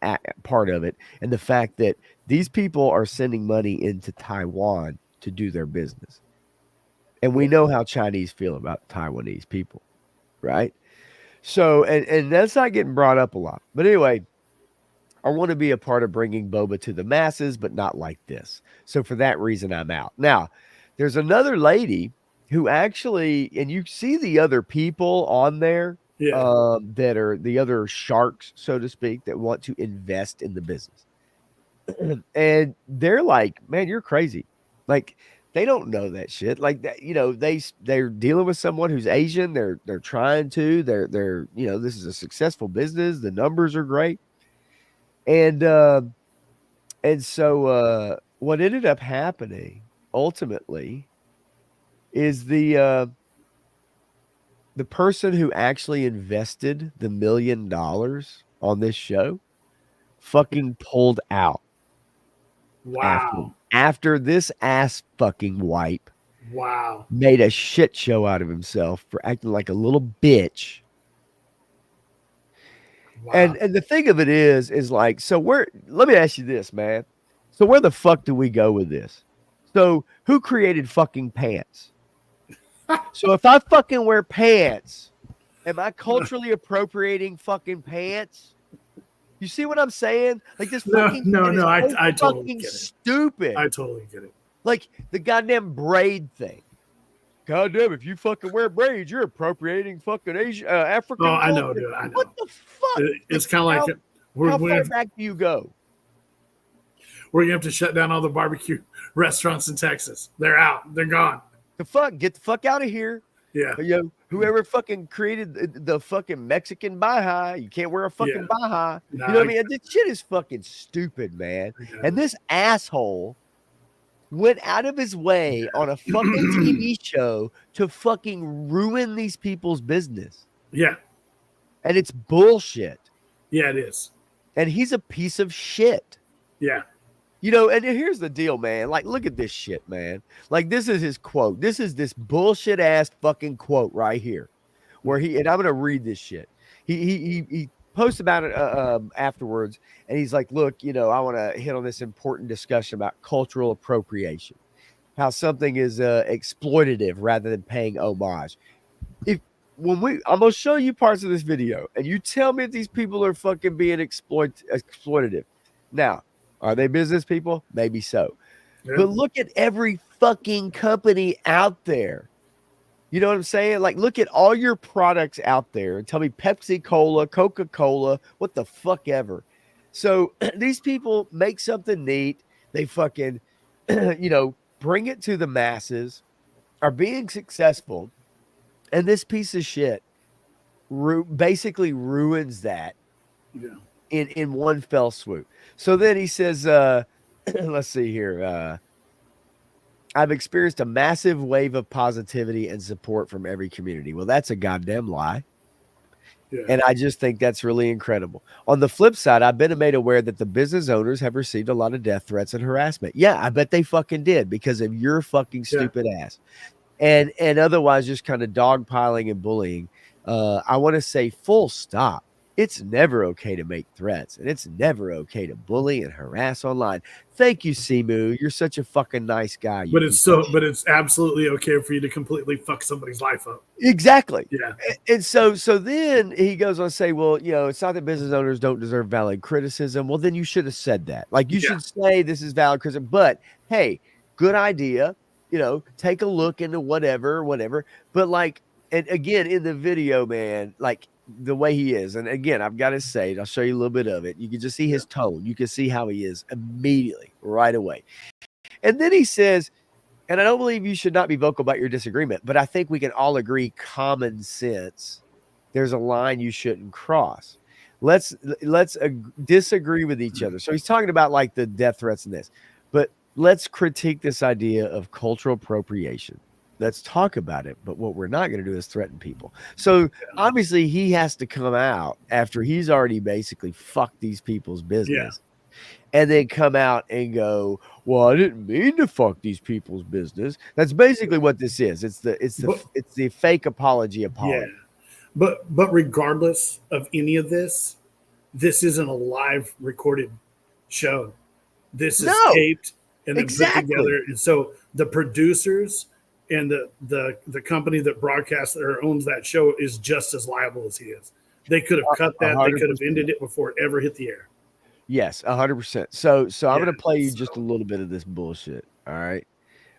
part of it and the fact that these people are sending money into Taiwan to do their business. And we know how Chinese feel about Taiwanese people, right? So, and that's not getting brought up a lot. But anyway, I want to be a part of bringing boba to the masses, but not like this. So for that reason, I'm out. Now, there's another lady who actually, and you see the other people on there that are the other sharks, so to speak, that want to invest in the business. And they're like, man, you're crazy. Like, they don't know that shit. Like that, you know, they're dealing with someone who's Asian. They're trying to. They're you know, this is a successful business. The numbers are great. And so what ended up happening ultimately is the person who actually invested the $1 million on this show fucking pulled out.
Wow.
After this ass fucking wipe made a shit show out of himself for acting like a little bitch. Wow. And the thing of it is like, so let me ask you this, man. So where the fuck do we go with this? So who created fucking pants? So if I fucking wear pants, am I culturally appropriating fucking pants? You see what I'm saying? Like this fucking
I totally
fucking
get it.
Stupid.
I totally get it.
Like the goddamn braid thing. Goddamn, if you fucking wear braids, you're appropriating fucking African.
Oh, I know, dude. I know.
What the fuck?
It's kind of like
how far back do you go?
We're gonna have to shut down all the barbecue restaurants in Texas. They're out. They're gone.
The fuck, get the fuck out of here.
Yeah.
You know, whoever fucking created the fucking Mexican baja, you can't wear a fucking baja. You know what I mean? This shit is fucking stupid, man. And this asshole went out of his way on a fucking TV show to fucking ruin these people's business.
Yeah.
And it's bullshit.
Yeah, it is.
And he's a piece of shit.
Yeah.
You know, and here's the deal, man. Like, look at this shit, man. Like, this is his quote. This is this bullshit ass fucking quote right here, where and I'm gonna read this shit. He posts about it afterwards, and he's like, "Look, you know, I want to hit on this important discussion about cultural appropriation, how something is exploitative rather than paying homage. I'm gonna show you parts of this video, and you tell me if these people are fucking being exploitative. Now." Are they business people? Maybe so. Yeah. But look at every fucking company out there. You know what I'm saying? Like, look at all your products out there and tell me Pepsi Cola, Coca-Cola, what the fuck ever. So these people make something neat. They fucking, you know, bring it to the masses, are being successful. And this piece of shit basically ruins that.
Yeah.
In one fell swoop. So then he says, let's see here. I've experienced a massive wave of positivity and support from every community. Well, that's a goddamn lie. Yeah. And I just think that's really incredible. On the flip side, I've been made aware that the business owners have received a lot of death threats and harassment. Yeah, I bet they fucking did because of your fucking stupid ass. And otherwise just kind of dogpiling and bullying. I want to say full stop. It's never okay to make threats, and it's never okay to bully and harass online. Thank you, Simu. You're such a fucking nice guy. You piece of
But it's absolutely okay for you to completely fuck somebody's life up.
exactly.
Yeah.
And so then he goes on to say, well, it's not that business owners don't deserve valid criticism. Well, then you should have said that. Like you should say this is valid criticism. But hey, good idea. Take a look into whatever. But like, and again, in the video, man, like the way he is, and again, I've got to say it, I'll show you a little bit of it. You can just see his tone. You can see how he is immediately, right away. And then he says, and I don't believe you should not be vocal about your disagreement, but I think we can all agree common sense. There's a line you shouldn't cross. Let's disagree with each other. So he's talking about like the death threats and this, but let's critique this idea of cultural appropriation. Let's talk about it. But what we're not going to do is threaten people. So obviously he has to come out after he's already basically fucked these people's business. And then come out and go, well, I didn't mean to fuck these people's business. That's basically what this is. It's the fake apology.
Yeah. But regardless of any of this, this isn't a live recorded show. This is taped and put together. And so the producers and the company that broadcasts or owns that show is just as liable as he is. They could have cut that. 100%. They could have ended it before it ever hit the air.
Yes, 100%. So I'm gonna play you just a little bit of this bullshit. All right,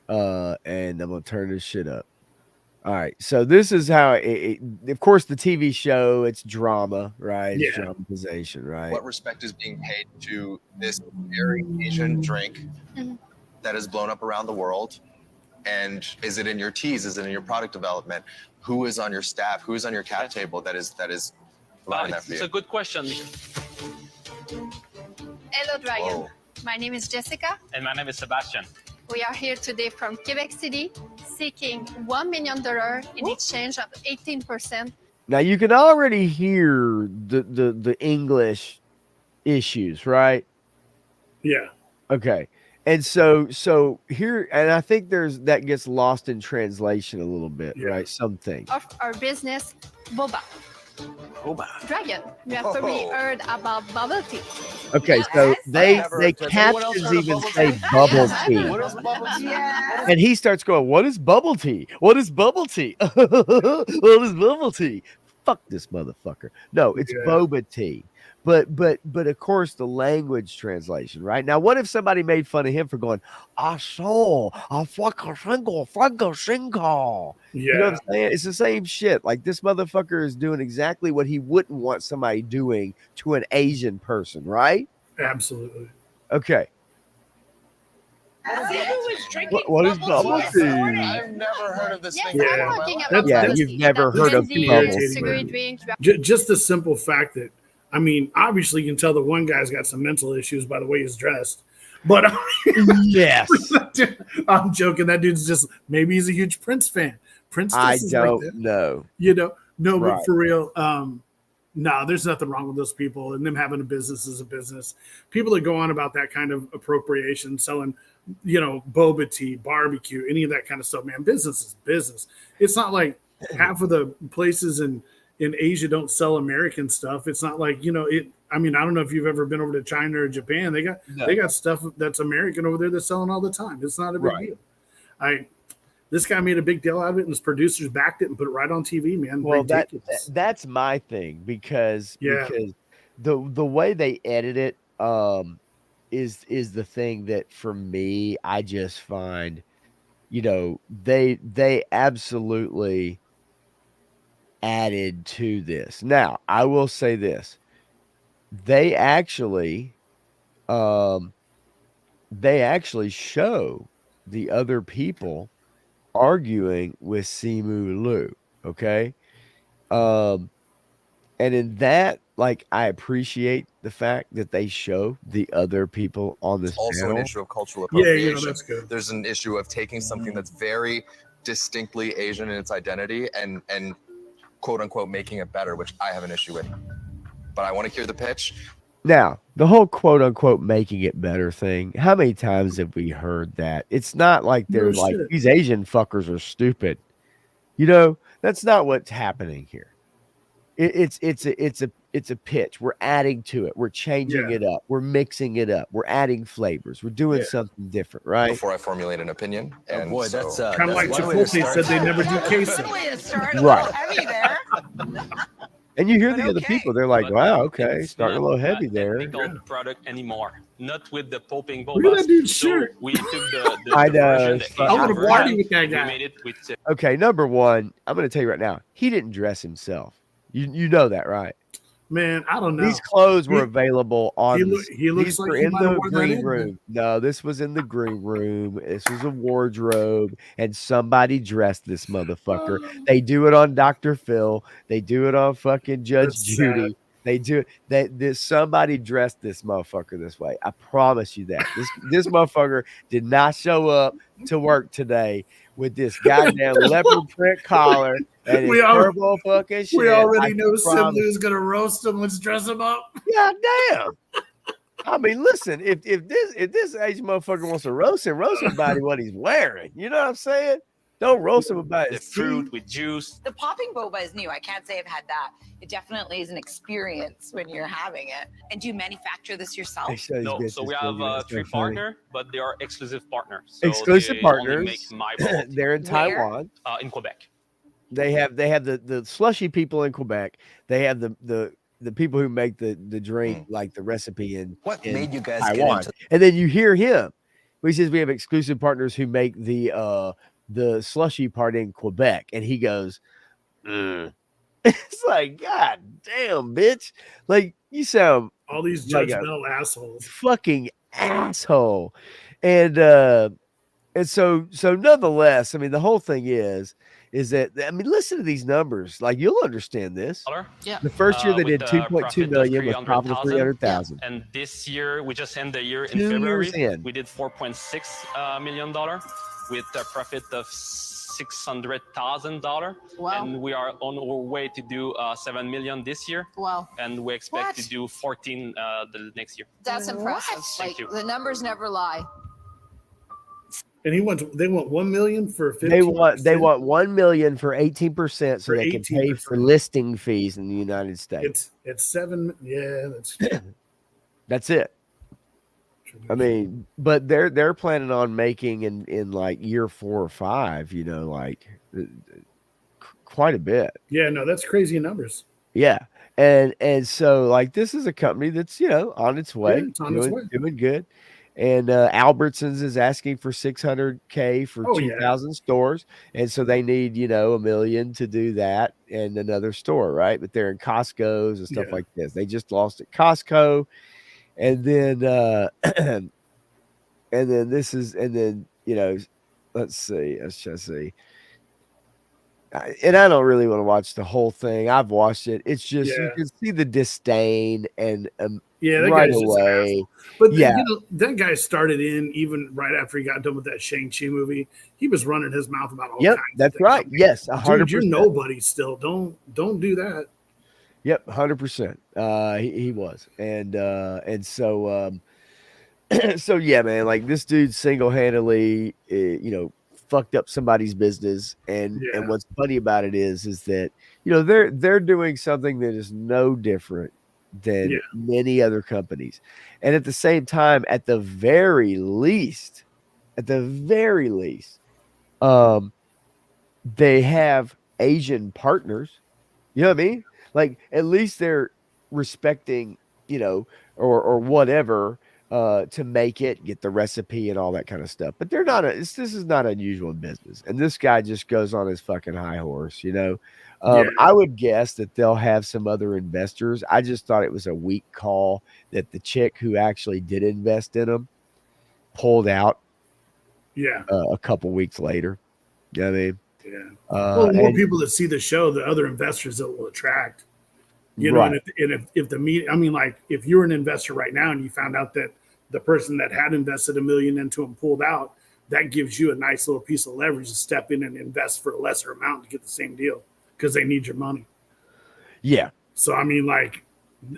and I'm gonna turn this shit up. All right, so this is how of course, the TV show, it's drama, right? It's dramatization, right?
What respect is being paid to this very Asian drink that is blown up around the world? And is it in your teas? Is it in your product development? Who is on your staff? Who is on your cap table that is allowing that for you?
It's a good question.
Hello, Dragon. Whoa. My name is Jessica.
And my name is Sebastian.
We are here today from Quebec City, seeking $1 million in exchange of 18%.
Now you can already hear the English issues, right?
Yeah.
Okay. And so here, and I think that gets lost in translation a little bit, right? Some things.
Of our business, Boba. Dragon, you have probably heard about bubble tea.
Okay, so they captions even say bubble tea. And he starts going, what is bubble tea? What is bubble tea? What is bubble tea? Fuck this motherfucker. No, it's boba tea. But of course the language translation, right? Now, what if somebody made fun of him for going, single. You know what I'm saying? It's the same shit. Like this motherfucker is doing exactly what he wouldn't want somebody doing to an Asian person, right?
Absolutely.
Okay. What is bubble tea?
I've never heard of this thing.
You've never heard of bubble tea.
Just the simple fact that, I mean, obviously you can tell that one guy's got some mental issues by the way he's dressed. But
yes,
I'm joking. That dude's just, maybe he's a huge Prince fan. Prince,
I don't know.
No, but for real, no, there's nothing wrong with those people and them having a business is a business. People that go on about that kind of appropriation, selling, boba tea, barbecue, any of that kind of stuff, man, business is business. It's not like half of the places in Asia don't sell American stuff. It's not like, I mean, I don't know if you've ever been over to China or Japan. They got stuff that's American over there that's selling all the time. It's not a big deal. This guy made a big deal out of it, and his producers backed it and put it right on TV, man.
Well, that's my thing because the way they edit it is the thing that for me I just find, they absolutely added to this. Now, I will say this. They actually show the other people arguing with Simu Liu, okay? And in that, like, I appreciate the fact that they show the other people on this
also
panel.
An issue of cultural appropriation.
That's good.
There's an issue of taking something that's very distinctly Asian in its identity and quote unquote making it better, which I have an issue with. But I want to hear the pitch.
Now, the whole quote unquote making it better thing, how many times have we heard that? It's not like they're these Asian fuckers are stupid. That's not what's happening here. It's a pitch. We're adding to it. We're changing it up. We're mixing it up. We're adding flavors. We're doing something different, right?
Before I formulate an opinion. And
boy, that's
kind of like
one way to
Chipotle
start.
said they never do queso.
Right.
Heavy there.
And you hear the
But
other
okay.
people, they're like,
But
wow, okay,
it's
starting a
not
little heavy
a
there.
technical product anymore. Not with the pulping
Look at
bobas.
that dude's
So
shirt.
we took the
I know,
version,
it's
the
fun.
I
Asian
want to
version,
party with that
we
guy.
made it with
Okay, number one, I'm going to tell you right now, he didn't dress himself. You know that, right?
Man, I don't know.
These clothes were
He-
available on.
he looks
these
like
were
he
in
might have
the
worn that
green
in, man.
room. No, this was in the green room. This was a wardrobe, and somebody dressed this motherfucker. They do it on Dr. Phil. They do it on fucking Judge
That's
Judy.
sad.
They do it. This somebody dressed this motherfucker this way. I promise you that. This motherfucker did not show up to work today with this goddamn leopard print collar and his
We al-
purple fucking shit.
We already
I
know
promise.
Simlu's gonna roast him. Let's dress him up.
God damn. I mean, listen, if this Asian motherfucker wants to roast him about what he's wearing. You know what I'm saying? Don't roast him about
the
his
fruit
teeth.
with juice.
The popping boba is new. I can't say I've had that. It definitely is an experience when you're having it. And do you manufacture this yourself?
They show these
No,
bitches
so we
still
have
do that. It's
three
so funny.
partners, but they are exclusive partners. So
Exclusive
they
partners.
Only make my bubble tea,
They're in
Where?
Taiwan.
in Quebec.
They have the slushy people in Quebec. They have the people who make the drink, like the recipe in
What
in
made you guys get
Taiwan.
into
And then you hear him. He says we have exclusive partners who make the slushy part in Quebec, and he goes, it's like, God damn, bitch! Like you sound
All these
like a
judgmental assholes.
fucking asshole, and so nonetheless, I mean, the whole thing is that, I mean, listen to these numbers. Like, you'll understand this.
Yeah.
The first year they
With
did
a
2.2
profit of
million with profit of 300,000.
And this year, we just end the year in
2
February.
years in.
We did $4.6 million with a profit of $600,000.
Wow.
And we are on our way to do 7 million this year.
Wow.
And we expect
What?
to do 14 the next year.
That's impressive.
What?
Like,
Thank you.
the numbers never lie.
And they want 1 million for 15%.
They want 1 million for 18%, so
For
they can pay for
18%.
listing fees in the United States.
It's 7. Yeah, that's
That's it. I mean, but they're planning on making in like year 4 or 5, you know, like quite a bit.
yeah, no, that's crazy numbers.
Yeah. And so, like, this is a company that's, you know, on its way,
Yeah, it's on its way.
doing good. And Albertsons is asking for $600K for
Oh, yeah.
2,000 stores, and so they need, you know, $1 million to do that and another store, right? But they're in Costco's and stuff
Yeah.
like this. They just lost at Costco, and then and then you know, let's just see. And I don't really want to watch the whole thing. I've watched it. It's just you
Yeah.
can see the disdain and
Yeah, that
right
guy's just an
away.
asshole. But
Yeah.
you know, that guy started in even right after he got done with that Shang-Chi movie. He was running his mouth about all
Yep,
kinds of
that's
things.
right. Yes, 100%.
Dude, you're nobody still. Don't do that.
Yep, 100%. He was, and so so yeah, man. Like, this dude single-handedly, you know, fucked up somebody's business, and
Yeah.
what's funny about it is that, you know, they're doing something that is no different than
Yeah.
many other companies, and at the same time, at the very least, they have Asian partners. You know what I mean? Like, at least they're respecting, you know, or whatever, to make it, get the recipe and all that kind of stuff. But they're not this is not unusual in business. And this guy just goes on his fucking high horse, you know.
Yeah.
I would guess that they'll have some other investors. I just thought it was a weak call that the chick who actually did invest in them pulled out
Yeah.
a couple weeks later. You know what I mean?
Yeah. Well, the more
and-
people that see the show, the other investors that will attract. You know,
Right.
and if the media, I mean, like, if you're an investor right now and you found out that the person that had invested $1 million into him pulled out, that gives you a nice little piece of leverage to step in and invest for a lesser amount to get the same deal because they need your money.
Yeah.
So I mean, like,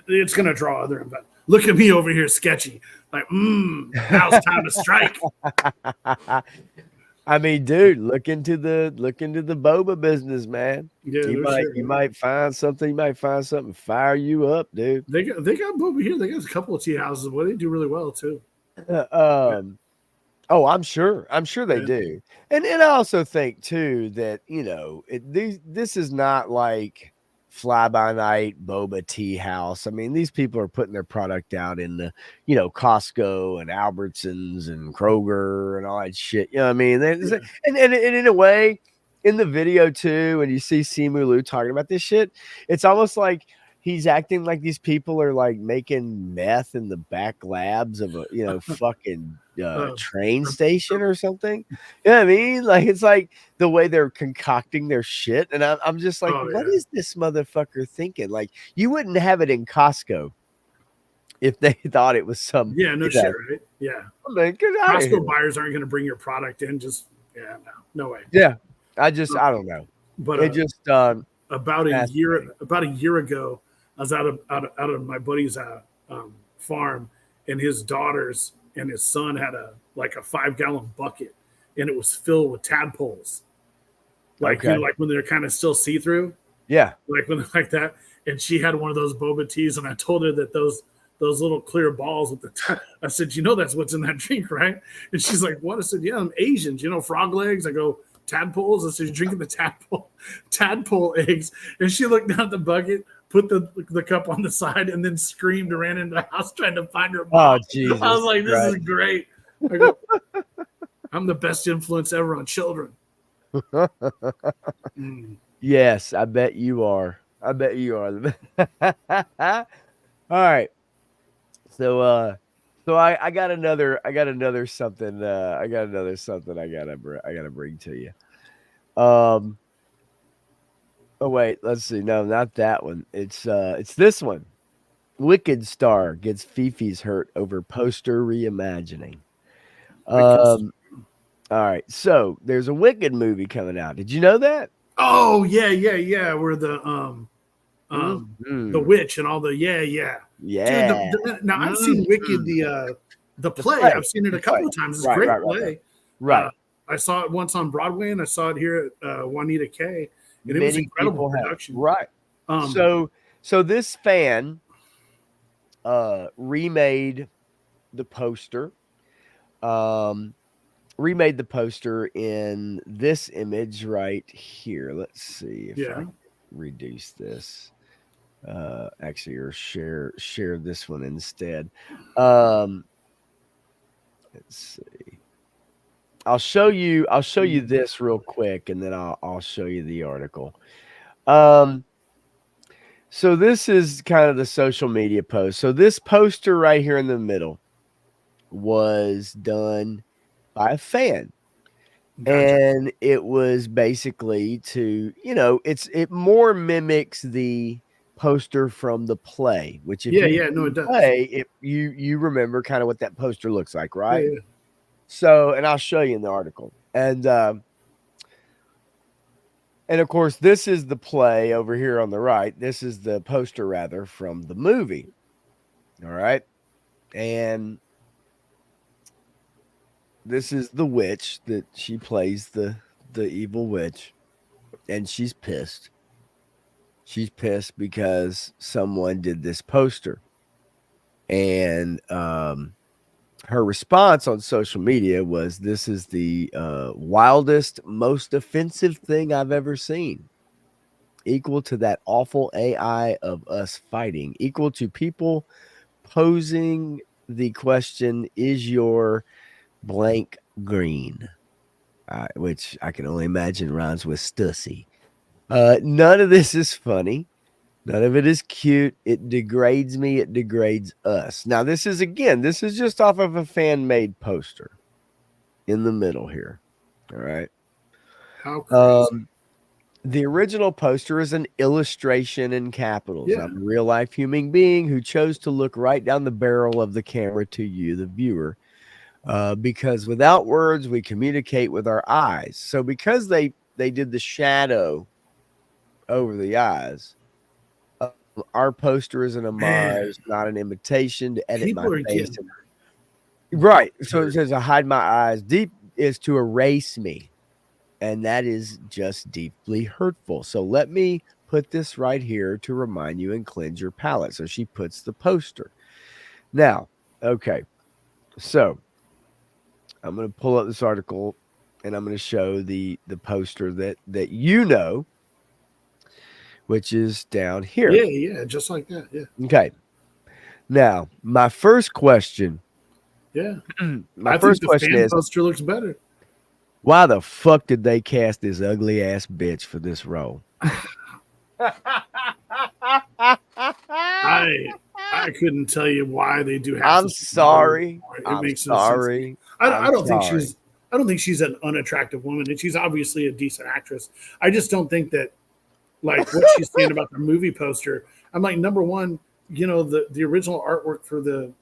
it's going to draw other investors. Look at me over here, sketchy. Like, now it's time to strike.
I mean, dude, look into the boba business, man.
Yeah,
You
no
might
shit,
you
man.
might find something. You might find something fire you up, dude.
They got boba here. They got a couple of tea houses where they do really well too.
Oh, I'm sure. I'm sure they
Yeah.
do. And I also think too that, this is not like fly by night boba tea house. I mean, these people are putting their product out in the, Costco and Albertsons and Kroger and all that shit. You know what I mean?
Yeah.
And in a way, in the video too, when you see Simu Liu talking about this shit, it's almost like he's acting like these people are like making meth in the back labs of a fucking train station or something. You know what I mean? Like it's like the way they're concocting their shit, and I'm just like,
Oh,
what
yeah.
is this motherfucker thinking? Like you wouldn't have it in Costco if they thought it was some.
Yeah, no shit, right? Yeah.
I'm like, get out of here.
Costco buyers aren't going to bring your product in. Just no way.
Yeah, I don't know.
But
It just
about a year
fascinating.
ago, I was out of my buddy's farm, and his daughters and his son had a 5-gallon bucket, and it was filled with tadpoles, like
Okay.
like when they're kind of still see through,
Yeah.
like when they're like that. And she had one of those boba teas, and I told her that those little clear balls with I said, that's what's in that drink, right? And she's like, what? I said, yeah, I'm Asian. Frog legs? I go, tadpoles? I said, you're drinking the tadpole eggs. And she looked down at the bucket, put the cup on the side, and then screamed and ran into the house trying to find her mom.
Oh, Jesus.
I was like, this
Christ.
is great. I go, I'm the best influence ever on children.
Yes, I bet you are. I bet you are. All right. So I got another something I gotta bring to you. Oh wait, let's see. No, not that one. It's this one. Wicked star gets Fifi's hurt over poster reimagining. All right. So there's a Wicked movie coming out. Did you know that?
Oh yeah. Where the the witch and all the yeah.
Yeah.
Dude, now I've seen Wicked the play. I've seen it a couple of times. It's a great play.
Right.
I saw it once on Broadway, and I saw it here at Juanita K. And it was incredible production.
Right. So this fan remade the poster. Remade the poster in this image right here. Let's see if I can reduce this. Actually, or share this one instead. Let's see. I'll show you this real quick, and then I'll show you the article. So this is kind of the social media post. So this poster right here in the middle was done by a fan. Gotcha. And it was basically to, it more mimics the poster from the play, which if
it does.
Play, you remember kind of what that poster looks like, right?
Yeah.
So, and I'll show you in the article. And of course, this is the play over here on the right. This is the poster rather from the movie. All right. And this is the witch that she plays, the evil witch, and she's pissed. She's pissed because someone did this poster. And her response on social media was, "This is the wildest, most offensive thing I've ever seen. Equal to that awful AI of us fighting. Equal to people posing the question, is your blank green?" Which I can only imagine rhymes with Stussy. None of this is funny. None of it is cute. It degrades me. It degrades us. Now, this is just off of a fan-made poster in the middle here. All right.
How crazy.
The original poster is an illustration in capitals.
Yeah.
I'm a real-life human being who chose to look right down the barrel of the camera to you, the viewer. Because without words, we communicate with our eyes. So because they did the shadow over the eyes, our poster is an homage, not an imitation to edit
People
my face.
getting
Right. So it says, I hide my eyes deep to erase me. And that is just deeply hurtful. So let me put this right here to remind you and cleanse your palate. So she puts the poster. Now, okay. So I'm going to pull up this article and I'm going to show the poster that you know, which is down here.
Yeah, just like that. Yeah.
Okay. Now, my first question.
Yeah.
My
I
first
think the
question
fan
is,
poster looks better.
why the fuck did they cast this ugly ass bitch for this role?
I couldn't tell you why they do.
I'm sorry.
It makes no sense. I don't think
sorry.
she's an unattractive woman, and she's obviously a decent actress. I just don't think that, like, what she's saying about the movie poster. I'm like, number one, you know, the original artwork for the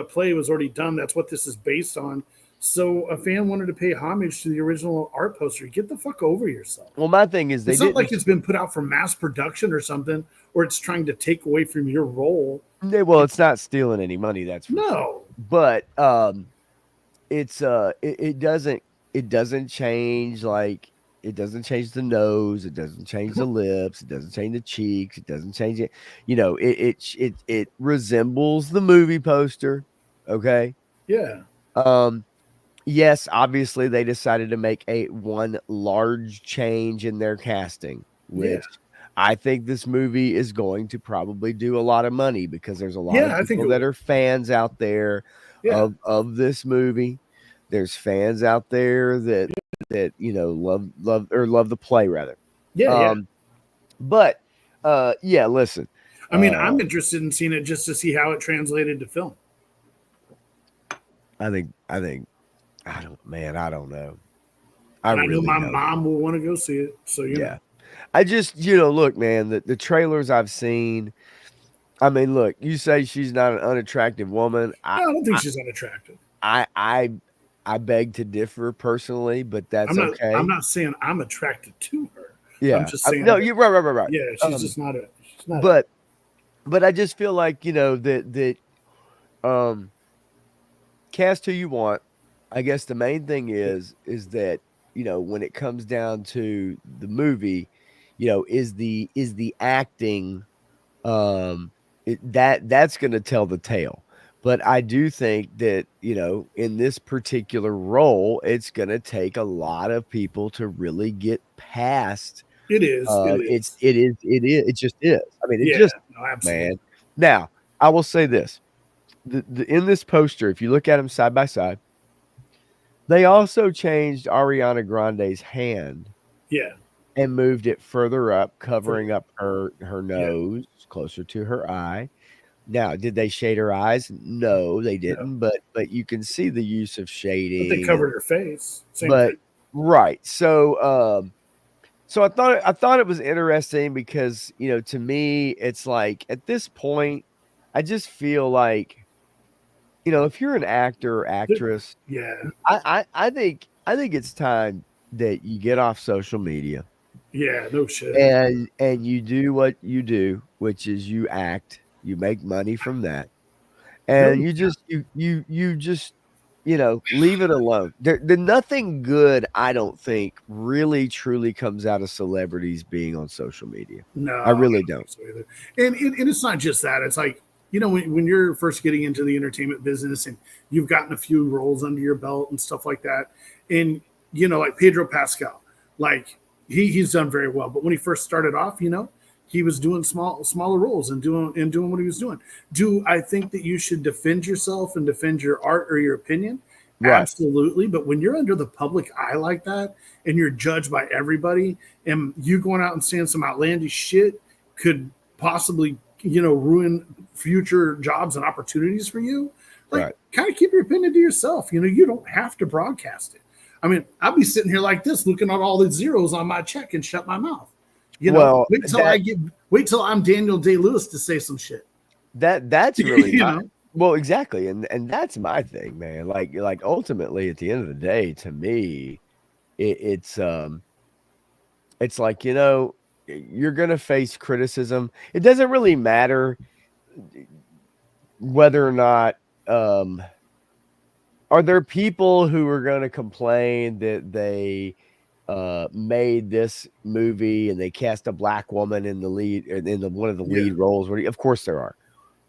play was already done. That's what this is based on. So a fan wanted to pay homage to the original art poster. Get the fuck over yourself.
Well, my thing is,
it's not like it's been put out for mass production or something, or it's trying to take away from your role.
Well, it's not stealing any money. That's for
no.
Sure. But it's it doesn't change, like, it doesn't change the nose, it doesn't change the lips, it doesn't change the cheeks, it doesn't change it. You know, it resembles the movie poster. Okay.
Yeah.
Yes, obviously they decided to make one large change in their casting, which I think this movie is going to probably do a lot of money because there's a lot of people that are fans out there of this movie. There's fans out there that you know love the play rather. But listen.
I mean, I'm interested in seeing it just to see how it translated to film.
I think I don't know.
I know my mom will want to go see it. So you know.
I just, look, man, the trailers I've seen. I mean, look, you say she's not an unattractive woman.
I don't think she's unattractive.
I beg to differ personally, but that's okay.
I'm not saying I'm attracted to her.
Yeah,
I'm just saying.
No, you're right.
Yeah, she's just not
but I just feel like that cast who you want. I guess the main thing is that when it comes down to the movie, is the acting that's going to tell the tale. But I do think that in this particular role, it's going to take a lot of people to really get past.
It is.
It just is. I mean, man. Now, I will say this: in this poster, if you look at them side by side, they also changed Ariana Grande's hand.
Yeah.
And moved it further up, covering up her nose, closer to her eye. Now, did they shade her eyes? No, they didn't. No. But you can see the use of shading.
But they covered her face. Same thing.
Right. So I thought it was interesting because, to me, it's like at this point, I just feel like, if you're an actor or actress, I think it's time that you get off social media.
Yeah, no shit.
And you do what you do, which is you act, you make money from that. And you just leave it alone. There nothing good, I don't think, really truly comes out of celebrities being on social media.
No,
I really don't.
So and it's not just that. It's like, when you're first getting into the entertainment business and you've gotten a few roles under your belt and stuff like that. And, like Pedro Pascal, like he's done very well. But when he first started off, he was doing smaller roles and doing what he was doing. Do I think that you should defend yourself and defend your art or your opinion? Right. Absolutely. But when you're under the public eye like that and you're judged by everybody and you going out and saying some outlandish shit could possibly, ruin future jobs and opportunities for you, like kind of keep your opinion to yourself. You don't have to broadcast it. I mean, I'll be sitting here like this, looking at all the zeros on my check and shut my mouth. Wait till I'm Daniel Day-Lewis to say some shit.
That's really well, exactly, and that's my thing, man. Like ultimately, at the end of the day, to me, it's like you're gonna face criticism. It doesn't really matter whether or not Are there people who are going to complain that they made this movie and they cast a black woman in the lead in one of the lead roles? Of course there are.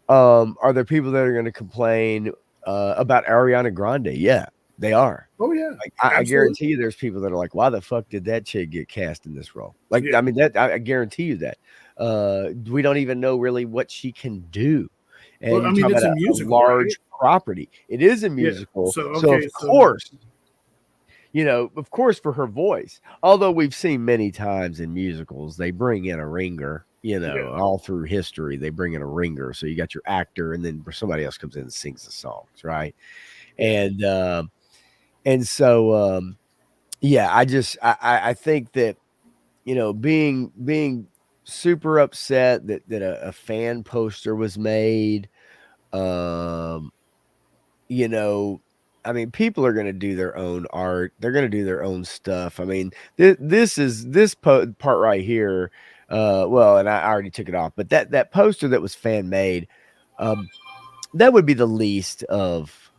Are there people that are going to complain about Ariana Grande? Yeah, they are.
Oh yeah,
Like, I guarantee you, there's people that are like, "Why the fuck did that chick get cast in this role?" Like, I mean, that I guarantee you that. We don't even know really what she can do. And
Well, I
you
mean,
talk
it's
about
a musical,
large
right?
property. It is a
Yeah.
musical,
So
so
okay,
of course, of course, for her voice. Although we've seen many times in musicals, they bring in a ringer. All through history, they bring in a ringer. So you got your actor, and then somebody else comes in and sings the songs, right? And so yeah, I think that being super upset that a fan poster was made. um I mean, people are going to do their own art. They're going to do their own stuff. I mean, this part right here. Well, and I already took it off, but that poster that was fan made, that would be the least of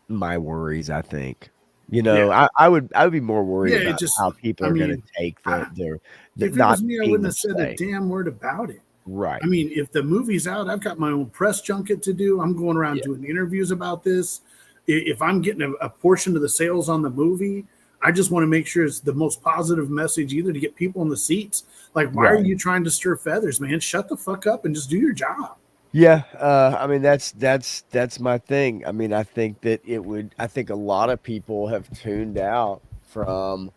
my worries, I think. I would be more worried
yeah, it
about
just.
how people
I
are going to
mean,
take the
if it
not
was me, I
being
wouldn't have said a
themselves.
damn word about it.
Right.
I mean, if the movie's out, I've got my own press junket to do. I'm going around doing interviews about this. If I'm getting a portion of the sales on the movie, I just want to make sure it's the most positive message, either to get people in the seats. Like, why are you trying to stir feathers, man? Shut the fuck up and just do your job.
Yeah, I mean, that's my thing. I mean, I think that I think a lot of people have tuned out from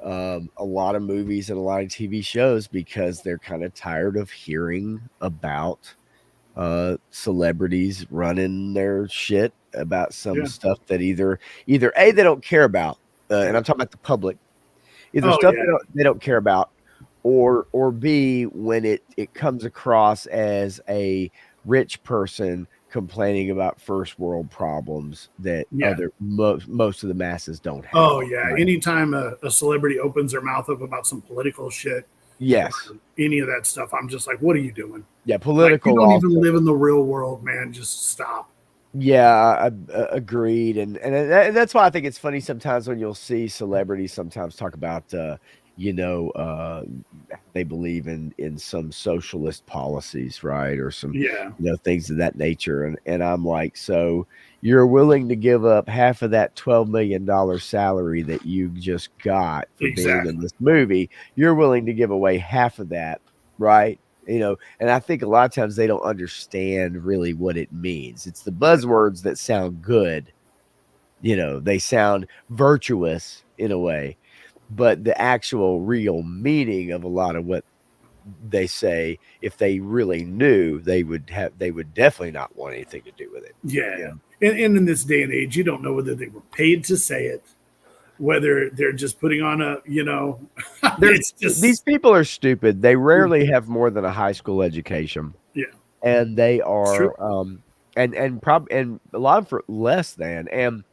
a lot of movies and a lot of TV shows because they're kind of tired of hearing about celebrities running their shit about some stuff that either A, they don't care about, and I'm talking about the public, either stuff they don't care about, or B, when it comes across as a rich person complaining about first world problems that most of the masses don't have.
Oh yeah.
Right?
Anytime a celebrity opens their mouth up about some political shit,
Yes.
any of that stuff, I'm just like, what are you doing?
Yeah,
Like,
political.
you don't even live in the real world, man. Just stop.
Yeah, I agreed, and that's why I think it's funny sometimes when you'll see celebrities sometimes talk about, they believe in some socialist policies, right, or some things of that nature, and I'm like, so you're willing to give up half of that $12 million salary that you just got for being in this movie? You're willing to give away half of that, right? And I think a lot of times they don't understand really what it means. It's the buzzwords that sound good. They sound virtuous in a way, but the actual real meaning of a lot of what they say, if they really knew, they would definitely not want anything to do with it.
Yeah. And in this day and age, you don't know whether they were paid to say it, whether they're just putting on it's just,
these people are stupid. They rarely have more than a high school education.
Yeah.
And they are and a lot for less than, and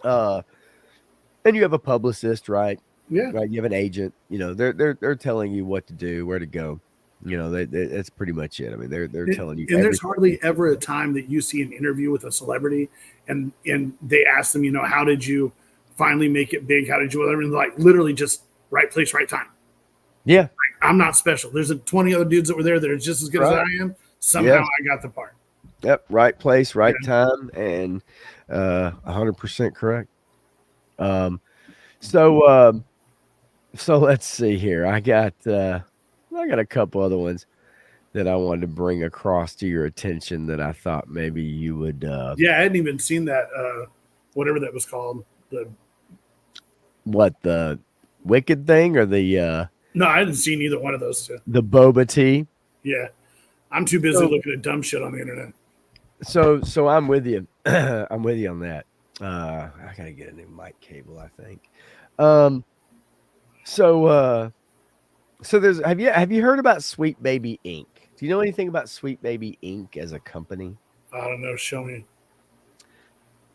you have a publicist, right?
Yeah.
Right. You have an agent, they're telling you what to do, where to go. That's pretty much it. I mean, they're telling you.
And there's hardly ever a time that you see an interview with a celebrity and they ask them, how did you finally make it big? How did you, whatever? And like literally just right place, right time.
Yeah.
Like, I'm not special. There's 20 other dudes that were there that are just as good as I am. Somehow I got the part.
Yep. Right place, right time, and 100% correct. So let's see here. I got a couple other ones that I wanted to bring across to your attention that I thought maybe you would.
Yeah, I hadn't even seen that. Whatever that was called. The
Wicked thing or the?
No, I hadn't seen either one of those two.
The boba tea.
Yeah, I'm too busy looking at dumb shit on the internet. So
I'm with you. I'm with you on that. I gotta get a new mic cable, I think. So there's have you heard about Sweet Baby Inc? Do you know anything about Sweet Baby Inc as a company?
I don't know. Show me.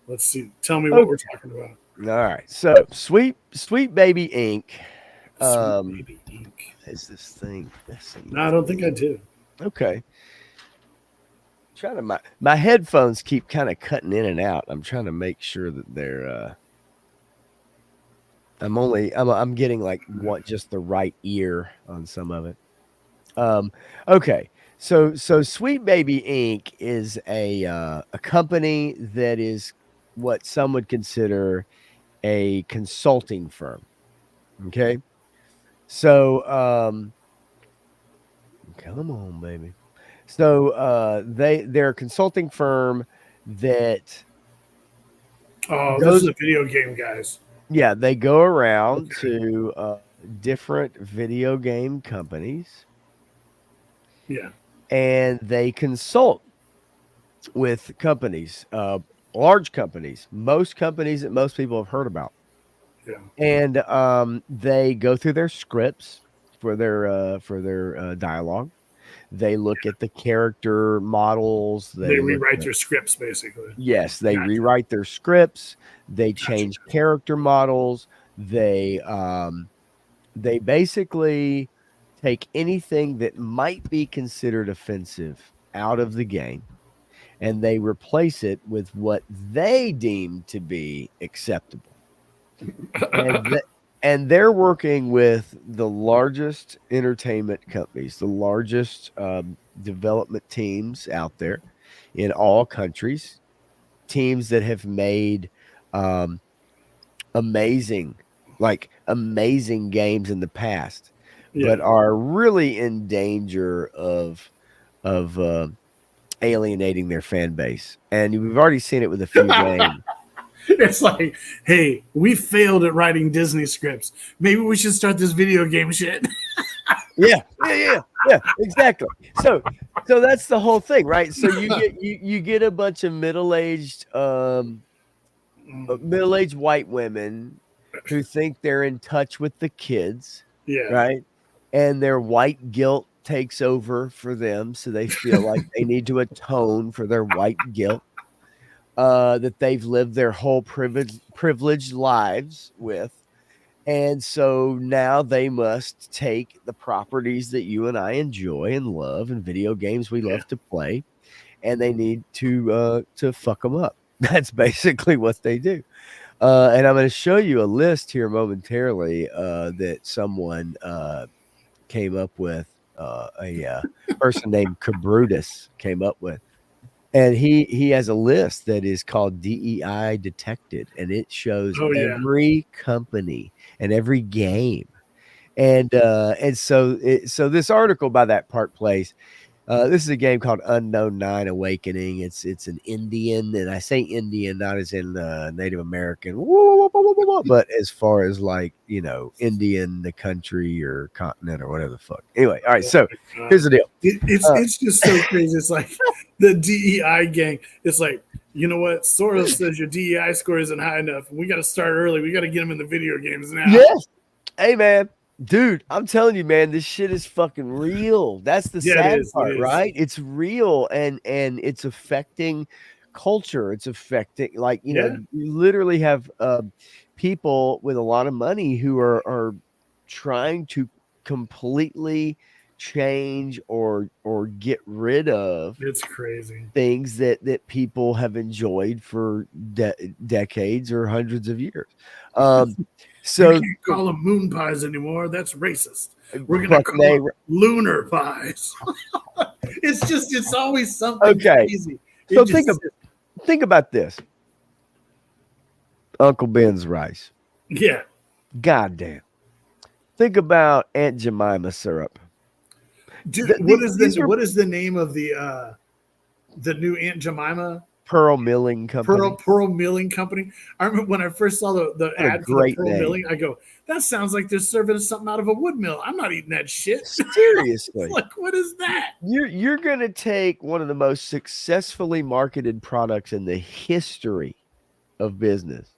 Let's see. Tell me what we're talking about.
All right. So Sweet Baby Inc.
Sweet Baby Inc.
Is this thing?
No, I don't think I do.
Okay. trying to my headphones keep kind of cutting in and out. I'm trying to make sure that they're I'm getting like what just the right ear on some of it. Okay. So Sweet Baby Inc. is a company that is what some would consider a consulting firm. Okay. So come on, baby. So they're a consulting firm that
Oh, this is
goes
a video game, guys.
yeah, they go around
Okay.
to different video game companies
Yeah.
and they consult with companies, large companies, most companies that most people have heard about.
Yeah.
And they go through their scripts for their dialogue. They look at the character models.
They
They look
rewrite
at
their scripts basically.
yes, they
Gotcha.
rewrite their scripts. They
Gotcha.
change character models. They basically take anything that might be considered offensive out of the game and they replace it with what they deem to be acceptable. And they're working with the largest entertainment companies, the largest development teams out there in all countries, teams that have made um, amazing, amazing games in the past, but
Yeah.
are really in danger of alienating their fan base. And we've already seen it with a few games.
It's like, hey, we failed at writing Disney scripts. Maybe we should start this video game shit.
Yeah, exactly. So that's the whole thing, right? So you get a bunch of middle-aged white women who think they're in touch with the kids,
Yeah.
right? And their white guilt takes over for them, so they feel like they need to atone for their white guilt that they've lived their whole privileged lives with. And so now they must take the properties that you and I enjoy and love and video games we love to play, and they need to fuck them up. That's basically what they do. And I'm going to show you a list here momentarily that someone came up with, a person named Cabrutus came up with. And he has a list that is called DEI Detected, and it shows every company and every game. And so this article by that Park Place, this is a game called Unknown Nine Awakening. It's an Indian, and I say Indian not as in Native American, but as far as like, Indian, the country or continent or whatever the fuck. Anyway, all right. So here's the deal.
It's just so crazy. It's like the DEI gang. It's like, you know what? Soros says your DEI score isn't high enough. We got to start early. We got to get them in the video games now.
Yes. Hey, man. Dude, I'm telling you, man, this shit is fucking real. That's the sad part, right? It's real and it's affecting culture. It's affecting, like, you literally have people with a lot of money who are trying to completely change or get rid of
It's crazy
things that people have enjoyed for decades or hundreds of years. So
you can't call them moon pies anymore. That's racist. We're gonna call them lunar pies. It's always something crazy.
So think about this. Uncle Ben's rice.
Yeah.
Goddamn. Think about Aunt Jemima syrup.
Dude, what is the name of the new Aunt Jemima?
Pearl Milling Company.
Pearl Milling Company. I remember when I first saw the ad for the Pearl Milling, I go, that sounds like they're serving us something out of a wood mill. I'm not eating that shit.
Seriously.
Like, what is that?
You're gonna take one of the most successfully marketed in the history of business.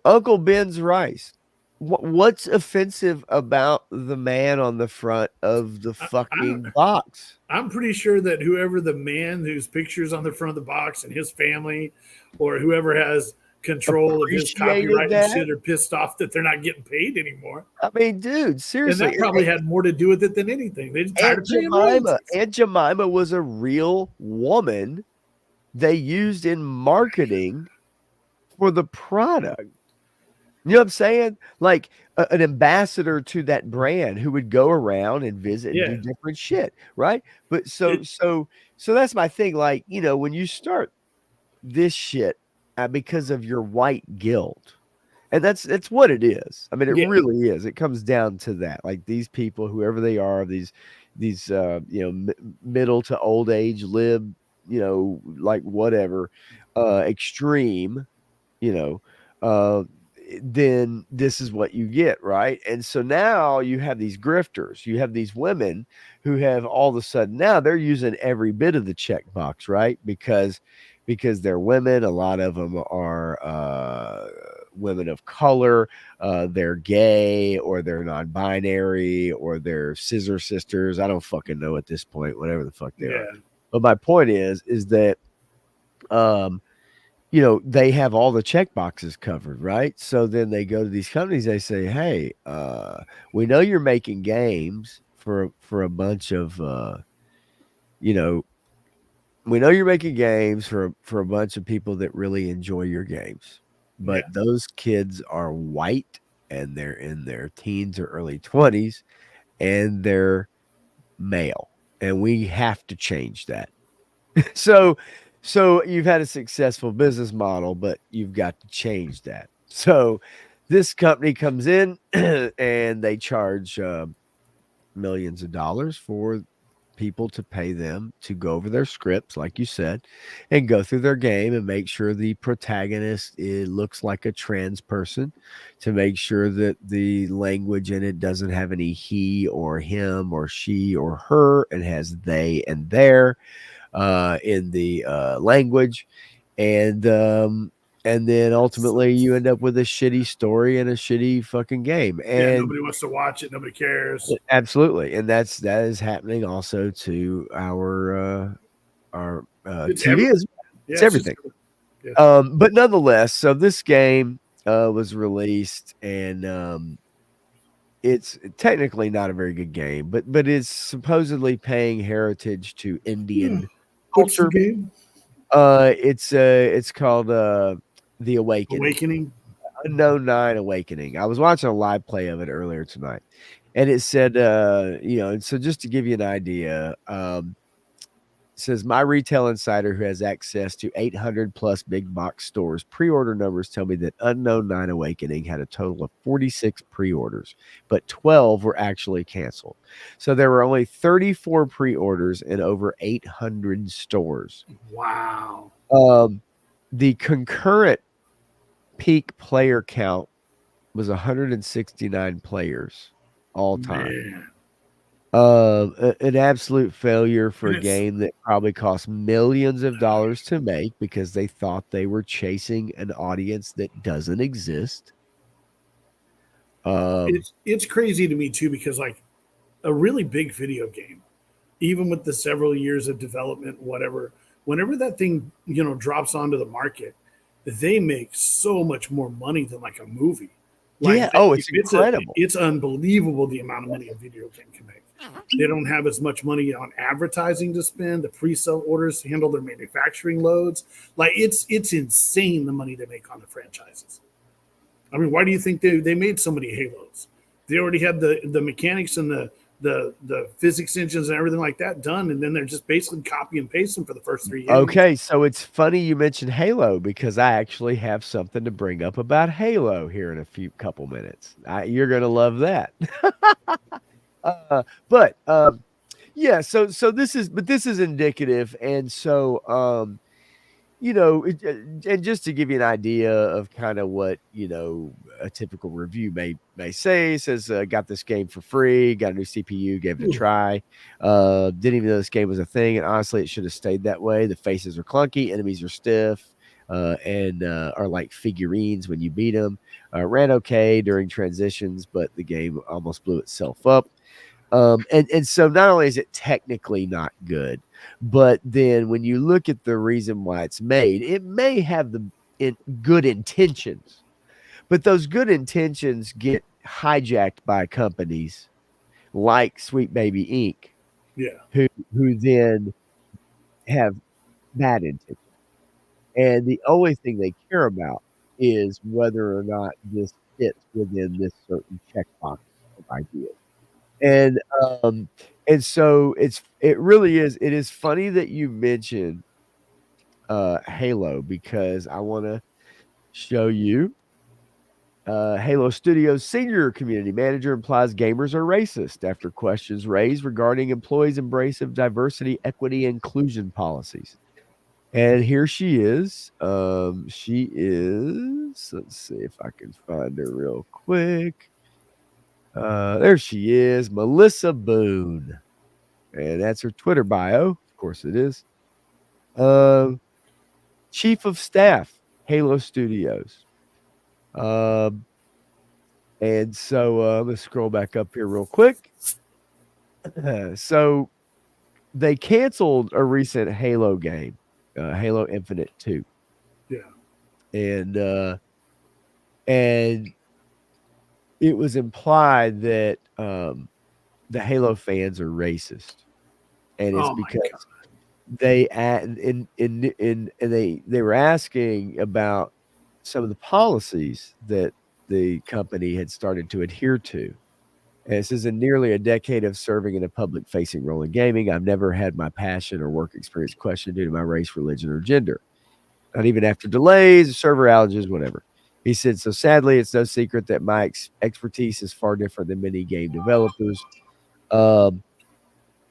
Uncle Ben's rice. What's offensive about the man on the front of the fucking box?
I'm pretty sure that whoever the man whose picture's on the front of the box and his family, or whoever has control of his
appreciated
copyright and
that.
shit are pissed off that they're not getting paid anymore.
I mean, dude,
And
seriously.
that probably had more to do with it than anything. They just tired of paying royalties.
Aunt Jemima was a real woman they used in marketing for the product. You know what I'm saying? Like an ambassador to that brand who would go around and visit and do
Yeah.
different shit, right? But so that's my thing. Like, you know, when you start this shit because of your white guilt, and that's what it is. I mean, it
Yeah.
really is. It comes down to that. Like these people, whoever they are, these you know, middle to old age, live, you know, like whatever, extreme, you know, then this is what you get, right? And so now you have these grifters, you have these women who have all of a sudden now they're using every bit of the checkbox, right? Because they're women. A lot of them are women of color. They're gay, or they're non-binary, or they're scissor sisters. I don't fucking know at this point, whatever the fuck they are. But my point is that you know, they have all the check boxes covered, right? So then they go to these companies, they say, hey, we know you're making games for a bunch of you know, we know you're making games for a bunch of people that really enjoy your games, but those kids are white and they're in their teens or early 20s and they're male, and we have to change that. So you've had a successful business model, but you've got to change that. So this company comes in and they charge millions of dollars for people to pay them to go over their scripts, like you said, and go through their game and make sure the protagonist looks like a trans person, to make sure that the language in it doesn't have any he or him or she or her, and has they and their in the language, and then ultimately you end up with a shitty story and a shitty fucking game, and
nobody wants to watch it, nobody cares.
Absolutely, and that is happening also to our TV. It's everything. But nonetheless, so this game was released, and it's technically not a very good game, but it's supposedly paying heritage to Indian culture.
Game?
It's called The
Awakening.
Unknown 9 Awakening. I was watching a live play of it earlier tonight, and it said, you know, and so just to give you an idea, it says my retail insider, who has access to 800 plus big box stores, pre-order numbers tell me that Unknown 9 Awakening had a total of 46 pre-orders, but 12 were actually canceled. So there were only 34 pre-orders in over 800 stores.
Wow.
The concurrent peak player count was 169 players all time. An absolute failure for a game that probably cost millions of dollars to make because they thought they were chasing an audience that doesn't exist.
It's crazy to me too, because like a really big video game, even with the several years of development, whatever, whenever that thing, you know, drops onto the market, they make so much more money than like a movie. Like,
it's incredible.
It's unbelievable the amount of money a video game can make. They don't have as much money on advertising to spend. The pre-sale orders handle their manufacturing loads. Like it's insane the money they make on the franchises. I mean, why do you think they made so many Halos? They already had the mechanics and the physics engines and everything like that done, and then they're just basically copy and paste them for the first 3 years.
Okay, so it's funny you mentioned Halo, because I actually have something to bring up about Halo here in a couple minutes. You're gonna love that. Yeah, so this is indicative, and so you know, and just to give you an idea of kind of what, you know, a typical review may say, it says got this game for free, got a new CPU, gave it a try, didn't even know this game was a thing, and honestly it should have stayed that way. The faces are clunky, enemies are stiff, and are like figurines when you beat them. Ran okay during transitions, but the game almost blew itself up. And so not only is it technically not good, but then when you look at the reason why it's made, it may have good intentions, but those good intentions get hijacked by companies like Sweet Baby Inc.,
Yeah.
who then have bad intentions. And the only thing they care about is whether or not this fits within this certain checkbox of ideas. And and so it really is, it is funny that you mentioned Halo, because I want to show you Halo Studios senior community manager implies gamers are racist after questions raised regarding employees' embrace of diversity, equity, and inclusion policies. And here she is. She is, let's see if I can find her real quick. There she is, Melissa Boone. And that's her Twitter bio. Of course it is. Chief of Staff, Halo Studios. And so let's scroll back up here real quick. So they canceled a recent Halo game, Halo Infinite 2.
Yeah.
And it was implied that the Halo fans are racist. And it's because they they were asking about some of the policies that the company had started to adhere to. And it says, in nearly a decade of serving in a public-facing role in gaming, I've never had my passion or work experience questioned due to my race, religion, or gender. Not even after delays, server outages, whatever. He said, so sadly, it's no secret that my expertise is far different than many game developers.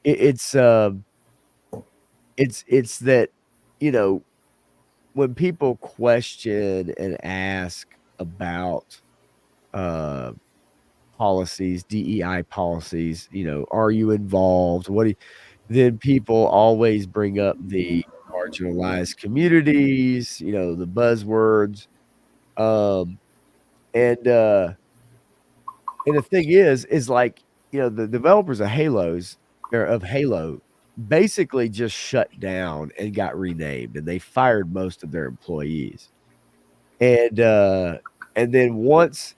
It's that, you know, when people question and ask about policies, DEI policies, you know, are you involved? Then people always bring up the marginalized communities, you know, the buzzwords. And the thing is like, you know, the developers of Halo basically just shut down and got renamed, and they fired most of their employees. And then once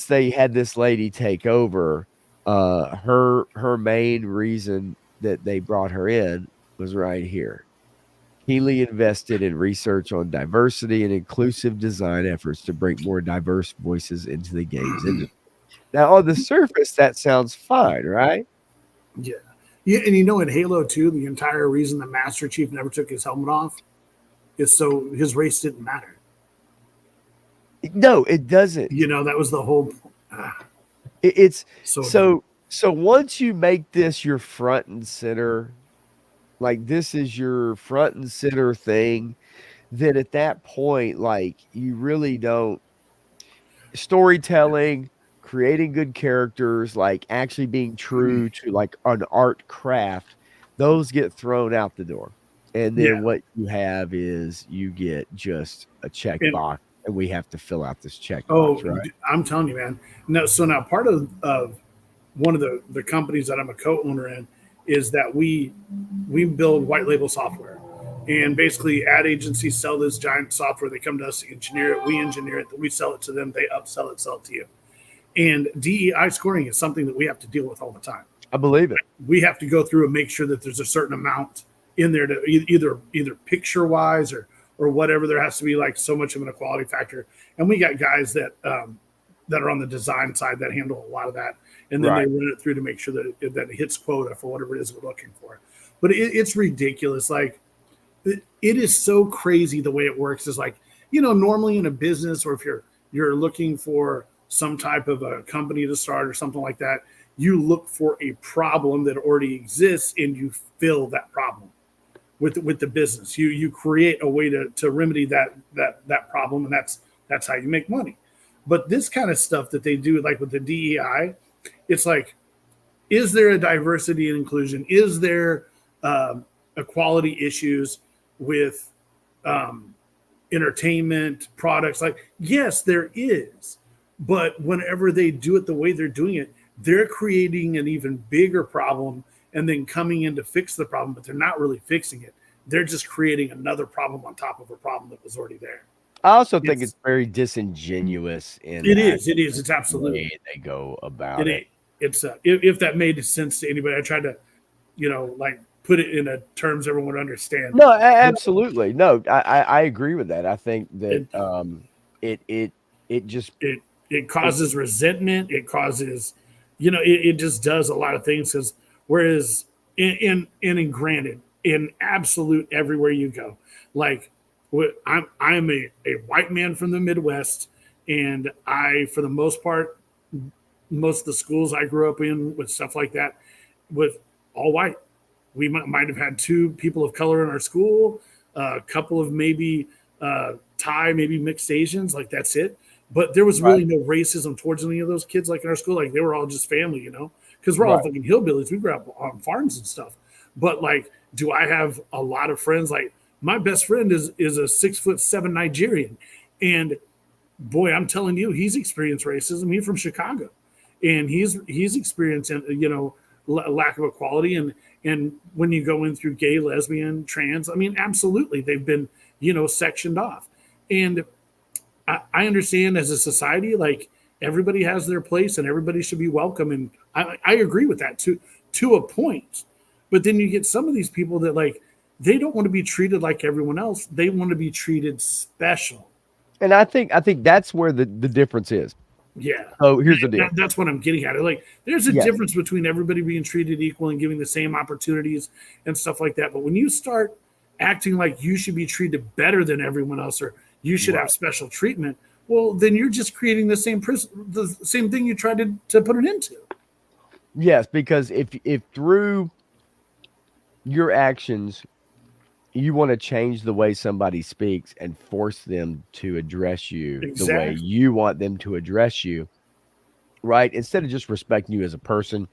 they had this lady take over, her main reason that they brought her in was right here. Keeley invested in research on diversity and inclusive design efforts to bring more diverse voices into the games industry. Now, on the surface, that sounds fine, right?
Yeah. Yeah, and you know, in Halo 2, the entire reason the Master Chief never took his helmet off is so his race didn't matter.
No, it doesn't.
You know, that was the whole.
It's
so
once you make this your front and center, like this is your front and center thing, then at that point, like you really don't storytelling, creating good characters, like actually being true to like an art craft, those get thrown out the door. And then what you have is you get just a checkbox, and we have to fill out this checkbox, right?
I'm telling you, man. No, so now part of one of the companies that I'm a co-owner in is that we build white label software. And basically ad agencies sell this giant software. They come to us to engineer it. We engineer it. We sell it to them. They upsell it, sell it to you. And DEI scoring is something that we have to deal with all the time.
I believe it.
We have to go through and make sure that there's a certain amount in there to either picture wise or whatever. There has to be like so much of an equality factor. And we got guys that are on the design side that handle a lot of that. And then they run it through to make sure that it hits quota for whatever it is we're looking for. But it's ridiculous. Like, it is so crazy the way it works. Is like, you know, normally in a business, or if you're looking for some type of a company to start or something like that, you look for a problem that already exists and you fill that problem with the business. You create a way to remedy that problem, and that's how you make money. But this kind of stuff that they do, like with the DEI, it's like, is there a diversity and inclusion? Is there equality issues with entertainment products? Like, yes, there is. But whenever they do it the way they're doing it, they're creating an even bigger problem and then coming in to fix the problem, but they're not really fixing it. They're just creating another problem on top of a problem that was already there.
I also think it's very disingenuous in
It is. It's
the
absolutely.
way they go about it.
It's if that made sense to anybody, I tried to, like put it in a terms everyone would understand.
No, absolutely. No, I agree with that. I think that it just
It causes resentment. It causes, it just does a lot of things. Because whereas in granted, in absolute everywhere you go, like I'm a white man from the Midwest, and for the most part, most of the schools I grew up in with stuff like that, with all white. We might have had 2 people of color in our school, a couple of maybe Thai, maybe mixed Asians, like that's it. But there was really no racism towards any of those kids, like in our school. Like they were all just family, because we're all fucking hillbillies. We grew up on farms and stuff. But like, do I have a lot of friends? Like my best friend is a 6'7" Nigerian, and boy, I'm telling you, he's experienced racism. He's from Chicago, and he's experienced lack of equality. And when you go in through gay, lesbian, trans, I mean, absolutely, they've been sectioned off. And I understand as a society, like everybody has their place and everybody should be welcome. And I agree with that to a point. But then you get some of these people that like, they don't want to be treated like everyone else. They want to be treated special.
And I think that's where the difference is.
Yeah.
Oh, here's the deal.
That's what I'm getting at. Like, there's a difference between everybody being treated equal and giving the same opportunities and stuff like that. But when you start acting like you should be treated better than everyone else, or you should have special treatment, well, then you're just creating the same thing you tried to put it into.
Yes, because if through your actions you want to change the way somebody speaks and force them to address you the way you want them to address you, right? Instead of just respecting you as a person,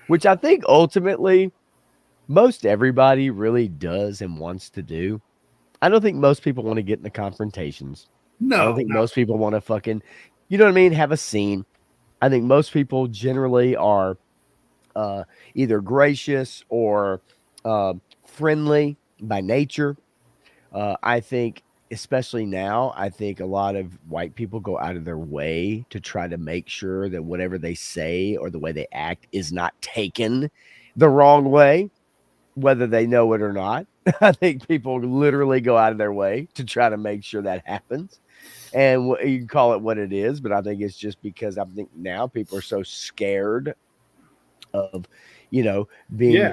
which I think ultimately most everybody really does and wants to do. I don't think most people want to get into confrontations.
No.
I don't think most people want to fucking, you know what I mean, have a scene. I think most people generally are either gracious or friendly by nature. I think, especially now, I think a lot of white people go out of their way to try to make sure that whatever they say or the way they act is not taken the wrong way, whether they know it or not. I think people literally go out of their way to try to make sure that happens. And you can call it what it is, but I think it's just because I think now people are so scared of, being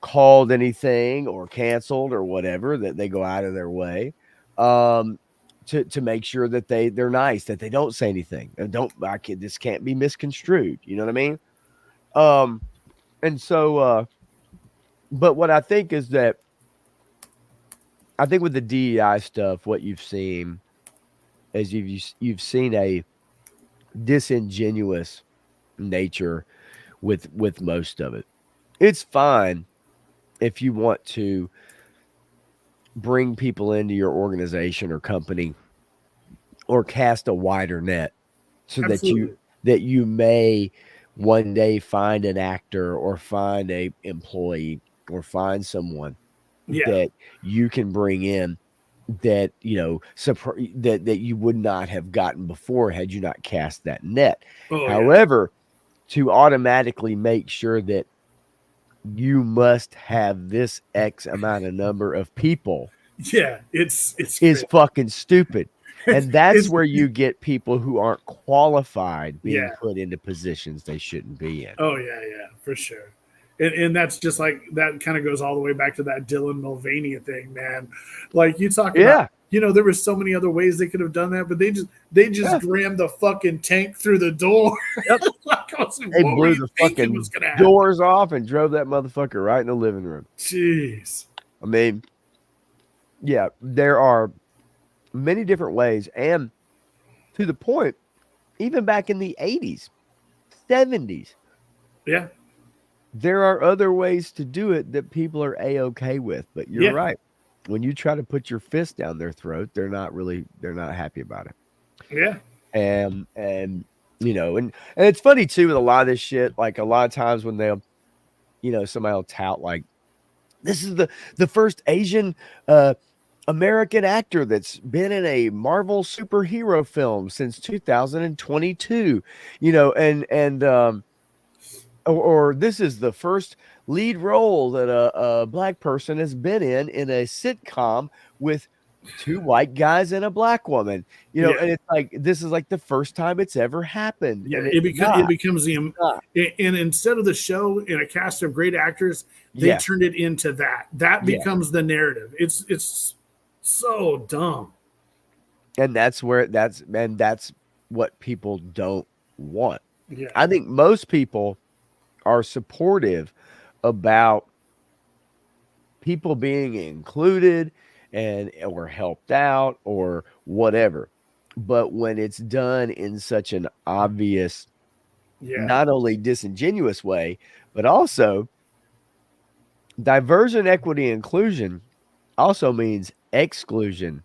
called anything or canceled or whatever, that they go out of their way to make sure that they're nice, that they don't say anything and this can't be misconstrued. You know what I mean? And so, but what I think is that I think with the DEI stuff, what you've seen is you've seen a disingenuous nature with most of it. It's fine if you want to bring people into your organization or company or cast a wider net so that you may one day find an actor or find a employee or find someone that you can bring in that that you would not have gotten before had you not cast that net. However, to automatically make sure that you must have this X amount of number of people,
it's
fucking stupid. And that's where you get people who aren't qualified being put into positions they shouldn't be in.
Oh yeah, for sure. And that's just like, that kind of goes all the way back to that Dylan Mulvaney thing, man. Like you talk about, there were so many other ways they could have done that, but they just rammed the fucking tank through the door.
Yep. They blew the fucking doors off and drove that motherfucker right in the living room.
Jeez.
I mean, there are many different ways. And to the point, even back in the 80s, 70s.
Yeah.
There are other ways to do it that people are A-okay with, but you're right. When you try to put your fist down their throat, they're not happy about it.
Yeah.
And and it's funny too with a lot of this shit. Like a lot of times when they'll, somebody will tout like, this is the first Asian American actor that's been in a Marvel superhero film since 2022, or this is the first lead role that a black person has been in a sitcom with two white guys and a black woman,
Yeah.
and it's like this is like the first time it's ever happened.
Yeah,
And
it
not.
becomes
not.
and instead of the show in a cast of great actors, they
Yes.
turned it into that. That
Yeah.
becomes the narrative. It's so dumb.
And that's what people don't want.
Yeah.
I think most people are supportive about people being included or helped out or whatever. But when it's done in such an obvious,
Yeah.
not only disingenuous way, but also diversion, equity, inclusion also means exclusion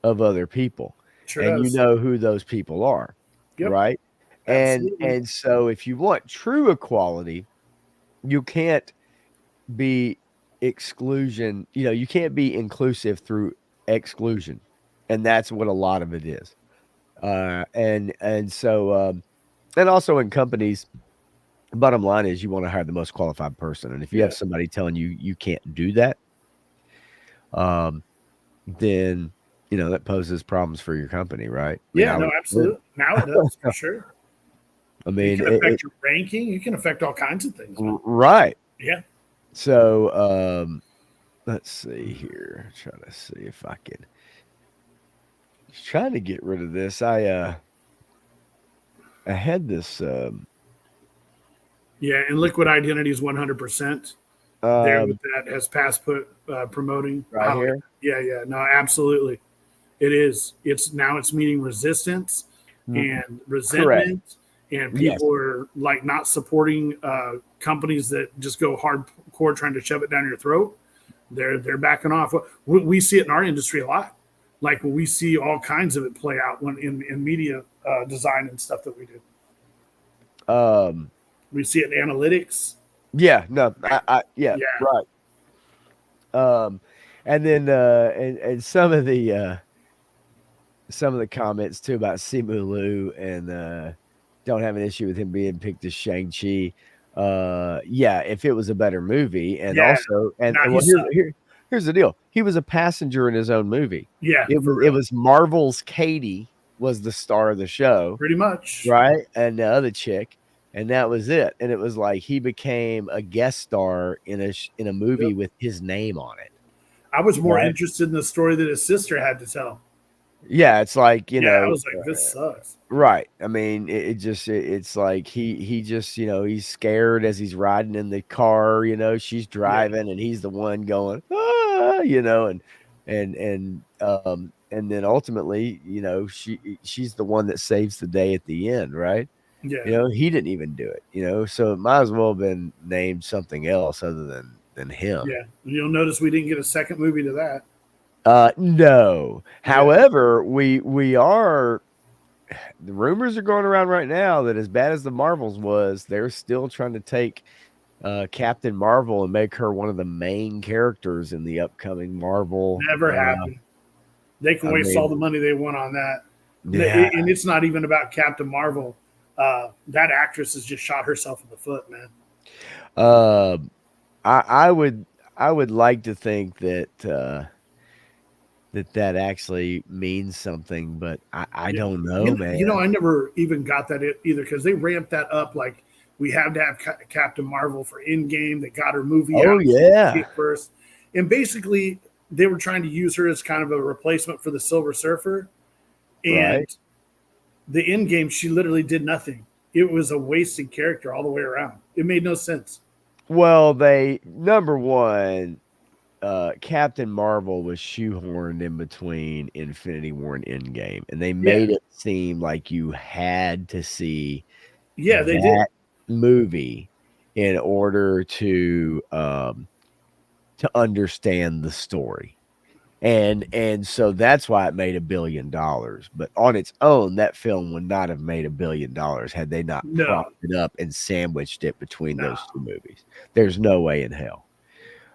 of other people.
Sure
And
does.
you know who those people are,
Yep.
right?
Absolutely.
And so if you want true equality, you can't be exclusion, you can't be inclusive through exclusion. And that's what a lot of it is. And so and also in companies, bottom line is you want to hire the most qualified person. And if you have somebody telling you you can't do that, then that poses problems for your company, right?
Yeah, no, absolutely. Now it does, for sure.
I mean,
it can affect your ranking. You can affect all kinds of things. Man.
Right.
Yeah.
So let's see here. Trying to see if I can. Trying to get rid of this. I had this.
Yeah, and Liquid Identity is 100% there with that as past promoting
right here.
Yeah, no, absolutely, it is. It's meaning resistance and resentment, and people are like not supporting companies that just go hardcore trying to shove it down your throat. They're backing off. We see it in our industry a lot. Like we see all kinds of it play out when in media design and stuff that we do. We see it in analytics.
Yeah, no, yeah, right. And then and some of the comments too about Simu Liu and don't have an issue with him being picked as Shang-Chi. Yeah, if it was a better movie, and also here's the deal. He was a passenger in his own movie.
Yeah,
it was Marvel's Katie was the star of the show.
Pretty much.
Right? And the other chick. And that was it. And it was like he became a guest star in a movie with his name on it.
I was more interested in the story that his sister had to tell.
Yeah, it's like,
I was like, this sucks.
Right. I mean, it's like he just, he's scared as he's riding in the car, she's driving and he's the one going, and then ultimately, she's the one that saves the day at the end, right?
Yeah.
He didn't even do it, so it might as well have been named something else other than him.
Yeah. You'll notice we didn't get a second movie to that.
No. However, we are, the rumors are going around right now that as bad as the Marvels was, they're still trying to take Captain Marvel and make her one of the main characters in the upcoming Marvel.
Never happened. They can waste all the money they want on that.
Yeah.
And it's not even about Captain Marvel. That actress has just shot herself in the foot, man.
I would like to think that that actually means something, but I don't know, man.
I never even got that either because they ramped that up like we have to have Captain Marvel for Endgame. They got her movie out first, and basically they were trying to use her as kind of a replacement for the Silver Surfer, and the Endgame she literally did nothing. It was a wasted character all the way around. It made no sense.
Well, number one, Captain Marvel was shoehorned in between Infinity War and Endgame, and they made it seem like you had to see that movie in order to understand the story. And so that's why it made $1 billion. But on its own, that film would not have made $1 billion had they not propped it up and sandwiched it between those two movies. There's no way in hell.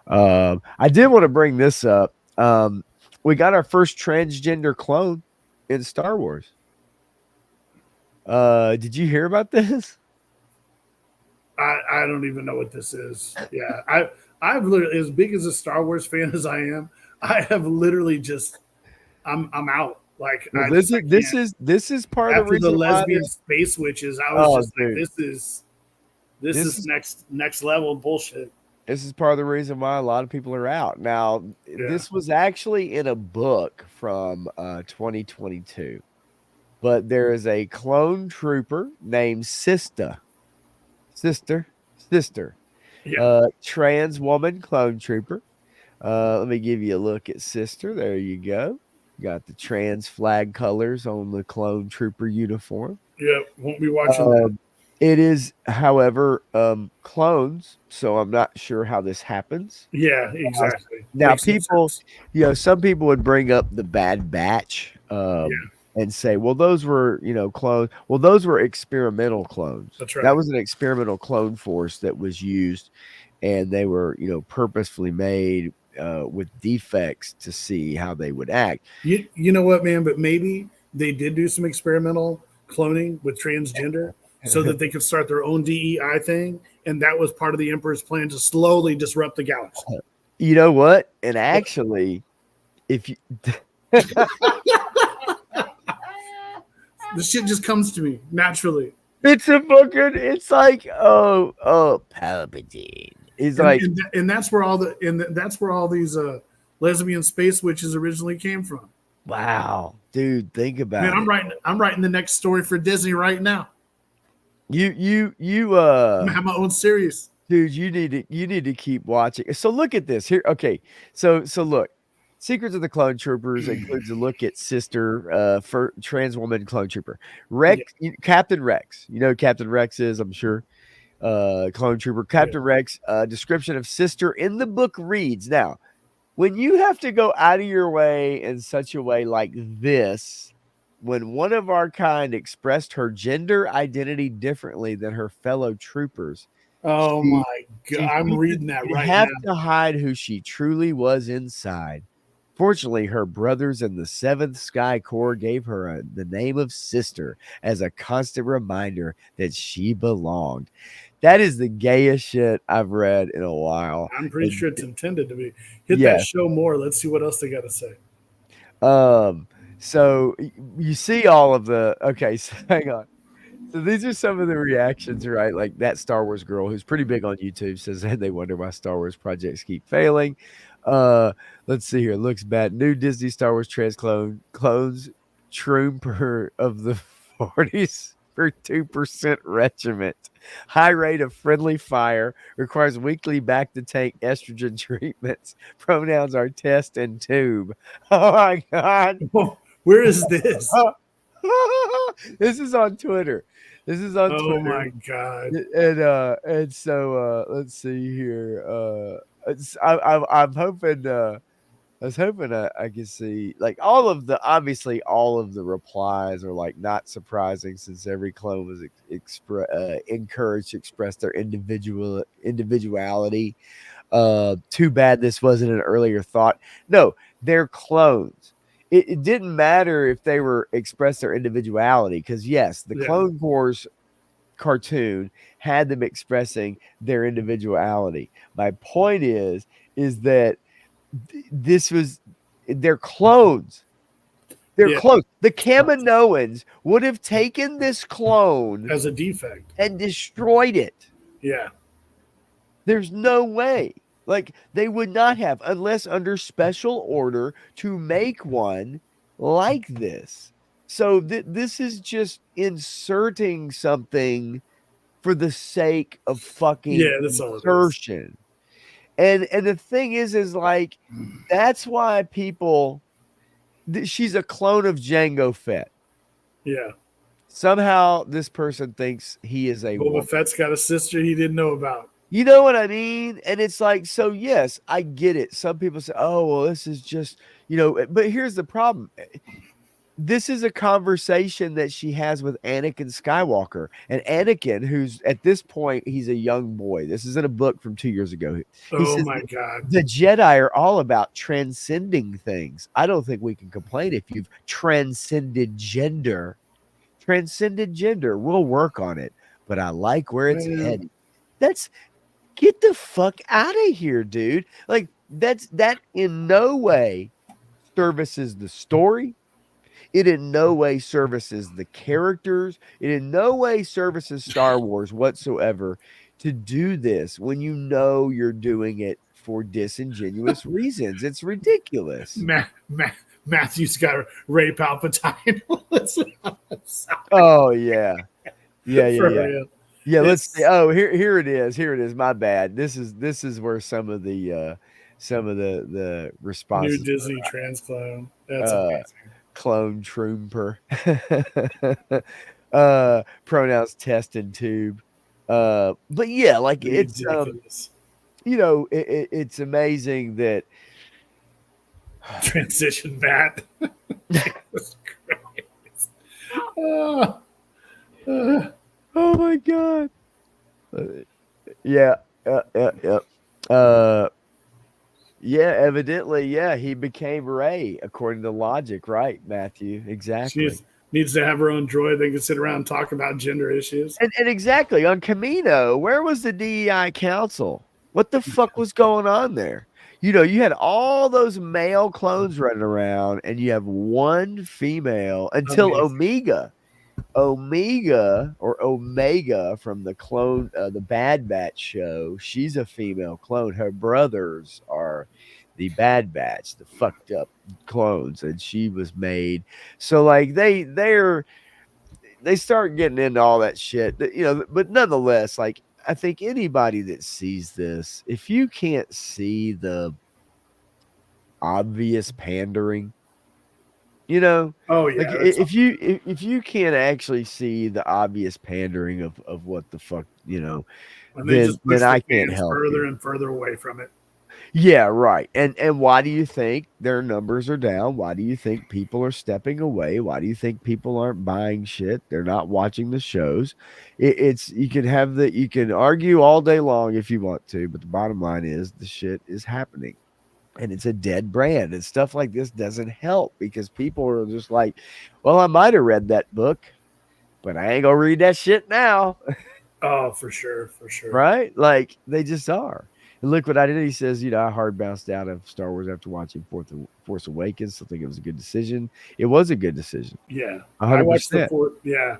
I did want to bring this up. We got our first transgender clone in Star Wars. Did you hear about this?
I don't even know what this is. Yeah, I've literally, as big as a Star Wars fan as I am, I have literally just I'm out. Like
Well,
I just I can't.
this is part of the
After the
reason why
lesbian space witches, I was
oh,
just like,
dude,
this
this
is
is
next level bullshit.
this is part of the reason why a lot of people are out. Now,
Yeah.
this was actually in a book from 2022, but there is a clone trooper named Sister,
Yeah.
trans woman clone trooper. Let me give you a look at Sister. There you go. Got the trans flag colors on the clone trooper uniform.
Yeah. Won't be watching that.
It is, however, clones, so I'm not sure how this happens.
Yeah, exactly.
Now,
Makes no
people,
sense.
some people would bring up the Bad Batch and say, well, those were, clones. Well, those were experimental clones.
That's right.
That was an experimental clone force that was used, and they were, purposefully made with defects to see how they would act.
You know what, man? But maybe they did do some experimental cloning with transgender so that they could start their own DEI thing, and that was part of the Emperor's plan to slowly disrupt the galaxy.
You know what? And actually, if you
This shit just comes to me naturally.
it's like Palpatine. He's like,
And that's where that's where all these lesbian space witches originally came from.
wow, dude, think about
Man,
it.
I'm writing the next story for Disney right now.
You
I'm gonna have my own series.
dude, you need to keep watching. So look at this here. Okay, so look, Secrets of the Clone Troopers includes a look at Sister for trans woman clone trooper Rex, Captain Rex. You know who Captain Rex is, I'm sure. Clone trooper Captain Rex. Description of Sister in the book reads, now, when you have to go out of your way in such a way like this, when one of our kind expressed her gender identity differently than her fellow troopers,
Oh my god, I'm reading that right now.
have to hide who she truly was inside. Fortunately, her brothers in the 7th Sky Corps gave her the name of Sister as a constant reminder that she belonged. That is the gayest shit I've read in a while.
I'm pretty sure it's intended to be. Hit
Yeah.
that show more. Let's see what else they got to say.
So you see all of the okay, so hang on. So these are some of the reactions, right? Like that Star Wars girl who's pretty big on YouTube says that they wonder why Star Wars projects keep failing. Let's see here. Looks bad. New Disney Star Wars clones trooper of the 40s for 2% regiment. High rate of friendly fire, requires weekly back to tank estrogen treatments. Pronouns are test and tube. Oh my god.
Where is this?
This is on Twitter.
Oh my god.
And so let's see here. I'm hoping I was hoping I could see like obviously all of the replies are like not surprising since every clone was encouraged to express their individuality. Too bad this wasn't an earlier thought. No, they're clones. It didn't matter if they were expressed their individuality because yes, the Clone Wars cartoon had them expressing their individuality. My point is that they're clones. They're clones. The Kaminoans would have taken this clone
as a defect
and destroyed it.
Yeah.
There's no way. Like they would not have unless under special order to make one like this. So this is just inserting something for the sake of fucking insertion. And the thing is like that's why people she's a clone of Jango Fett.
Yeah.
Somehow this person thinks he is a
Boba Fett's got a sister he didn't know about.
You know what I mean? And it's like, so yes, I get it. Some people say, oh, well, this is just, but here's the problem. this is a conversation that she has with Anakin Skywalker. And Anakin, who's at this point, he's a young boy. This is in a book from 2 years ago. He
Oh
says
my God.
the Jedi are all about transcending things. I don't think we can complain if you've transcended gender. Transcended gender. We'll work on it. But I like where it's headed. That's get the fuck out of here, dude. Like that in no way services the story. It in no way services the characters. It in no way services Star Wars whatsoever to do this when you know you're doing it for disingenuous reasons. It's ridiculous.
Matthew's got Ray Palpatine.
Oh yeah. Yeah.
For real.
Yeah, let's see. Oh, here it is. Here it is. My bad. This is where some of the responses.
New Disney trans clone. That's amazing.
Clone trooper. Pronouns test and tube. But yeah, like it's you know, it's amazing that
transition Matt.
Oh my god. Yeah. Yeah, evidently, yeah, he became Ray according to logic, right, Matthew? Exactly.
She needs to have her own droid. They can sit around and talk about gender issues.
And exactly on Camino, where was the DEI council? What the fuck was going on there? You know, you had all those male clones running around, and you have one female until Omega from the clone, the Bad Batch show. She's a female clone. Her brothers are the Bad Batch, the fucked up clones, and she was made. So like they start getting into all that shit, you know. But nonetheless, like I think anybody that sees this, if you can't see the obvious pandering, you know, like if you can't actually see the obvious pandering of what the fuck, you know, then I can't help
further and further away from it.
Yeah, right. And why do you think their numbers are down? Why do you think people are stepping away? Why do you think people aren't buying shit? They're not watching the shows. It's you can argue all day long if you want to, but the bottom line is the shit is happening. And it's a dead brand, and stuff like this doesn't help because people are just like, well, I might have read that book, but I ain't gonna read that shit now.
Oh, for sure.
Right? Like they just are. And look what I did. He says, you know, I hard bounced out of Star Wars after watching Force Awakens. I think it was a good decision. It was a good decision.
Yeah.
100%.
I watched yeah.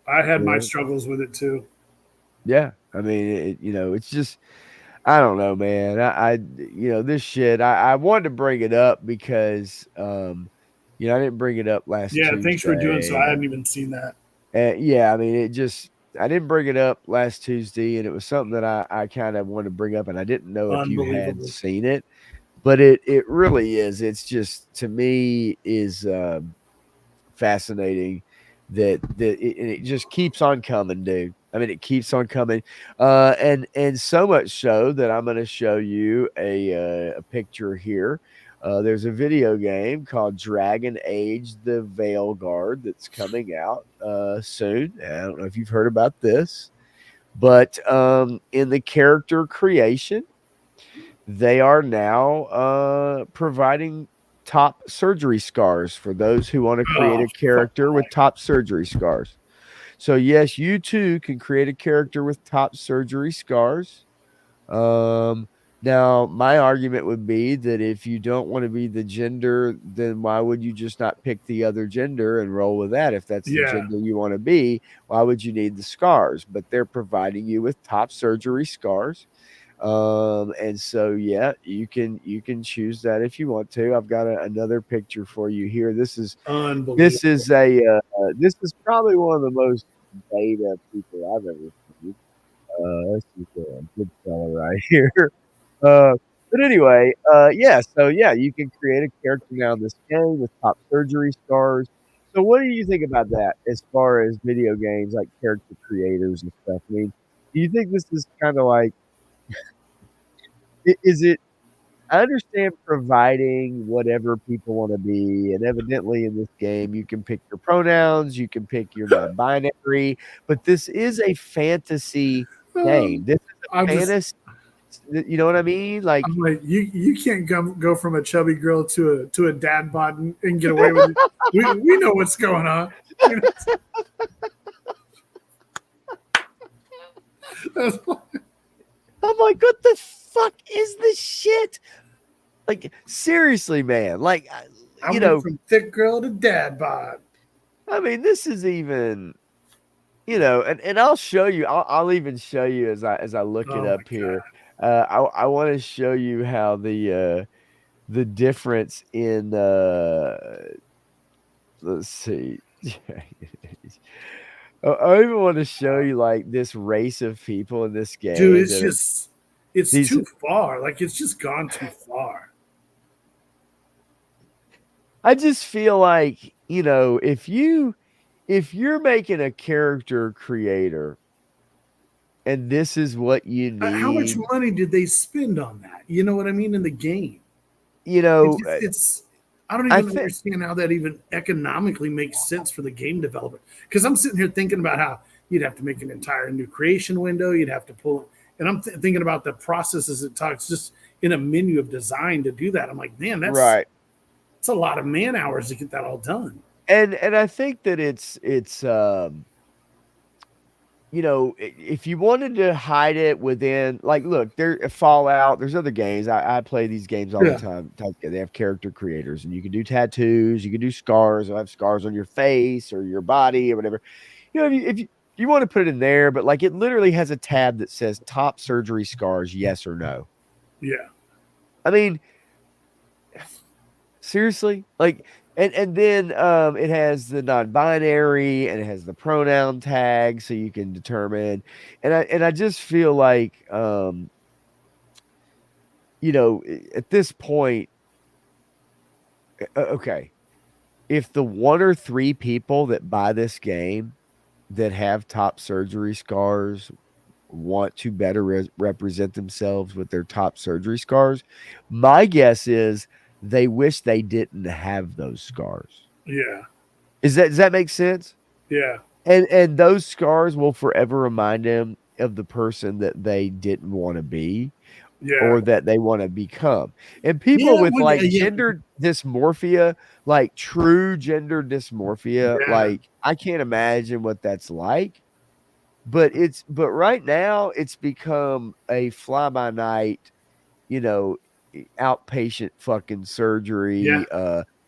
I had my struggles with it too.
Yeah. I mean, you know, it's just, I don't know, man. I you know, this shit, I wanted to bring it up because, you know, I didn't bring it up last Tuesday.
Thanks for doing so. I hadn't even seen that.
Yeah, I mean, I didn't bring it up last Tuesday, and it was something that I kind of wanted to bring up, and I didn't know if you had seen it, but it really is. It's just, to me, is fascinating that it just keeps on coming, dude. I mean, it keeps on coming, and so much so that I'm going to show you a picture here. There's a video game called Dragon Age: The Veil Guard that's coming out soon. I don't know if you've heard about this, but in the character creation, they are now providing top surgery scars for those who want to create a character with top surgery scars. So yes, you too can create a character with top surgery scars. Now, my argument would be that if you don't want to be the gender, then why would you just not pick the other gender and roll with that? If that's the gender you want to be, why would you need the scars? But they're providing you with top surgery scars. And so, yeah, you can choose that if you want to. I've got another picture for you here. This is probably one of the most beta people I've ever seen. This is a good fella right here. But anyway, so you can create a character now in this game with top surgery scars. So what do you think about that as far as video games, like character creators and stuff? I mean, do you think this is kind of like, is it, I understand providing whatever people want to be, and evidently in this game, you can pick your pronouns, you can pick your non-binary, but this is a fantasy game. This is a
I'm just
fantasy. You know what I mean? Like,
I'm like, you can't go from a chubby girl to a dad bod and get away with it. We know what's going on. You know?
I'm like, what the fuck is this shit? Like, seriously, man. Like,
I
you
went
know,
from thick girl to dad bod.
I mean, this is even, you know, and I'll show you. I'll even show you as I look it
Oh
up
my
here. I want to show you how the difference in let's see. I even want to show you like this race of people in this game.
Dude, it's
that
just it's
these-
too far. Like it's just gone too far.
I just feel like, you know, if you're making a character creator and this is what you need,
How much money did they spend on that? You know what I mean? In the game,
you know,
it's I don't even understand how that even economically makes sense for the game developer. Because I'm sitting here thinking about how you'd have to make an entire new creation window, you'd have to pull, and I'm thinking about the processes it talks just in a menu of design to do that. I'm like, man, that's
right.
it's a lot of man hours to get that all done.
And I think that it's you know, if you wanted to hide it within, like, look, there Fallout, there's other games. I play these games all the time. They have character creators, and you can do tattoos, you can do scars. You'll have scars on your face or your body or whatever. You know, if you want to put it in there, but like it literally has a tab that says top surgery scars, yes or no.
Yeah.
I mean, seriously, like, and then it has the non-binary and it has the pronoun tag, so you can determine. And I just feel like, you know, at this point, okay, if the 1 or 3 people that buy this game that have top surgery scars want to better represent themselves with their top surgery scars, my guess is they wish they didn't have those scars.
Yeah.
Does that make sense?
Yeah.
And those scars will forever remind them of the person that they didn't want to be, or that they want to become. And people with like gender dysmorphia, like true gender dysmorphia, like I can't imagine what that's like. But right now it's become a fly by night, you know, outpatient fucking surgery.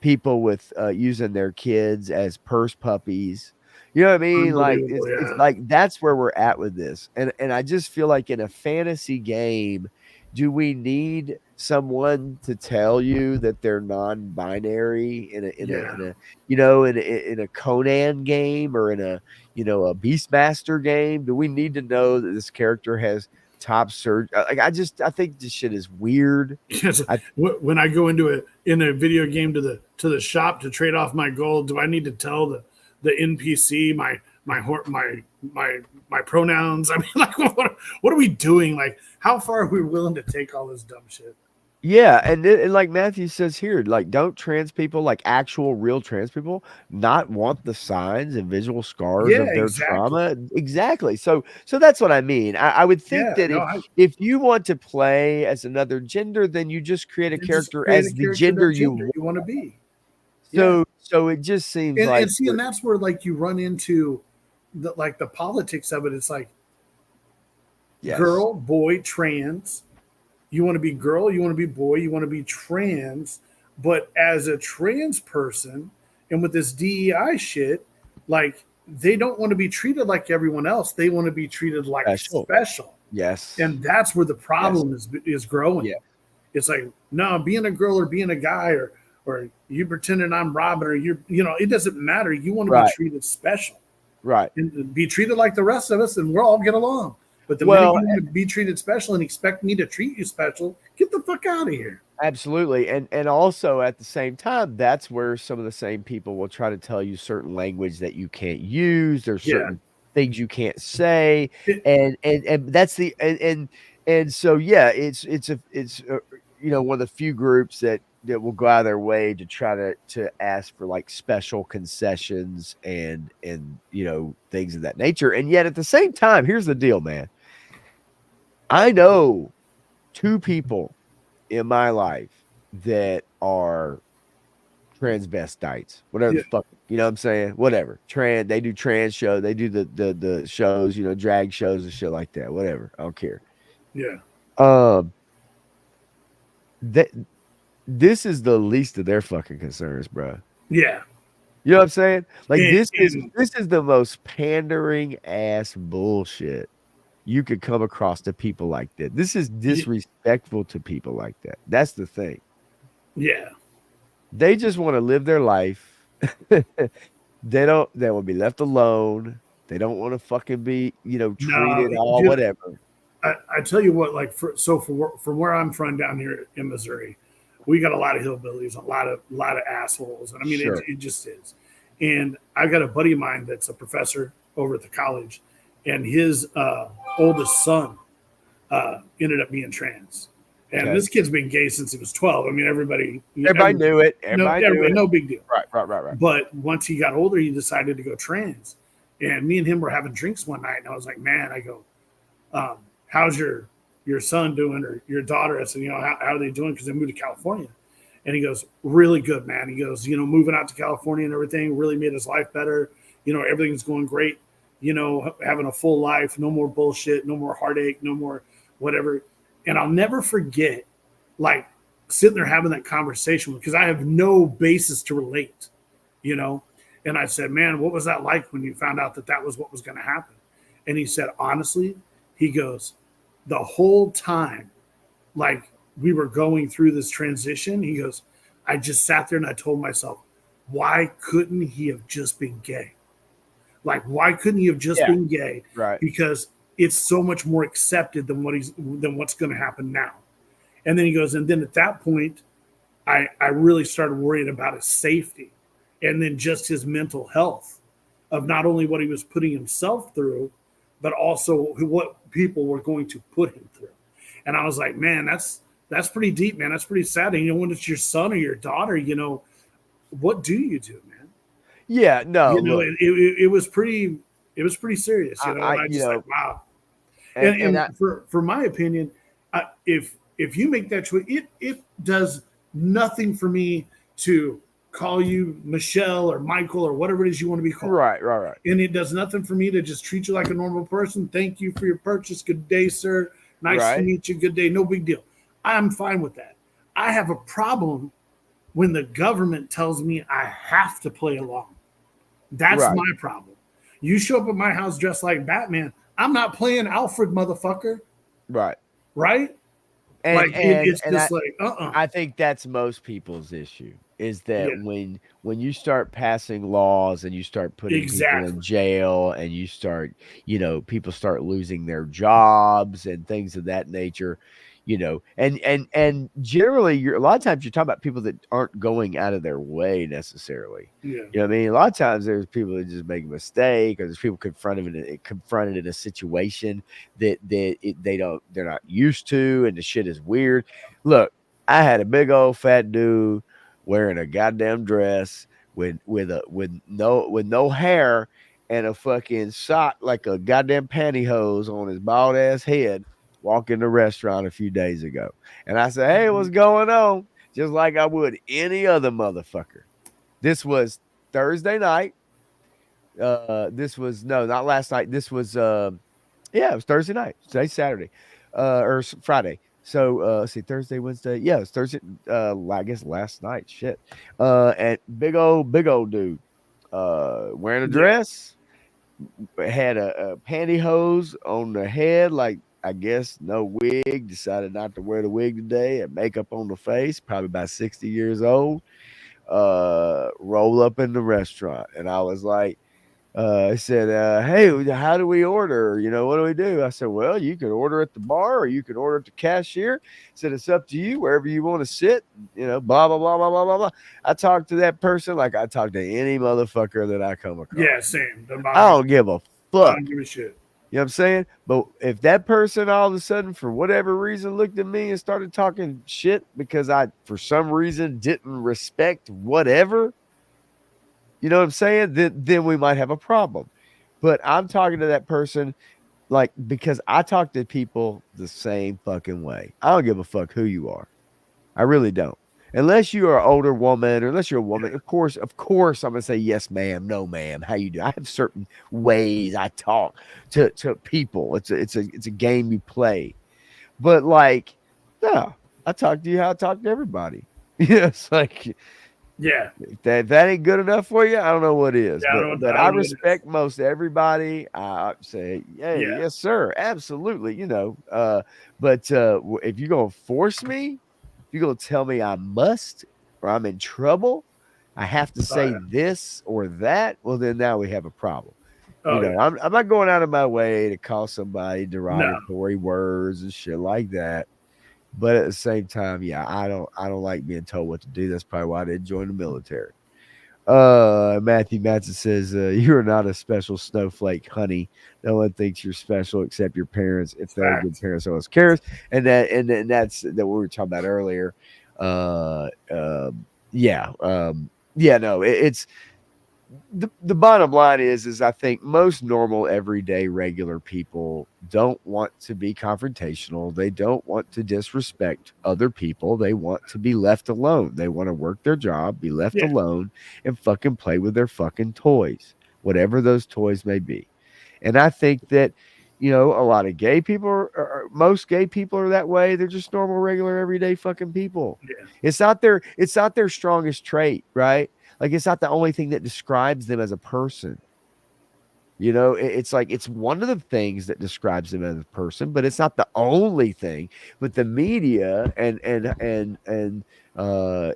People with using their kids as purse puppies. You know what I mean? Like it's like that's where we're at with this. And I just feel like in a fantasy game, do we need someone to tell you that they're non-binary in a you know, in a Conan game or in a, you know, a Beastmaster game? Do we need to know that this character has top surgery? Like I think this shit is weird.
When I go into a video game to the shop to trade off my gold, do I need to tell the NPC my pronouns? I mean, like, what are we doing? Like, how far are we willing to take all this dumb shit?
Yeah, and like Matthew says here, like, don't trans people, like actual real trans people, not want the signs and visual scars of their trauma? Exactly. So that's what I mean. I would think that if you want to play as another gender, then you just create a character as the gender you
want to be.
So it just seems like,
and that's where like you run into the politics of it. It's like girl, boy, trans. You want to be girl, you want to be boy, you want to be trans. But as a trans person, and with this DEI shit, like they don't want to be treated like everyone else. They want to be treated like special.
Yes.
And that's where the problem is growing.
Yeah.
It's like, no, being a girl or being a guy or you pretending I'm Robin or you know, it doesn't matter. You want to be treated special.
Right.
And be treated like the rest of us, and we'll all get along. But the minute you want to be treated special and expect me to treat you special, get the fuck out of here.
Absolutely. And also at the same time, that's where some of the same people will try to tell you certain language that you can't use. There's certain things you can't say. And that's the, and so, yeah, it's one of the few groups that will go out of their way to try to ask for like special concessions and things of that nature. And yet at the same time, here's the deal, man. I know two people in my life that are transvestites, whatever the fuck, you know what I'm saying? Whatever. They do trans shows, they do the shows, drag shows and shit like that. Whatever. I don't care.
Yeah.
That this is the least of their fucking concerns, bro.
Yeah.
You know what I'm saying? Like
And-
this is the most pandering ass bullshit you could come across to people like that. This is disrespectful to people like that. That's the thing.
Yeah.
They just want to live their life. They want to be left alone. They don't want to fucking be, treated all whatever.
I tell you what, like from where I'm from down here in Missouri, we got a lot of hillbillies, a lot of assholes. And I mean,
Sure.
it just is. And I got a buddy of mine that's a professor over at the college, and his oldest son ended up being trans. And
Okay.
this kid's been gay since he was 12. I mean, everybody
knew it. Everybody knew it.
No big deal.
Right.
But once he got older, he decided to go trans. And me and him were having drinks one night, and I was like, man, I go, how's your son doing, or your daughter? I said, how are they doing? Because they moved to California. And he goes, really good, man. He goes, moving out to California and everything really made his life better. Everything's going great. Having a full life, no more bullshit, no more heartache, no more whatever. And I'll never forget, like, sitting there having that conversation because I have no basis to relate, And I said, man, what was that like when you found out that was what was going to happen? And he said, honestly, he goes, the whole time, like we were going through this transition, he goes, I just sat there and I told myself, why couldn't he have just been gay? Like, why couldn't he have just been gay?
Right.
Because it's so much more accepted than what's going to happen now. And then he goes, and then at that point, I really started worrying about his safety and then just his mental health of not only what he was putting himself through, but also what people were going to put him through. And I was like, man, that's pretty deep, man. That's pretty sad. And when it's your son or your daughter, what do you do, man?
Yeah, no.
It was pretty serious. I just like, wow. And for my opinion, if you make that choice, it does nothing for me to call you Michelle or Michael or whatever it is you want to be called.
Right.
And it does nothing for me to just treat you like a normal person. Thank you for your purchase. Good day, sir. Nice to meet you. Good day. No big deal. I'm fine with that. I have a problem when the government tells me I have to play along. That's my problem. You show up at my house dressed like Batman, I'm not playing Alfred, motherfucker.
Right.
And it's just
I think that's most people's issue is that when you start passing laws and you start putting people in jail and you start, people start losing their jobs and things of that nature, and generally a lot of times you're talking about people that aren't going out of their way necessarily.
Yeah.
You know what I mean? A lot of times there's people that just make a mistake, or there's people confronted in a situation that they're not used to, and the shit is weird. Look, I had a big old fat dude wearing a goddamn dress with no hair and a fucking sock like a goddamn pantyhose on his bald ass head walk in the restaurant a few days ago. And I said, hey, what's going on? Just like I would any other motherfucker. This was Thursday night. This was not last night. This was it was Thursday night. Today's Saturday. Or Friday. So let's see, Thursday, Wednesday. Yeah, it's Thursday. I guess last night. Shit. And big old dude. Wearing a dress, had a pantyhose on the head, like I guess no wig, decided not to wear the wig today, and makeup on the face, probably about 60 years old. Roll up in the restaurant. And I was like, I said, hey, how do we order? What do we do? I said, well, you can order at the bar or you can order at the cashier. I said, it's up to you, wherever you want to sit, blah, blah, blah, blah, blah, blah, blah. I talked to that person like I talk to any motherfucker that I come across.
Yeah, same.
I don't give a fuck.
I don't give a shit.
You know what I'm saying? But if that person all of a sudden, for whatever reason, looked at me and started talking shit because I, for some reason, didn't respect whatever, you know what I'm saying? Then we might have a problem. But I'm talking to that person like because I talk to people the same fucking way. I don't give a fuck who you are. I really don't. Unless you are an older woman, or unless you're a woman, of course, I'm gonna say yes, ma'am, no, ma'am. How you do? I have certain ways I talk to people. It's a game you play. But like, no, I talk to you how I talk to everybody. Yeah, it's like
Yeah.
if that ain't good enough for you, I don't know what is.
Yeah,
But I respect most everybody. I say, hey,
Yeah.
yes, sir, absolutely. You know, but if you're gonna force me, if you're gonna tell me I must or I'm in trouble, I have to say this or that. Well, then now we have a problem.
Oh,
You know,
yeah.
I'm not going out of my way to call somebody
No.
derogatory words and shit like that. But at the same time, yeah, I don't like being told what to do. That's probably why I didn't join the military. Matthew Matson says, you are not a special snowflake, honey. No one thinks you're special except your parents. If they're good parents, no one else cares. And that's that we were talking about earlier. Yeah, no, it's the bottom line is I think most normal, everyday, regular people don't want to be confrontational. They don't want to disrespect other people. They want to be left alone. They want to work their job, be left alone, and fucking play with their fucking toys, whatever those toys may be. And I think that, you know, a lot of gay people most gay people are that way. They're just normal, regular, everyday fucking people.
Yeah.
It's not their strongest trait, right? Like it's not the only thing that describes them as a person. You know, it's like it's one of the things that describes them as a person, but it's not the only thing. But the media and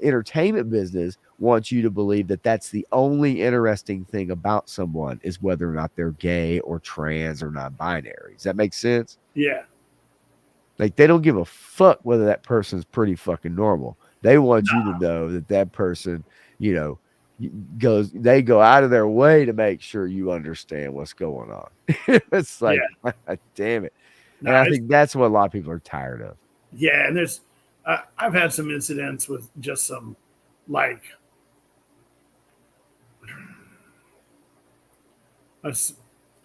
entertainment business wants you to believe that that's the only interesting thing about someone is whether or not they're gay or trans or non-binary. Does that make sense?
Yeah.
Like they don't give a fuck whether that person's pretty fucking normal. They want you to know that that person, you know, they go out of their way to make sure you understand what's going on. It's like, damn it. And I think that's what a lot of people are tired of.
Yeah. And there's, I've had some incidents with just some like,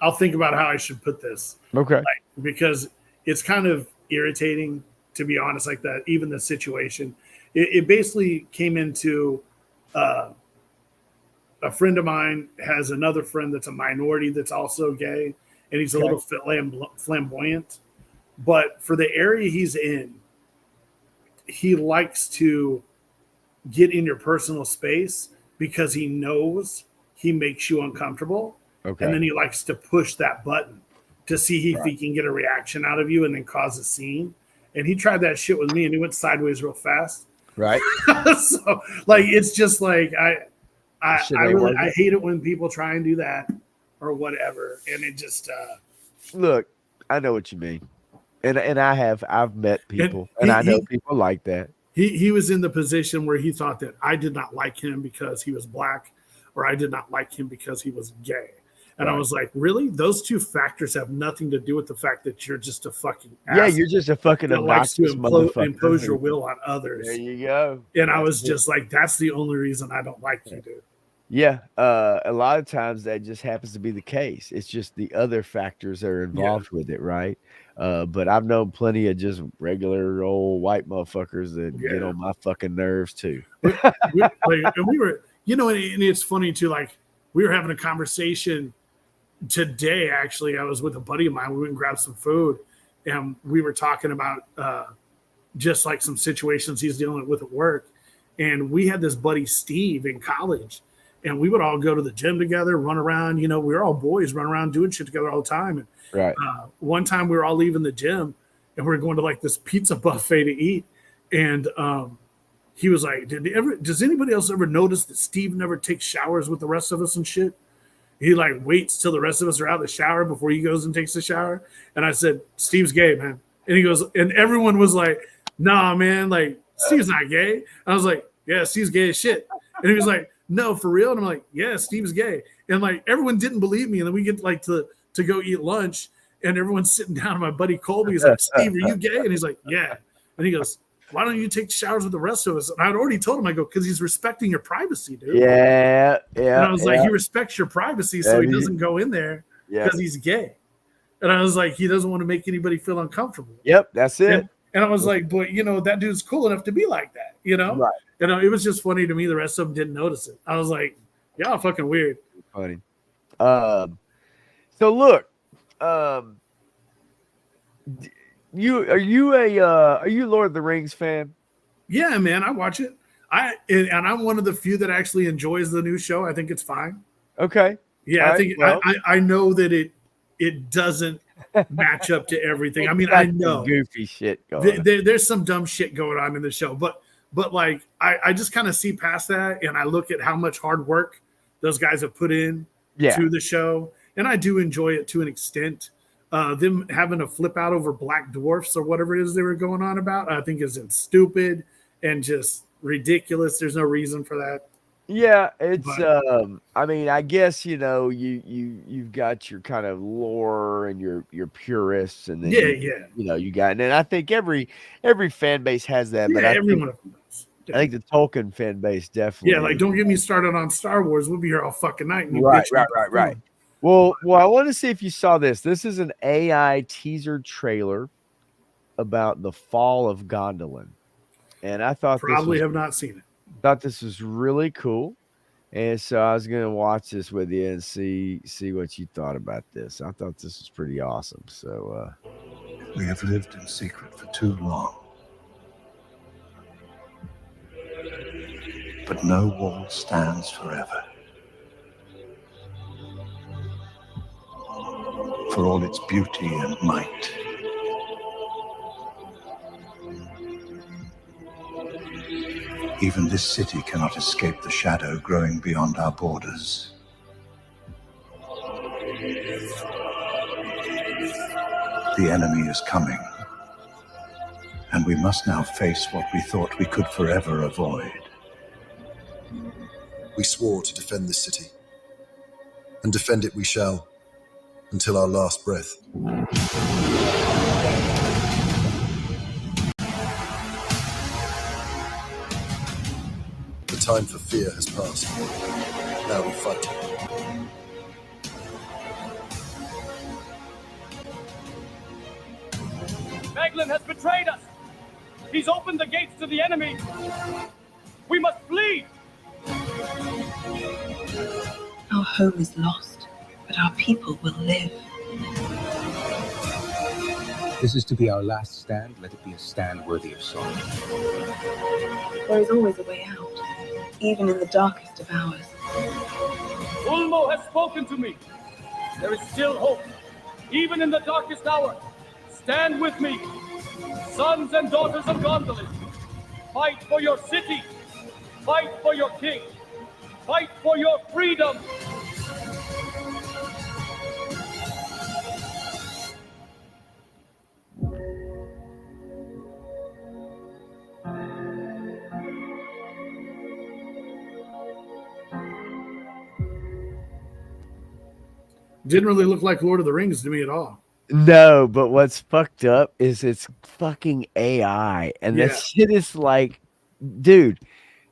I'll think about how I should put this.
Okay.
Like, because it's kind of irritating, to be honest, like that, even the situation. It basically came into, a friend of mine has another friend that's a minority that's also gay, and he's a little flamboyant. But for the area he's in, he likes to get in your personal space because he knows he makes you uncomfortable.
Okay.
And then he likes to push that button to see if he can get a reaction out of you and then cause a scene. And he tried that shit with me, and he went sideways real fast.
Right.
So, like, it's just like I hate it when people try and do that or whatever, and it just
look. I know what you mean, and I've met people, and I know people like that.
He was in the position where he thought that I did not like him because he was black, or I did not like him because he was gay. And I was like, really? Those two factors have nothing to do with the fact that you're just a fucking
asshole. You're just a fucking obnoxious motherfucker.
Impose your will on others.
There you go.
And I was just like, that's the only reason I don't like you, dude.
Yeah, a lot of times that just happens to be the case. It's just the other factors that are involved with it, right? But I've known plenty of just regular old white motherfuckers that get on my fucking nerves too.
And we were, you know, and it's funny too. Like we were having a conversation today. Actually, I was with a buddy of mine. We went and grabbed some food, and we were talking about just like some situations he's dealing with at work. And we had this buddy Steve in college. And we would all go to the gym together, run around. You know, we were all boys, run around doing shit together all the time. And one time we were all leaving the gym, and we were going to like this pizza buffet to eat. And he was like, does anybody else ever notice that Steve never takes showers with the rest of us and shit? He like waits till the rest of us are out of the shower before he goes and takes the shower. And I said, Steve's gay, man. And he goes, and everyone was like, nah, man, like Steve's not gay. And I was like, yeah, Steve's gay as shit. And he was like, no, for real? And I'm like, yeah, Steve's gay. And like everyone didn't believe me. And then we get like to go eat lunch, and everyone's sitting down. And my buddy Colby is like, Steve, are you gay? And he's like, yeah. And he goes, why don't you take showers with the rest of us? And I'd already told him, I go, because he's respecting your privacy, dude.
Yeah.
And I was like, he respects your privacy, so he doesn't go in there
Yeah.
because he's gay. And I was like, he doesn't want to make anybody feel uncomfortable.
Yep, that's it.
And I was like, but that dude's cool enough to be like that,
Right.
And it was just funny to me. The rest of them didn't notice it. I was like, y'all fucking weird.
Funny. So look, are you Lord of the Rings fan?
Yeah, man, I watch it. And I'm one of the few that actually enjoys the new show. I think it's fine.
Okay.
Yeah,
All
I think I know that it doesn't match up to everything. I mean, I know
goofy shit going on.
There's some dumb shit going on in the show, but like I just kind of see past that, and I look at how much hard work those guys have put in to the show, and I do enjoy it to an extent. Them having to flip out over black dwarfs or whatever it is they were going on about, I think is stupid and just ridiculous. There's no reason for that.
Yeah, it's I mean, I guess you've got your kind of lore and your purists, and then you got, and I think every fan base has that, but I think the Tolkien fan base definitely.
Yeah, like don't get me started on Star Wars. We'll be here all fucking night. And
Right. Well, I want to see if you saw this. This is an AI teaser trailer about the fall of Gondolin, and I thought
have not seen it.
Thought this was really cool, and so I was gonna watch this with you and see what you thought about this. I thought this was pretty awesome. So
we have lived in secret for too long, but no wall stands forever. For all its beauty and might, even this city cannot escape the shadow growing beyond our borders. The enemy is coming, and we must now face what we thought we could forever avoid.
We swore to defend this city, and defend it we shall, until our last breath. The time for fear has passed. Now we fight.
Maglin has betrayed us. He's opened the gates to the enemy. We must flee.
Our home is lost, but our people will live.
This is to be our last stand. Let it be a stand worthy of song.
There is always a way out, even in the darkest of hours.
Ulmo has spoken to me. There is still hope, even in the darkest hour. Stand with me, sons and daughters of Gondolin. Fight for your city. Fight for your king. Fight for your freedom.
Didn't really look like Lord of the Rings to me at all.
No, but what's fucked up is it's fucking AI, and that shit is like, dude.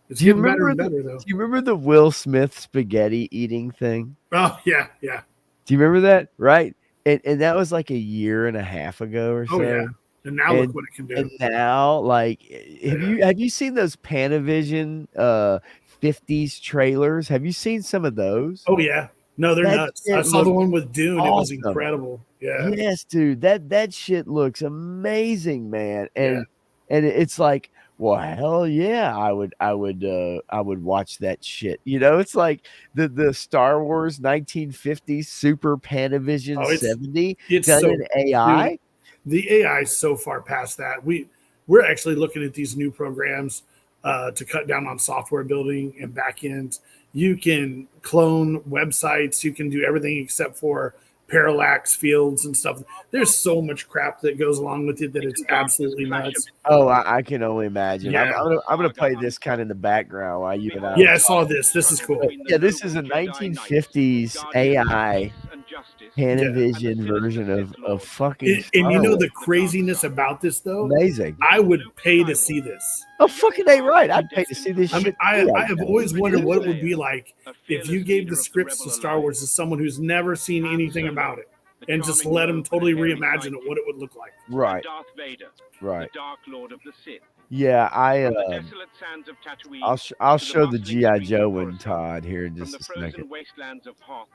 It's getting better and better, though.
Do you remember the Will Smith spaghetti eating thing?
Oh yeah.
Do you remember that? Right, and that was like a year and a half ago or so.
Oh yeah. And now look what it can do.
And now, like, have you seen those Panavision 50s trailers? Have you seen some of those?
Oh yeah. No, they're nuts. I saw the one with Dune. Awesome. It was incredible. Yeah.
Yes, dude. That shit looks amazing, man. And it's like, well, hell yeah, I would watch that shit. It's like the Star Wars 1950s Super Panavision 70 done in AI.
Dude, the AI is so far past that. We're actually looking at these new programs to cut down on software building and backends. You can clone websites. You can do everything except for parallax fields and stuff. There's so much crap that goes along with it that it's absolutely nuts.
Oh, I can only imagine.
Yeah.
I'm gonna play this kind of in the background while you and I.
Yeah, I saw this. This is cool.
Yeah, this is a 1950s AI Panavision version of fucking
And you know
Star
the craziness about this though?
Amazing.
I would pay to see this.
Oh, fucking A right. I'd pay to see this
I mean,
shit.
I have always wondered what it would be like if you gave the scripts to Star Wars to someone who's never seen anything about it and just let them totally reimagine it, what it would look like.
Right.
Darth Vader,
Right.
the Dark Lord of the Sith.
Yeah,
From the desolate sands of Tatooine
I'll
to
show the
bustling
GI
streets
Joe
of
one,
Coruscant,
Todd, here in
from
just
the
a
frozen
second.
wastelands of Hoth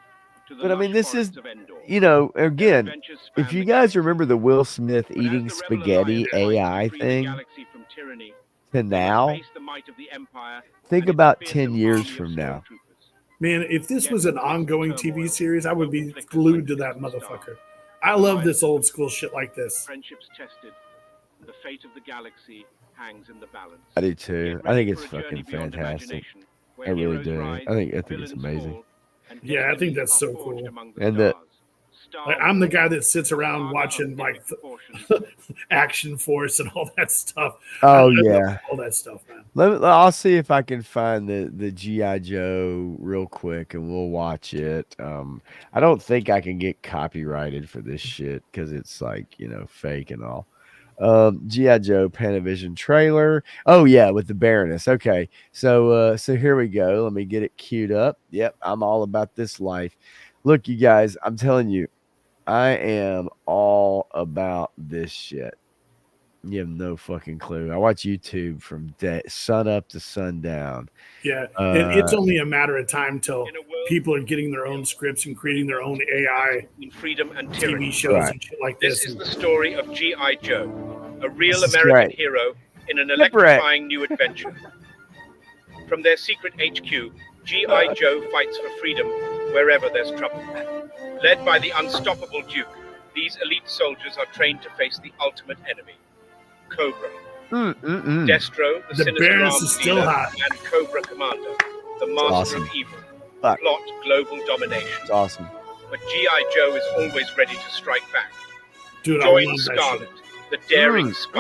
to the
But I mean,
lush
this is,
forests of Endor.
you know, again,
adventures span
if you
the
guys remember the Will Smith
But as
eating
the rebel
spaghetti
alliance fights to
AI
free the
thing
galaxy from tyranny,
to
they must
now,
face the might of the Empire
think
and its
about
fearsome
10 years
army of
from now.
stormtroopers.
Man, if this
Yet
was an
all this
ongoing
turmoil
TV series, I would be
flickers
glued
like
to
a
that
distant star.
motherfucker. I love this old school shit like this.
Friendships tested, the fate of the galaxy hangs in the balance.
I do too.
Get
I think
ready
it's
for a journey
fucking
beyond
fantastic.
imagination, where
I really
heroes
do.
rise,
I think it's
villains
amazing.
fall, and
Yeah, I think that's
destinies
so
are forged
cool.
among the
And the
stars. Star
Like, I'm the
Wars,
guy that sits around
saga
watching
of
like
epic proportions.
Action Force and all that stuff.
Oh
I love
yeah.
all that stuff, man.
I'll see if I can find the GI Joe real quick, and we'll watch it. I don't think I can get copyrighted for this shit because it's like, you know, fake and all. GI Joe Panavision trailer. Oh yeah, with the Baroness. Okay, so here we go. Let me get it queued up. Yep, I'm all about this life. Look, you guys, I'm telling you, I am all about this shit. You have no fucking clue. I watch YouTube from sun up to sundown.
Yeah, and it's only a matter of time till people are getting their own scripts and creating their own AI
In freedom and tyranny.
TV shows
Right.
and shit like
This
this.
is the story of G.I. Joe, a real
This is
American
great.
hero in an
Liberate.
electrifying new adventure. From their secret HQ, G.I. Joe fights for freedom wherever there's trouble. Led by the unstoppable Duke, these elite soldiers are trained to face the ultimate enemy, Cobra. Destro, the
The
sinister
Baroness
arms
is still
dealer,
hot.
and Cobra Commander, the master
awesome.
of evil,
Fuck.
plot global domination.
It's awesome.
But G.I. Joe is always ready to strike back.
Dude, I
Join
love that
Scarlet,
shit.
the daring spy,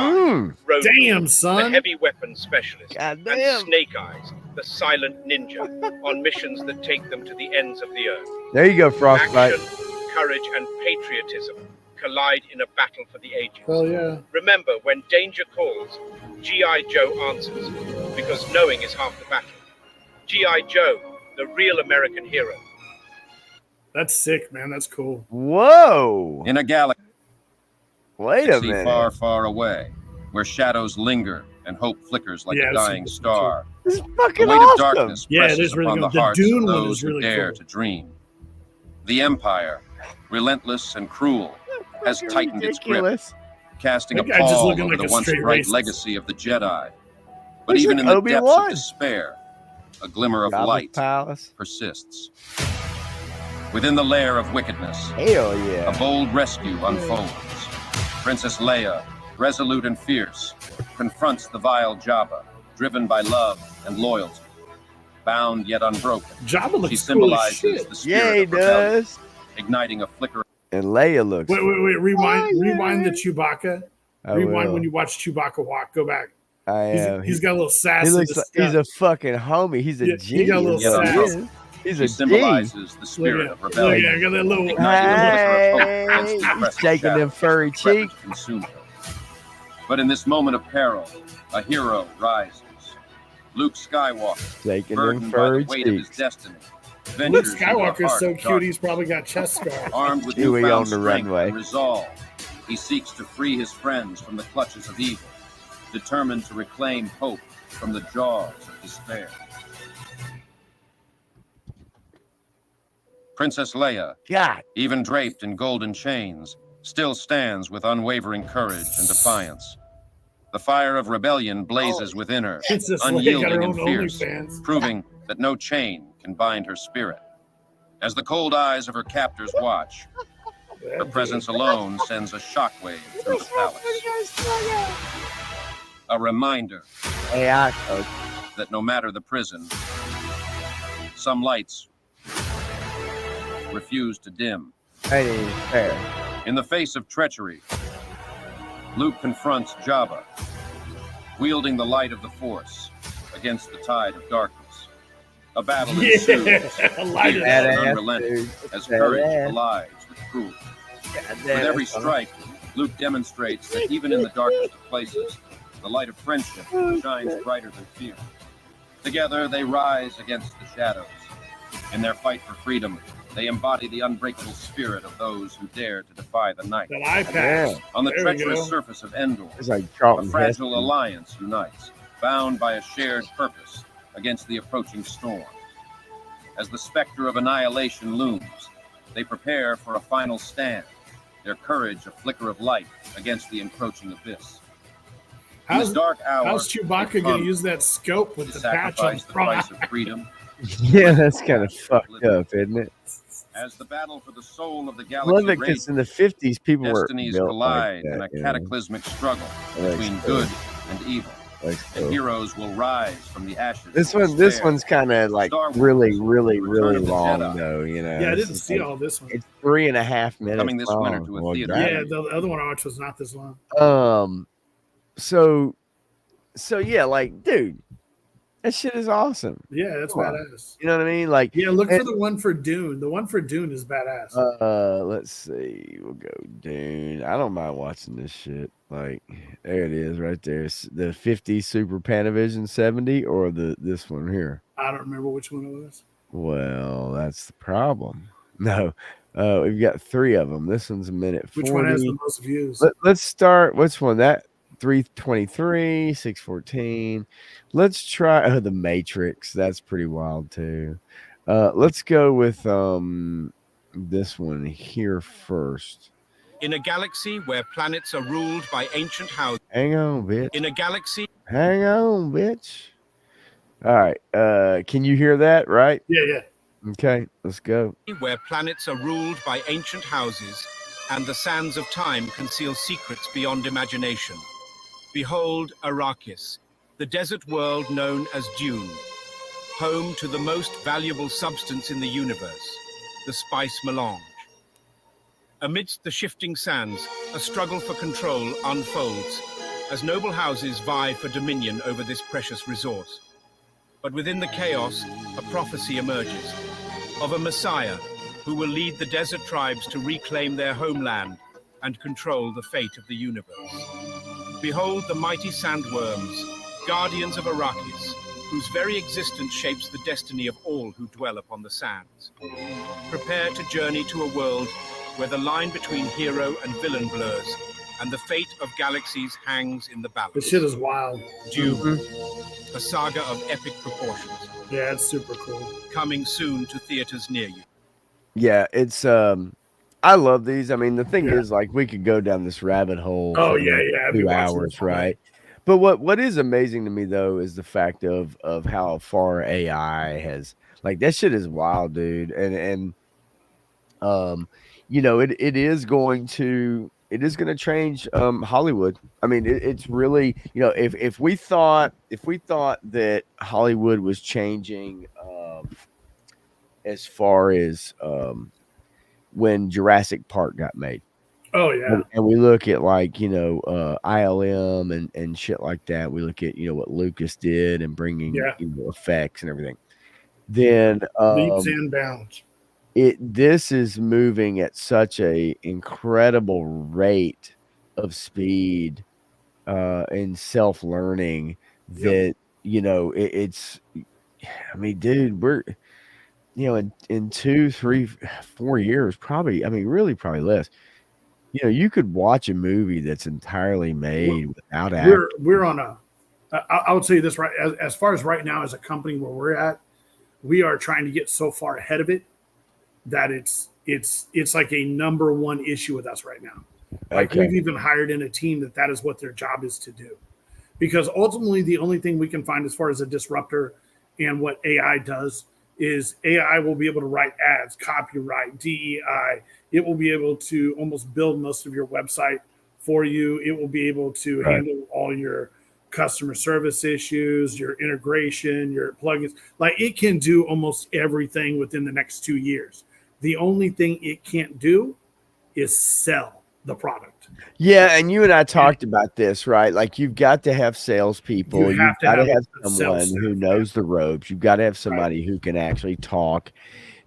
Road
Damn,
the
son.
heavy weapons specialist,
God
and
damn.
Snake Eyes, the silent ninja, on missions that take them to the ends of the earth.
There you go, Frostbite.
Action, courage, and patriotism collide in a battle for the ages.
Hell yeah.
Remember, when danger calls, G.I. Joe answers, because knowing is half the battle. G.I. Joe, the real American hero.
That's sick, man. That's cool.
Whoa.
In a galaxy
Wait a minute.
far, far away, where shadows linger and hope flickers like
Yeah,
a
I've seen
dying
this
star.
This is
The
fucking
weight
awesome.
of darkness
Yeah, it
presses
is really
upon
good.
the
The
hearts
Dune
of
one
those
is
who
really
dare
cool.
to dream. The Empire, relentless and cruel, has
Fucking
tightened its grip,
ridiculous.
casting a
That guy just
pall
looking
over
like
the
a
once
straight
bright
racist.
legacy of the Jedi. But
He's
even
like
in the depths
Obi-Wan.
of despair, a glimmer of
Jabba's
light
Palace.
persists. Within the lair of wickedness,
Hell yeah.
a bold rescue unfolds. Princess Leia, resolute and fierce, confronts the vile Jabba, driven by love and loyalty. Bound yet unbroken,
Jabba looks
she
cool as
symbolizes
shit.
the spirit
Yeah, he
of rebellion,
does.
igniting a flicker.
And Leia looks.
Wait, rewind,
Oh, yeah.
rewind the Chewbacca.
I
Rewind
will.
when you watch Chewbacca walk. Go back.
I am.
He's got a little sass.
He
in
looks
his
like
step.
he's a fucking homie. He's a
Yeah,
G.
he got a little
is what he
sass.
is. He's
She
a G.
symbolizes the
Look
spirit
at,
of
look
rebellion,
at, got that little.
igniting a flicker of hope
Hey,
against the
he's
oppressive
shaking them
shadows
furry
that threaten
cheeks.
to consume her. But in this moment of peril, a hero rises. Luke Skywalker,
Shaking them
burdened by
furry
the weight of his
cheeks.
destiny,
Luke
ventures into the
Skywalker's
heart
so
of
cute. He's
darkness.
probably got chest scars.
Armed with
Chewie
newfound
on the
strength
runway.
and resolve, he seeks to free his friends from the clutches of evil, determined to reclaim hope from the jaws of despair. Princess Leia,
God.
even draped in golden chains, still stands with unwavering courage and defiance. The fire of rebellion blazes within her,
Princess Leia got her
unyielding
own
and fierce,
OnlyFans.
proving that no chain can bind her spirit. As the cold eyes of her captors watch, her presence alone sends a shockwave through the palace. A reminder
AI coach.
that no matter the prison, some lights refuse to dim.
Ain't even fair.
In the face of treachery, Luke confronts Jabba, wielding the light of the Force against the tide of darkness. A battle
Yeah,
ensues,
light it
fierce
up.
and
Badass,
unrelenting,
dude.
as courage
Badass.
collides with cruelty.
God
With
damn,
every
that's fun.
strike, Luke demonstrates that even in the darkest of places, the light of friendship shines brighter than fear. Together, they rise against the shadows. In their fight for freedom, they embody the unbreakable spirit of those who dare to defy the night.
That eye patch.
Yeah.
On the
There we
treacherous
go.
surface of Endor,
It's like
a
Charlton
fragile
Heston.
alliance unites, bound by a shared purpose against the approaching storm. As the specter of annihilation looms, they prepare for a final stand, their courage a flicker of light against the encroaching abyss. In this
How's,
dark hour,
how's Chewbacca
they
going to
come
use that scope with
to
the patch on
sacrifice the
front?
price of freedom.
Yeah, that's kind of fucked up, isn't it?
As the battle for the soul of the
I
galaxy
love it
rages,
because in the 50s, people were
destinies
built
collide
like
in
that.
a cataclysmic struggle
That's
between
cool.
good and evil.
That's
And
cool.
heroes will rise from the ashes.
This
of
one, this
despair.
one's kind of like
Star Wars,
really
Return of the
long
Jedi.
though. You know,
Yeah, I
This
didn't
is
see
like-
all this one.
It's 3.5 minutes
Coming this winter
long.
to a
Well,
theater.
Yeah,
God.
the other one I watched was not this long.
So yeah, like, dude, that shit is awesome.
Yeah, that's
Come on.
badass.
You know what I mean? Like,
Yeah, look for
and-
the one for Dune. The one for Dune is badass.
let's see. We'll go Dune. I don't mind watching this shit. Like, there it is, right there. It's the 50 Super Panavision 70 or this one here.
I don't remember which one it was.
Well, that's the problem. No, we've got 3 of them. This one's a minute 40.
Which one has the most views?
Let's start. Which one? That 323, 614. Let's try the Matrix. That's pretty wild too. Let's go with this one here first.
In a galaxy where planets are ruled by ancient houses.
Hang on, bitch.
In a galaxy.
Hang on, bitch. All right. Can you hear that? Right?
Yeah.
Okay, let's go.
Where planets are ruled by ancient houses, and the sands of time conceal secrets beyond imagination. Behold Arrakis, the desert world known as Dune, home to the most valuable substance in the universe, the spice melange. Amidst the shifting sands, a struggle for control unfolds, as noble houses vie for dominion over this precious resource. But within the chaos, a prophecy emerges of a Messiah who will lead the desert tribes to reclaim their homeland and control the fate of the universe. Behold the mighty sandworms, guardians of Arrakis, whose very existence shapes the destiny of all who dwell upon the sands. Prepare to journey to a world where the line between hero and villain blurs, and the fate of galaxies hangs in the balance.
This shit is wild.
Dune, a saga of epic proportions.
Yeah, it's super cool.
Coming soon to theaters near you.
Yeah, it's I love these. I mean, the thing is, like, we could go down this rabbit hole.
Oh,
for
yeah. I've been
2
watching
hours,
this all night.
right? But what is amazing to me though is the fact of how far AI has, like, that shit is wild, dude. And you know, it is going to change Hollywood. I mean, it's really, you know, if we thought that Hollywood was changing as far as when Jurassic Park got made.
Oh yeah.
And we look at, like, you know, ILM and shit like that. We look at, you know, what Lucas did and bringing
Yeah.
you know, effects and everything. Then
Leaps and bounds.
this is moving at such a incredible rate of speed and self-learning that, you know, it's, I mean, dude, we're, you know, in 2, 3, 4 years, probably, I mean, really probably less, you know, you could watch a movie that's entirely made without actors.
We're on a. I would say this right as far as right now as a company where we're at, we are trying to get so far ahead of it that it's like a number one issue with us right now. Like,
Okay.
we've even hired in a team that is what their job is to do, because ultimately the only thing we can find as far as a disruptor and what AI does is AI will be able to write ads, copyright, DEI. It will be able to almost build most of your website for you. It will be able to handle all your customer service issues, your integration, your plugins. Like, it can do almost everything within the next 2 years. The only thing it can't do is sell. the product.
Yeah, and you and I talked about this, right? Like you've got to have salespeople.
You
You've
have to
got to
have
have
a
someone
sales
who
staff,
knows the ropes. You've got to have somebody
Right.
who can actually talk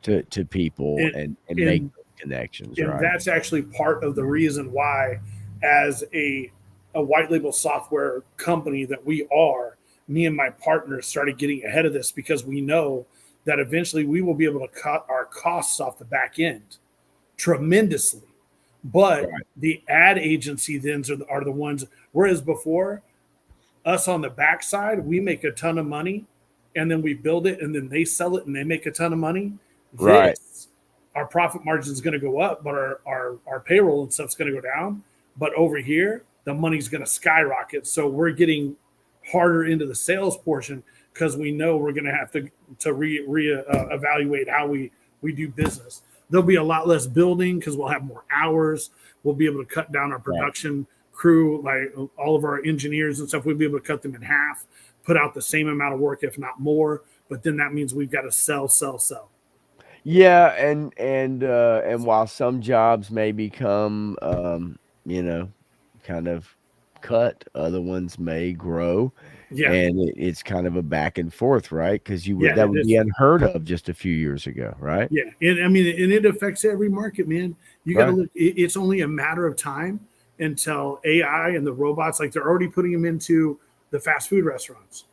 to people and make
and,
those connections,
and
right?
that's actually part of the reason why, as a white label software company that we are, me and my partners started getting ahead of this because we know that eventually we will be able to cut our costs off the back end tremendously. But the ad agency then are the ones, whereas before, us on the backside, we make a ton of money and then we build it and then they sell it and they make a ton of money.
Right.
This, our profit margin is going to go up, but our payroll and stuff's going to go down. But over here, the money's going to skyrocket. So we're getting harder into the sales portion because we know we're going to have to evaluate how we do business. There'll be a lot less building because we'll have more hours. We'll be able to cut down our production crew, like all of our engineers and stuff. We'll be able to cut them in half, put out the same amount of work, if not more. But then that means we've got to sell.
Yeah, and while some jobs may become kind of cut, other ones may grow.
Yeah.
And it's kind of a back and forth, right? Because
Yeah,
that would be unheard of just a few years ago, right?
Yeah, and I mean, and it affects every market, man. You got to
Right.
look. It's only a matter of time until AI and the robots, like they're already putting them into the fast food restaurants.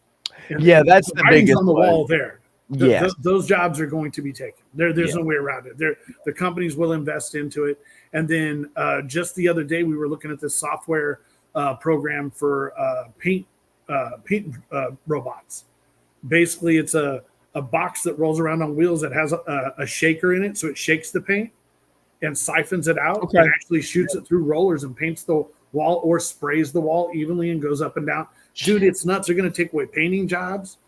And
Yeah, that's the
writing's
biggest
on the
one.
wall there.
Yes.
Those jobs are going to be taken. There's
Yeah.
no way around it. The companies will invest into it. And then just the other day, we were looking at this software program for paint robots. Basically, it's a box that rolls around on wheels that has a shaker in it, so it shakes the paint and siphons it out and actually shoots it through rollers and paints the wall or sprays the wall evenly and goes up and down. Dude, it's nuts. They're going to take away painting jobs.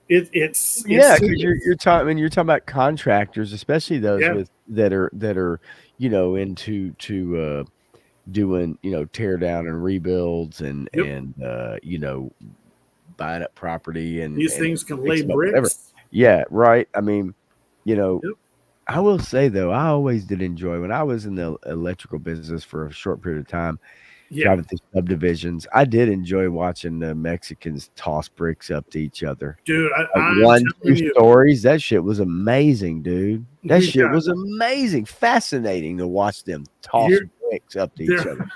It's
because you're talking about contractors, especially those with that are into doing tear down and rebuilds and buying up property and
these things can lay
fixing up whatever.
bricks.
Yeah, right. I mean, I will say though, I always did enjoy when I was in the electrical business for a short period of time, driving through subdivisions. I did enjoy watching the Mexicans toss bricks up to each other.
Dude,
Like 1-2 stories. That shit was amazing, dude. That shit was amazing. Fascinating to watch them toss bricks up to each other.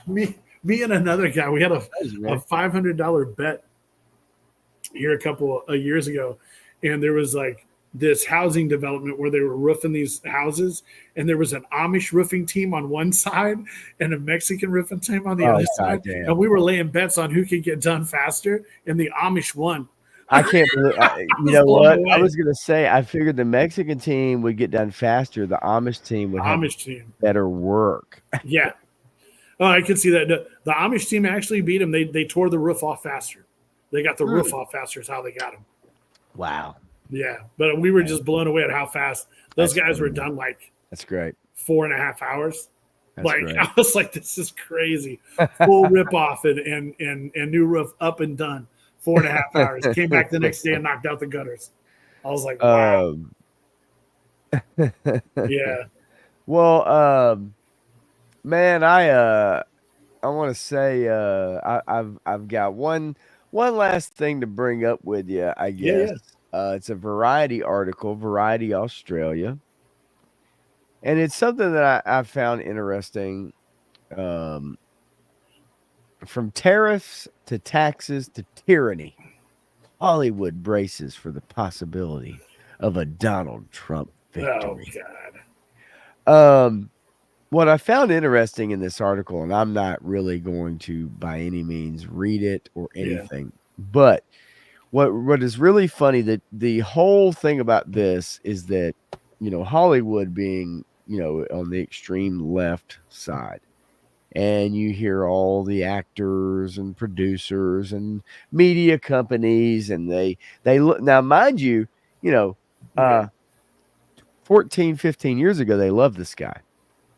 Me and another guy, we had a $500 bet here a couple of years ago, and there was like this housing development where they were roofing these houses, and there was an Amish roofing team on one side and a Mexican roofing team on the other side, and we were laying bets on who could get done faster, and the Amish won.
I can't believe you know what I was gonna say. I figured the Mexican team would get done faster. The Amish team would have better work.
Yeah. Oh, I can see that. The Amish team actually beat them. They tore the roof off faster. They got the roof off faster is how they got them.
Wow.
Yeah. But we were just blown away at how fast those guys were done. Like,
that's great.
4.5 hours.
That's
like
great.
I was like, this is crazy. Full rip off and new roof up and done. 4.5 hours. Came back the next day and knocked out the gutters. I was like, wow. Yeah.
Well, man, I want to say I've got one last thing to bring up with you, I guess. It's a Variety article, Variety Australia. And it's something that I found interesting. From tariffs to taxes to tyranny, Hollywood braces for the possibility of a Donald Trump victory.
Oh, God.
What I found interesting in this article, and I'm not really going to by any means read it or anything, but what is really funny, that the whole thing about this is that, Hollywood being, on the extreme left side, and you hear all the actors and producers and media companies, and they look, now mind you, 14, 15 years ago, they loved this guy.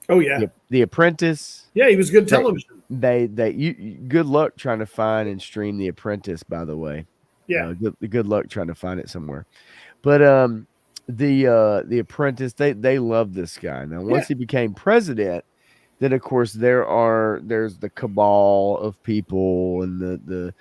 Oh yeah.
The Apprentice.
Yeah, he was good television.
Good luck trying to find and stream The Apprentice, by the way.
Yeah.
Good luck trying to find it somewhere. But the Apprentice, they loved this guy. Now once he became president, then of course there's the cabal of people and the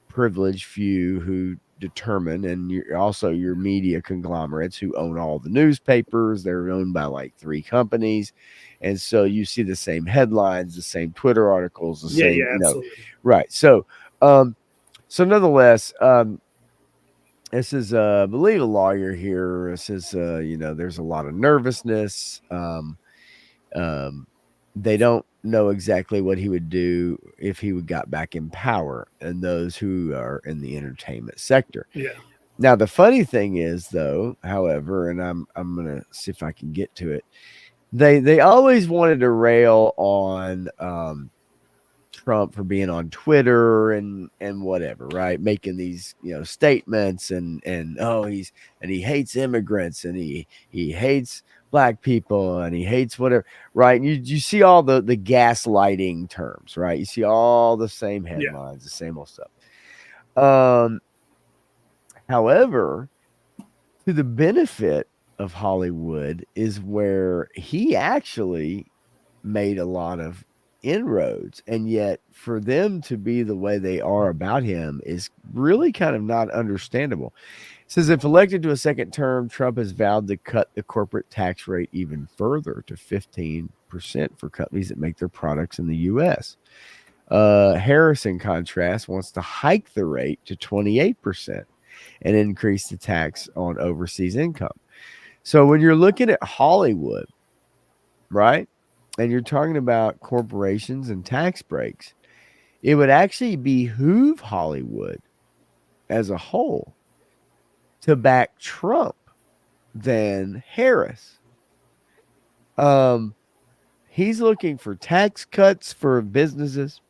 privileged few who determine, and also your media conglomerates who own all the newspapers. They're owned by like 3 companies, and so you see the same headlines, the same Twitter articles, the same,
absolutely.
right. So nonetheless, this is I believe a lawyer here says there's a lot of nervousness. They don't know exactly what he would do if he would got back in power, and those who are in the entertainment sector.
Yeah.
Now the funny thing is, though, however, and I'm gonna see if I can get to it. They always wanted to rail on Trump for being on Twitter and whatever, right? Making these statements and he hates immigrants and he hates black people and he hates whatever, right? And you see all the gaslighting terms, right? You see all the same headlines, the same old stuff. However, to the benefit of Hollywood is where he actually made a lot of inroads, and yet for them to be the way they are about him is really kind of not understandable. It says if elected to a second term, Trump has vowed to cut the corporate tax rate even further to 15% for companies that make their products in the U.S. Harris, in contrast, wants to hike the rate to 28% and increase the tax on overseas income. So when you're looking at Hollywood, right, and you're talking about corporations and tax breaks, it would actually behoove Hollywood as a whole to back Trump than Harris. He's looking for tax cuts for businesses,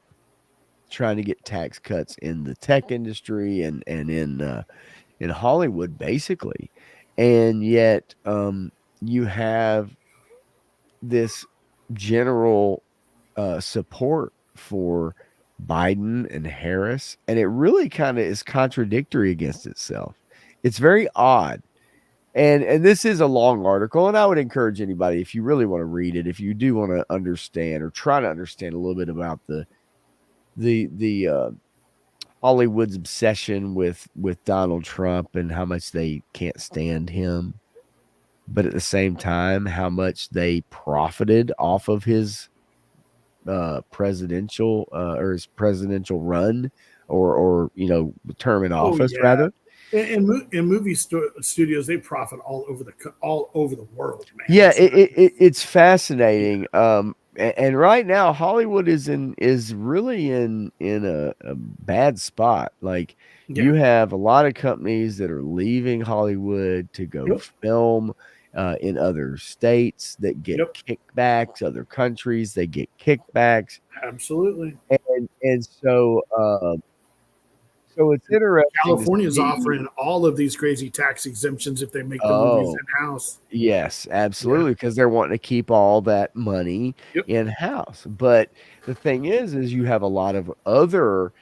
trying to get tax cuts in the tech industry and in Hollywood, basically. And yet you have this general support for Biden and Harris, and it really kind of is contradictory against itself. It's very odd. And this is a long article, and I would encourage anybody, if you really want to read it, if you do want to understand or try to understand a little bit about the Hollywood's obsession with Donald Trump and how much they can't stand him, but at the same time, how much they profited off of his presidential run or term in office, rather.
In movie studios, they profit all over the world, man.
Yeah, it's fascinating. And right now Hollywood is really in a bad spot. Like you have a lot of companies that are leaving Hollywood to go film in other states that get kickbacks, other countries they get kickbacks.
Absolutely.
And so it's interesting.
California's offering all of these crazy tax exemptions if they make the movies in-house.
Yes, absolutely, because they're wanting to keep all that money in-house. But the thing is you have a lot of other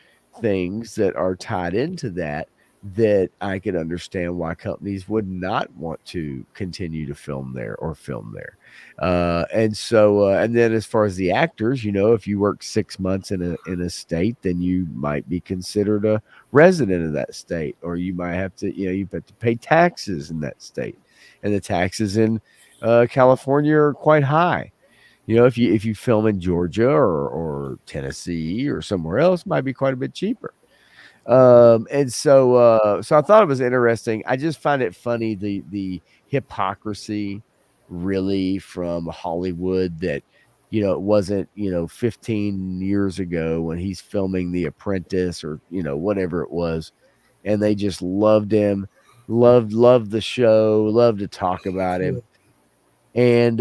things that are tied into that I could understand why companies would not want to continue to film there. And so, and then as far as the actors, if you work 6 months in a state, then you might be considered a resident of that state, or you might have to, you have to pay taxes in that state, and the taxes in California are quite high. If you film in Georgia or Tennessee or somewhere else, it might be quite a bit cheaper. And so I thought it was interesting. I just find it funny, the hypocrisy really from Hollywood, that it wasn't 15 years ago when he's filming The Apprentice or whatever it was, and they just loved him, loved the show, loved to talk about him. And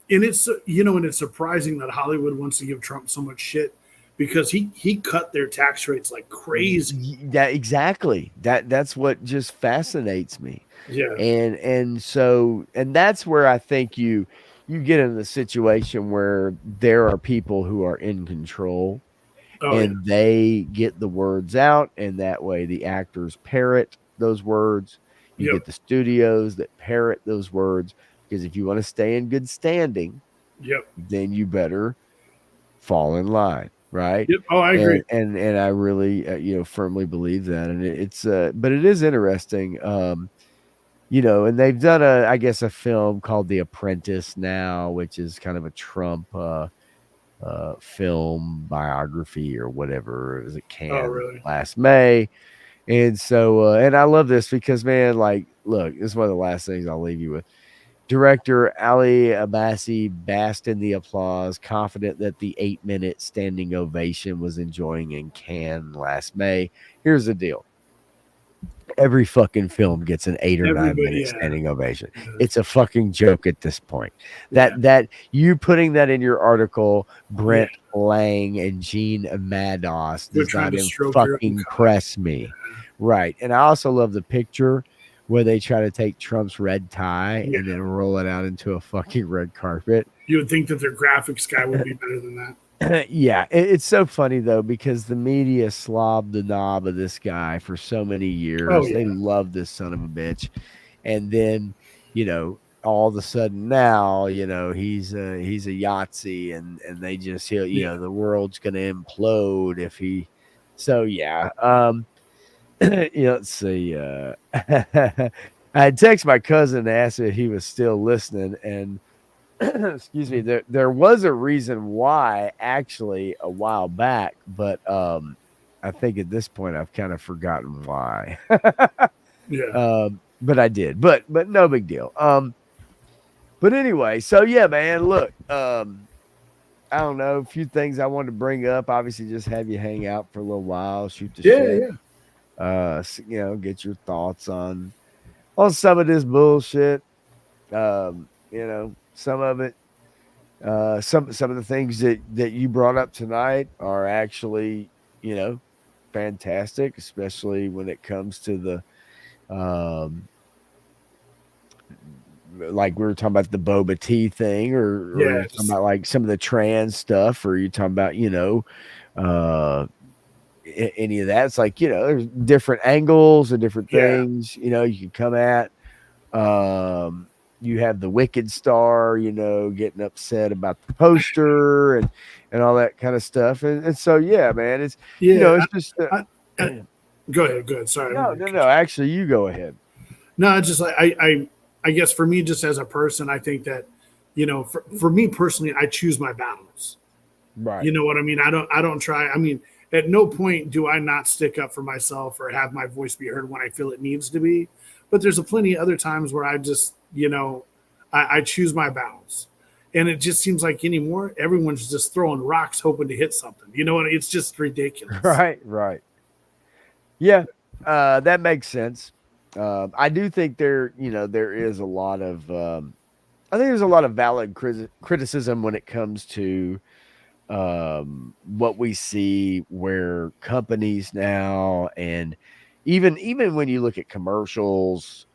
it's and it's surprising that Hollywood wants to give Trump so much shit, because he cut their tax rates like crazy.
That's what just fascinates me.
Yeah.
And that's where I think you get in the situation where there are people who are in control, they get the words out, and that way the actors parrot those words. You get the studios that parrot those words, because if you want to stay in good standing, then you better fall in line, right?
Yep. Oh, I agree.
And I really firmly believe that, and it's but it is interesting, and they've done I guess a film called The Apprentice now, which is kind of a Trump film biography or whatever. It was at Cannes last May. And so and I love this because, man, like, look, this is one of the last things I'll leave you with. Director Ali Abbasi basked in the applause, confident that the 8-minute standing ovation was enjoying in Cannes last May. Here's the deal. Every fucking film gets an 8 or 9 minute standing ovation. It's a fucking joke at this point. That you putting that in your article, Brent Lang and Gene Mados, does not fucking impress me. Right. And I also love the picture where they try to take Trump's red tie and then roll it out into a fucking red carpet.
You would think that their graphics guy would be better than that.
Yeah, it's so funny though, because the media slobbed the knob of this guy for so many years.
Oh, yeah.
They love this son of a bitch, and then all of a sudden now he's a Yahtzee, and they just the world's gonna implode if he. So yeah, let's see. I had texted my cousin and asked if he was still listening, and excuse me, there was a reason why actually a while back, but I think at this point I've kind of forgotten why. But I did, but no big deal. But anyway, so yeah, man, look, I don't know, a few things I wanted to bring up. Obviously, just have you hang out for a little while, shoot the shit. Get your thoughts on some of this bullshit. Some of it, some of the things that you brought up tonight are actually, fantastic, especially when it comes to the, like we were talking about the boba tea thing, or you're talking about like some of the trans stuff, or you're talking about, any of that. It's like, there's different angles and different things, you can come at. You have the Wicked star, getting upset about the poster and all that kind of stuff. And so, yeah, man, it's, it's just.
Go ahead. Sorry.
No. Actually, you go ahead.
No, it's just like, I guess for me, just as a person, I think that, for me personally, I choose my battles.
Right.
You know what I mean? I don't try. I mean, at no point do I not stick up for myself or have my voice be heard when I feel it needs to be. But there's a plenty of other times where I just, I choose my battles. And it just seems like anymore, everyone's just throwing rocks hoping to hit something. You know what? It's just ridiculous.
Right. Yeah, that makes sense. I do think there is a lot of, I think there's a lot of valid criticism when it comes to what we see where companies now, and even when you look at commercials,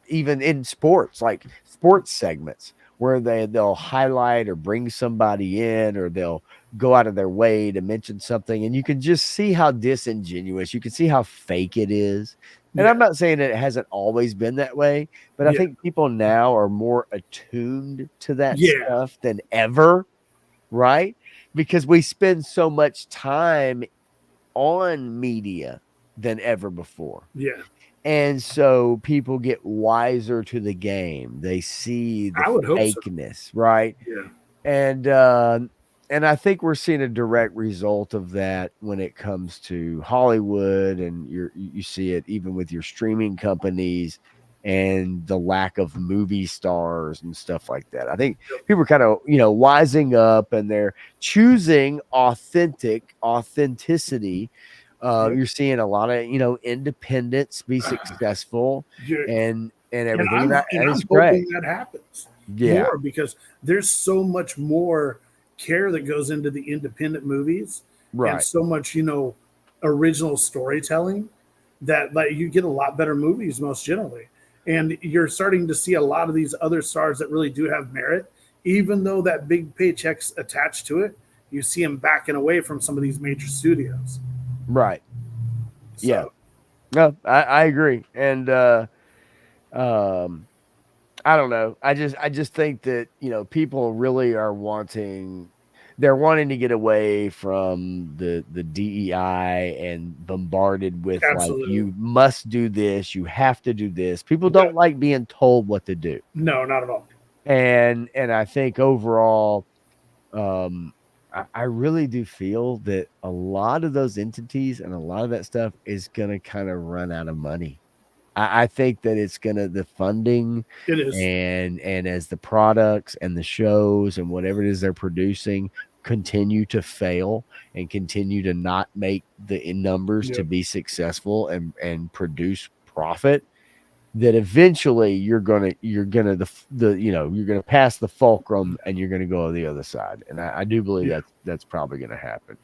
even in sports, like sports segments where they'll highlight or bring somebody in, or they'll go out of their way to mention something, and you can just see how disingenuous, you can see how fake it is. And I'm not saying that it hasn't always been that way, but I think people now are more attuned to that stuff than ever, right? Because we spend so much time on media than ever before.
Yeah.
And so people get wiser to the game. They see the fakeness, right?
Yeah.
And I think we're seeing a direct result of that when it comes to Hollywood, and you see it even with your streaming companies and the lack of movie stars and stuff like that. I think people are kind of, wising up, and they're choosing authenticity. You're seeing a lot of, independents be successful and everything.
And I'm hoping that happens more, because there's so much more care that goes into the independent movies, and so much, original storytelling, that like you get a lot better movies most generally. And you're starting to see a lot of these other stars that really do have merit, even though that big paycheck's attached to it. You see them backing away from some of these major studios.
Right.
So.
Yeah. No, I agree. And I don't know. I just think that, people really are they're wanting to get away from the DEI and bombarded with like,
Absolutely.
you must do this, you have to do this. People
Yeah.
don't like being told what to do.
No, not at all.
And I think overall, I really do feel that a lot of those entities and a lot of that stuff is gonna kind of run out of money. I think that it's gonna the funding
It is.
and as the products and the shows and whatever it is they're producing continue to fail and continue to not make the numbers to
Yep.
be successful and produce profit, that eventually you're gonna pass the fulcrum and you're gonna go on the other side. And I do believe
Yeah.
that's probably gonna happen.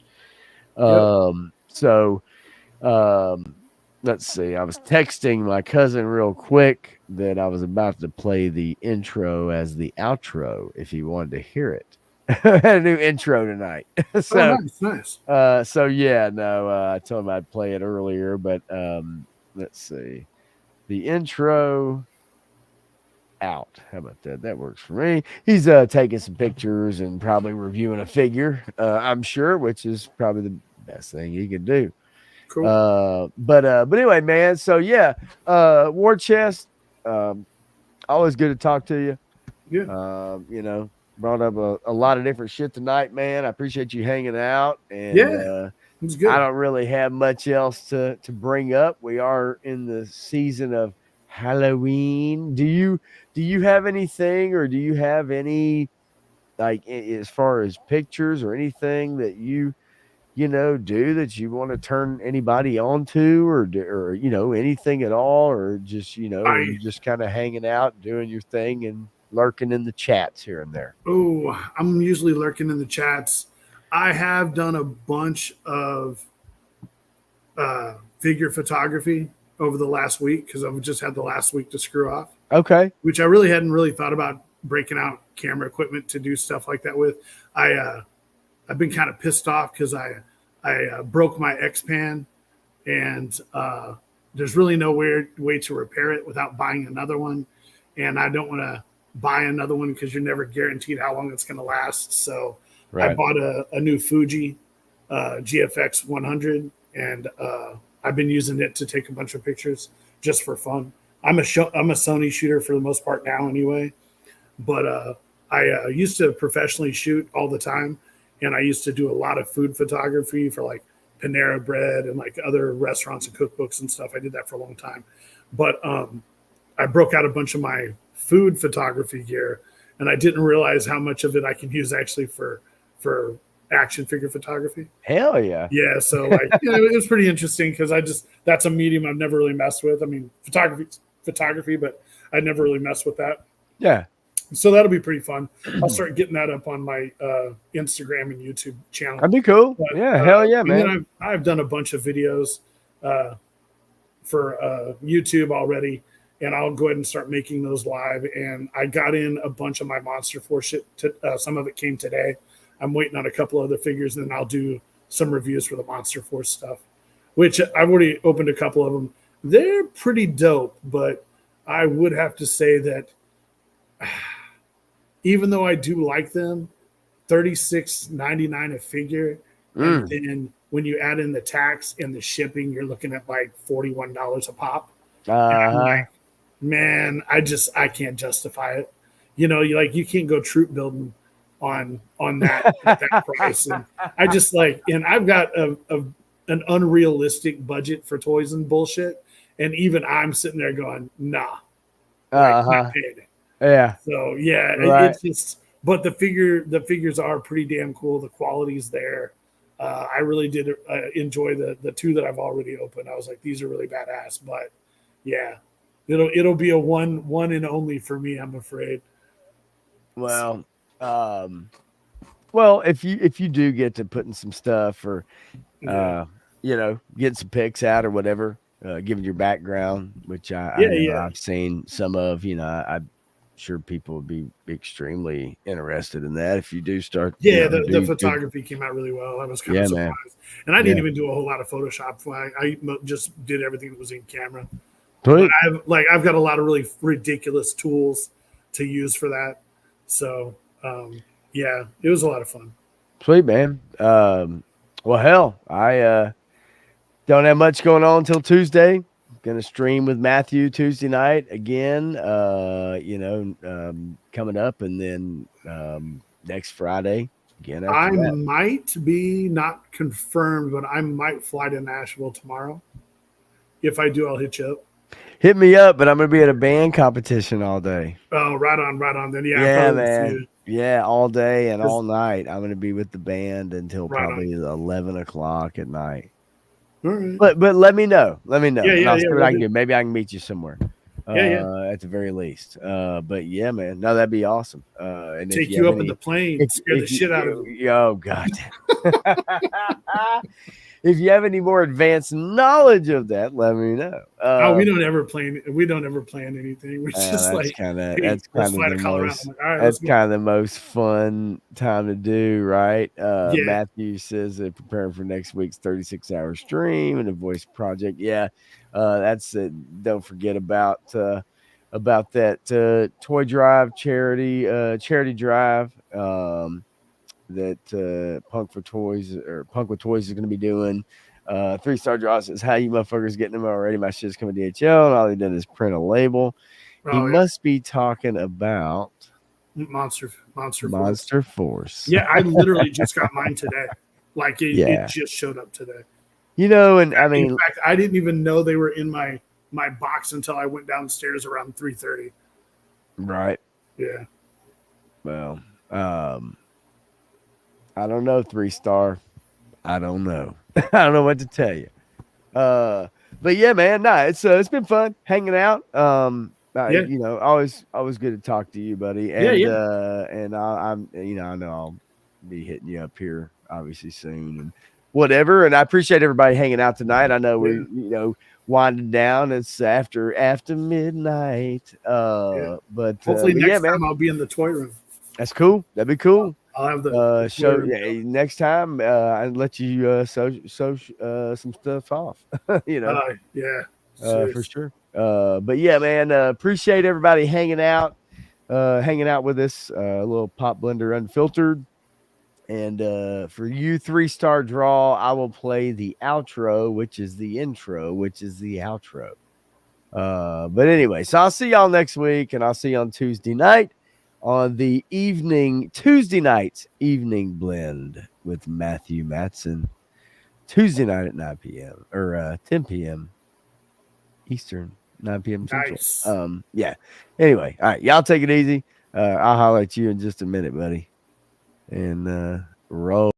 Yep.
So let's see. I was texting my cousin real quick that I was about to play the intro as the outro if he wanted to hear it. I had a new intro tonight. So,
Nice.
so yeah, no, I told him I'd play it earlier, but let's see. The intro out. How about that? That works for me. He's taking some pictures and probably reviewing a figure, I'm sure, which is probably the best thing he could do.
Cool.
But anyway, man. So yeah, War Chest. Always good to talk to you.
Yeah.
Brought up a lot of different shit tonight, man. I appreciate you hanging out. And
it's good.
I don't really have much else to bring up. We are in the season of Halloween. Do you have anything, or do you have any, like, as far as pictures or anything that you do that you want to turn anybody on to, or anything at all, or just, or you just kind of hanging out, doing your thing and lurking in the chats here and there?
Oh, I'm usually lurking in the chats. I have done a bunch of figure photography over the last week because I've just had the last week to screw off.
Okay.
Which I really hadn't really thought about breaking out camera equipment to do stuff like that with. I've been kind of pissed off because I broke my X-Pan, and there's really no way to repair it without buying another one. And I don't want to buy another one because you're never guaranteed how long it's going to last. So I bought a new Fuji GFX 100, and I've been using it to take a bunch of pictures just for fun. I'm a Sony shooter for the most part now anyway, but I used to professionally shoot all the time. And I used to do a lot of food photography for like Panera Bread and like other restaurants and cookbooks and stuff. I did that for a long time. But I broke out a bunch of my food photography gear, and I didn't realize how much of it I can use actually for action figure photography.
Hell yeah.
Yeah. So like, it was pretty interesting because that's a medium I've never really messed with. I mean, photography, but I never really messed with that.
Yeah.
So that'll be pretty fun. I'll start getting that up on my Instagram and YouTube channel.
That'd be cool.
But,
yeah, hell yeah, man.
And then I've done a bunch of videos for YouTube already, and I'll go ahead and start making those live. And I got in a bunch of my Monster Force shit. Some of it came today. I'm waiting on a couple other figures, and then I'll do some reviews for the Monster Force stuff, which I've already opened a couple of them. They're pretty dope, but I would have to say that even though I do like them, $36.99 a figure, and then when you add in the tax and the shipping, you're looking at like $41 a pop. And I'm like, man, I can't justify it. You can't go troop building on that that price. And I just and I've got an unrealistic budget for toys and bullshit, and even I'm sitting there going, nah, not paying it.
Yeah.
So yeah, it's just. But the figures are pretty damn cool. The quality's there. I really did enjoy the two that I've already opened. I was like, these are really badass. But yeah, it'll be a one and only for me, I'm afraid.
Well, if you do get to putting some stuff or getting some pics out or whatever, given your background, which I've seen some of, I'm sure people would be extremely interested in that if you do start.
The photography came out really well. I was kind of surprised, and I didn't even do a whole lot of Photoshop. I just did everything that was in camera. But I've got a lot of really ridiculous tools to use for that. So yeah, it was a lot of fun.
Sweet, man. Well, hell, I don't have much going on until Tuesday. Gonna stream with Matthew Tuesday night again. Coming up, and then next Friday again. After
I
that.
might be not confirmed, but I might fly to Nashville tomorrow. If I do, I'll hit you up.
Hit me up, but I'm gonna be at a band competition all day.
Oh, right on. Then
Yeah, man. Yeah, all day and all night. I'm gonna be with the band until probably 11 o'clock at night.
All right.
But let me know. Let me know.
Yeah,
and
yeah,
I'll see
yeah,
what
we'll
I can
do.
do. Maybe I can meet you somewhere. At the very least. But yeah, man. No, that'd be awesome. And
Take you up in the plane, scare the shit out of them.
Oh God. If you have any more advanced knowledge of that, let me know.
We don't ever plan anything. We're just like,
that's
let's
kind
fly
of
to
the
Colorado.
most
I'm like, all right,
that's kind of the most fun time to do, right?
Yeah.
Matthew says they're preparing for next week's 36-hour stream and a voice project. Yeah, that's it. Don't forget about that toy drive charity drive. That Punk with Toys is going to be doing. 3-star draw says, "How you motherfuckers getting them already? My shit's coming to DHL, and all he did is print a label." He must be talking about
Monster
Force.
Yeah, I literally just got mine today. Like it just showed up today.
And I mean,
in fact, I didn't even know they were in my box until I went downstairs around 3:30.
Right.
Yeah.
Well, I don't know, 3-star. I don't know. I don't know what to tell you. But yeah, man, it's been fun hanging out. Always good to talk to you, buddy. And and I'm I know I'll be hitting you up here obviously soon and whatever. And I appreciate everybody hanging out tonight. I know we're winding down. It's after midnight. But
hopefully next
time
I'll be in the toy room.
That's cool. That'd be cool.
I'll have the
show. Next time, I'll let you sew some stuff off. For sure. But yeah, man, appreciate everybody hanging out with us. A little Pop Blender Unfiltered. And for you 3-star draw, I will play the outro, which is the intro, which is the outro. But anyway, so I'll see y'all next week, and I'll see you on Tuesday night on the Tuesday night evening blend with Matthew Matson. Tuesday night at 9 p.m. or 10 p.m. Eastern, 9 p.m. Central.
Nice.
Yeah. Anyway, all right, y'all take it easy. I'll holler at you in just a minute, buddy. And roll.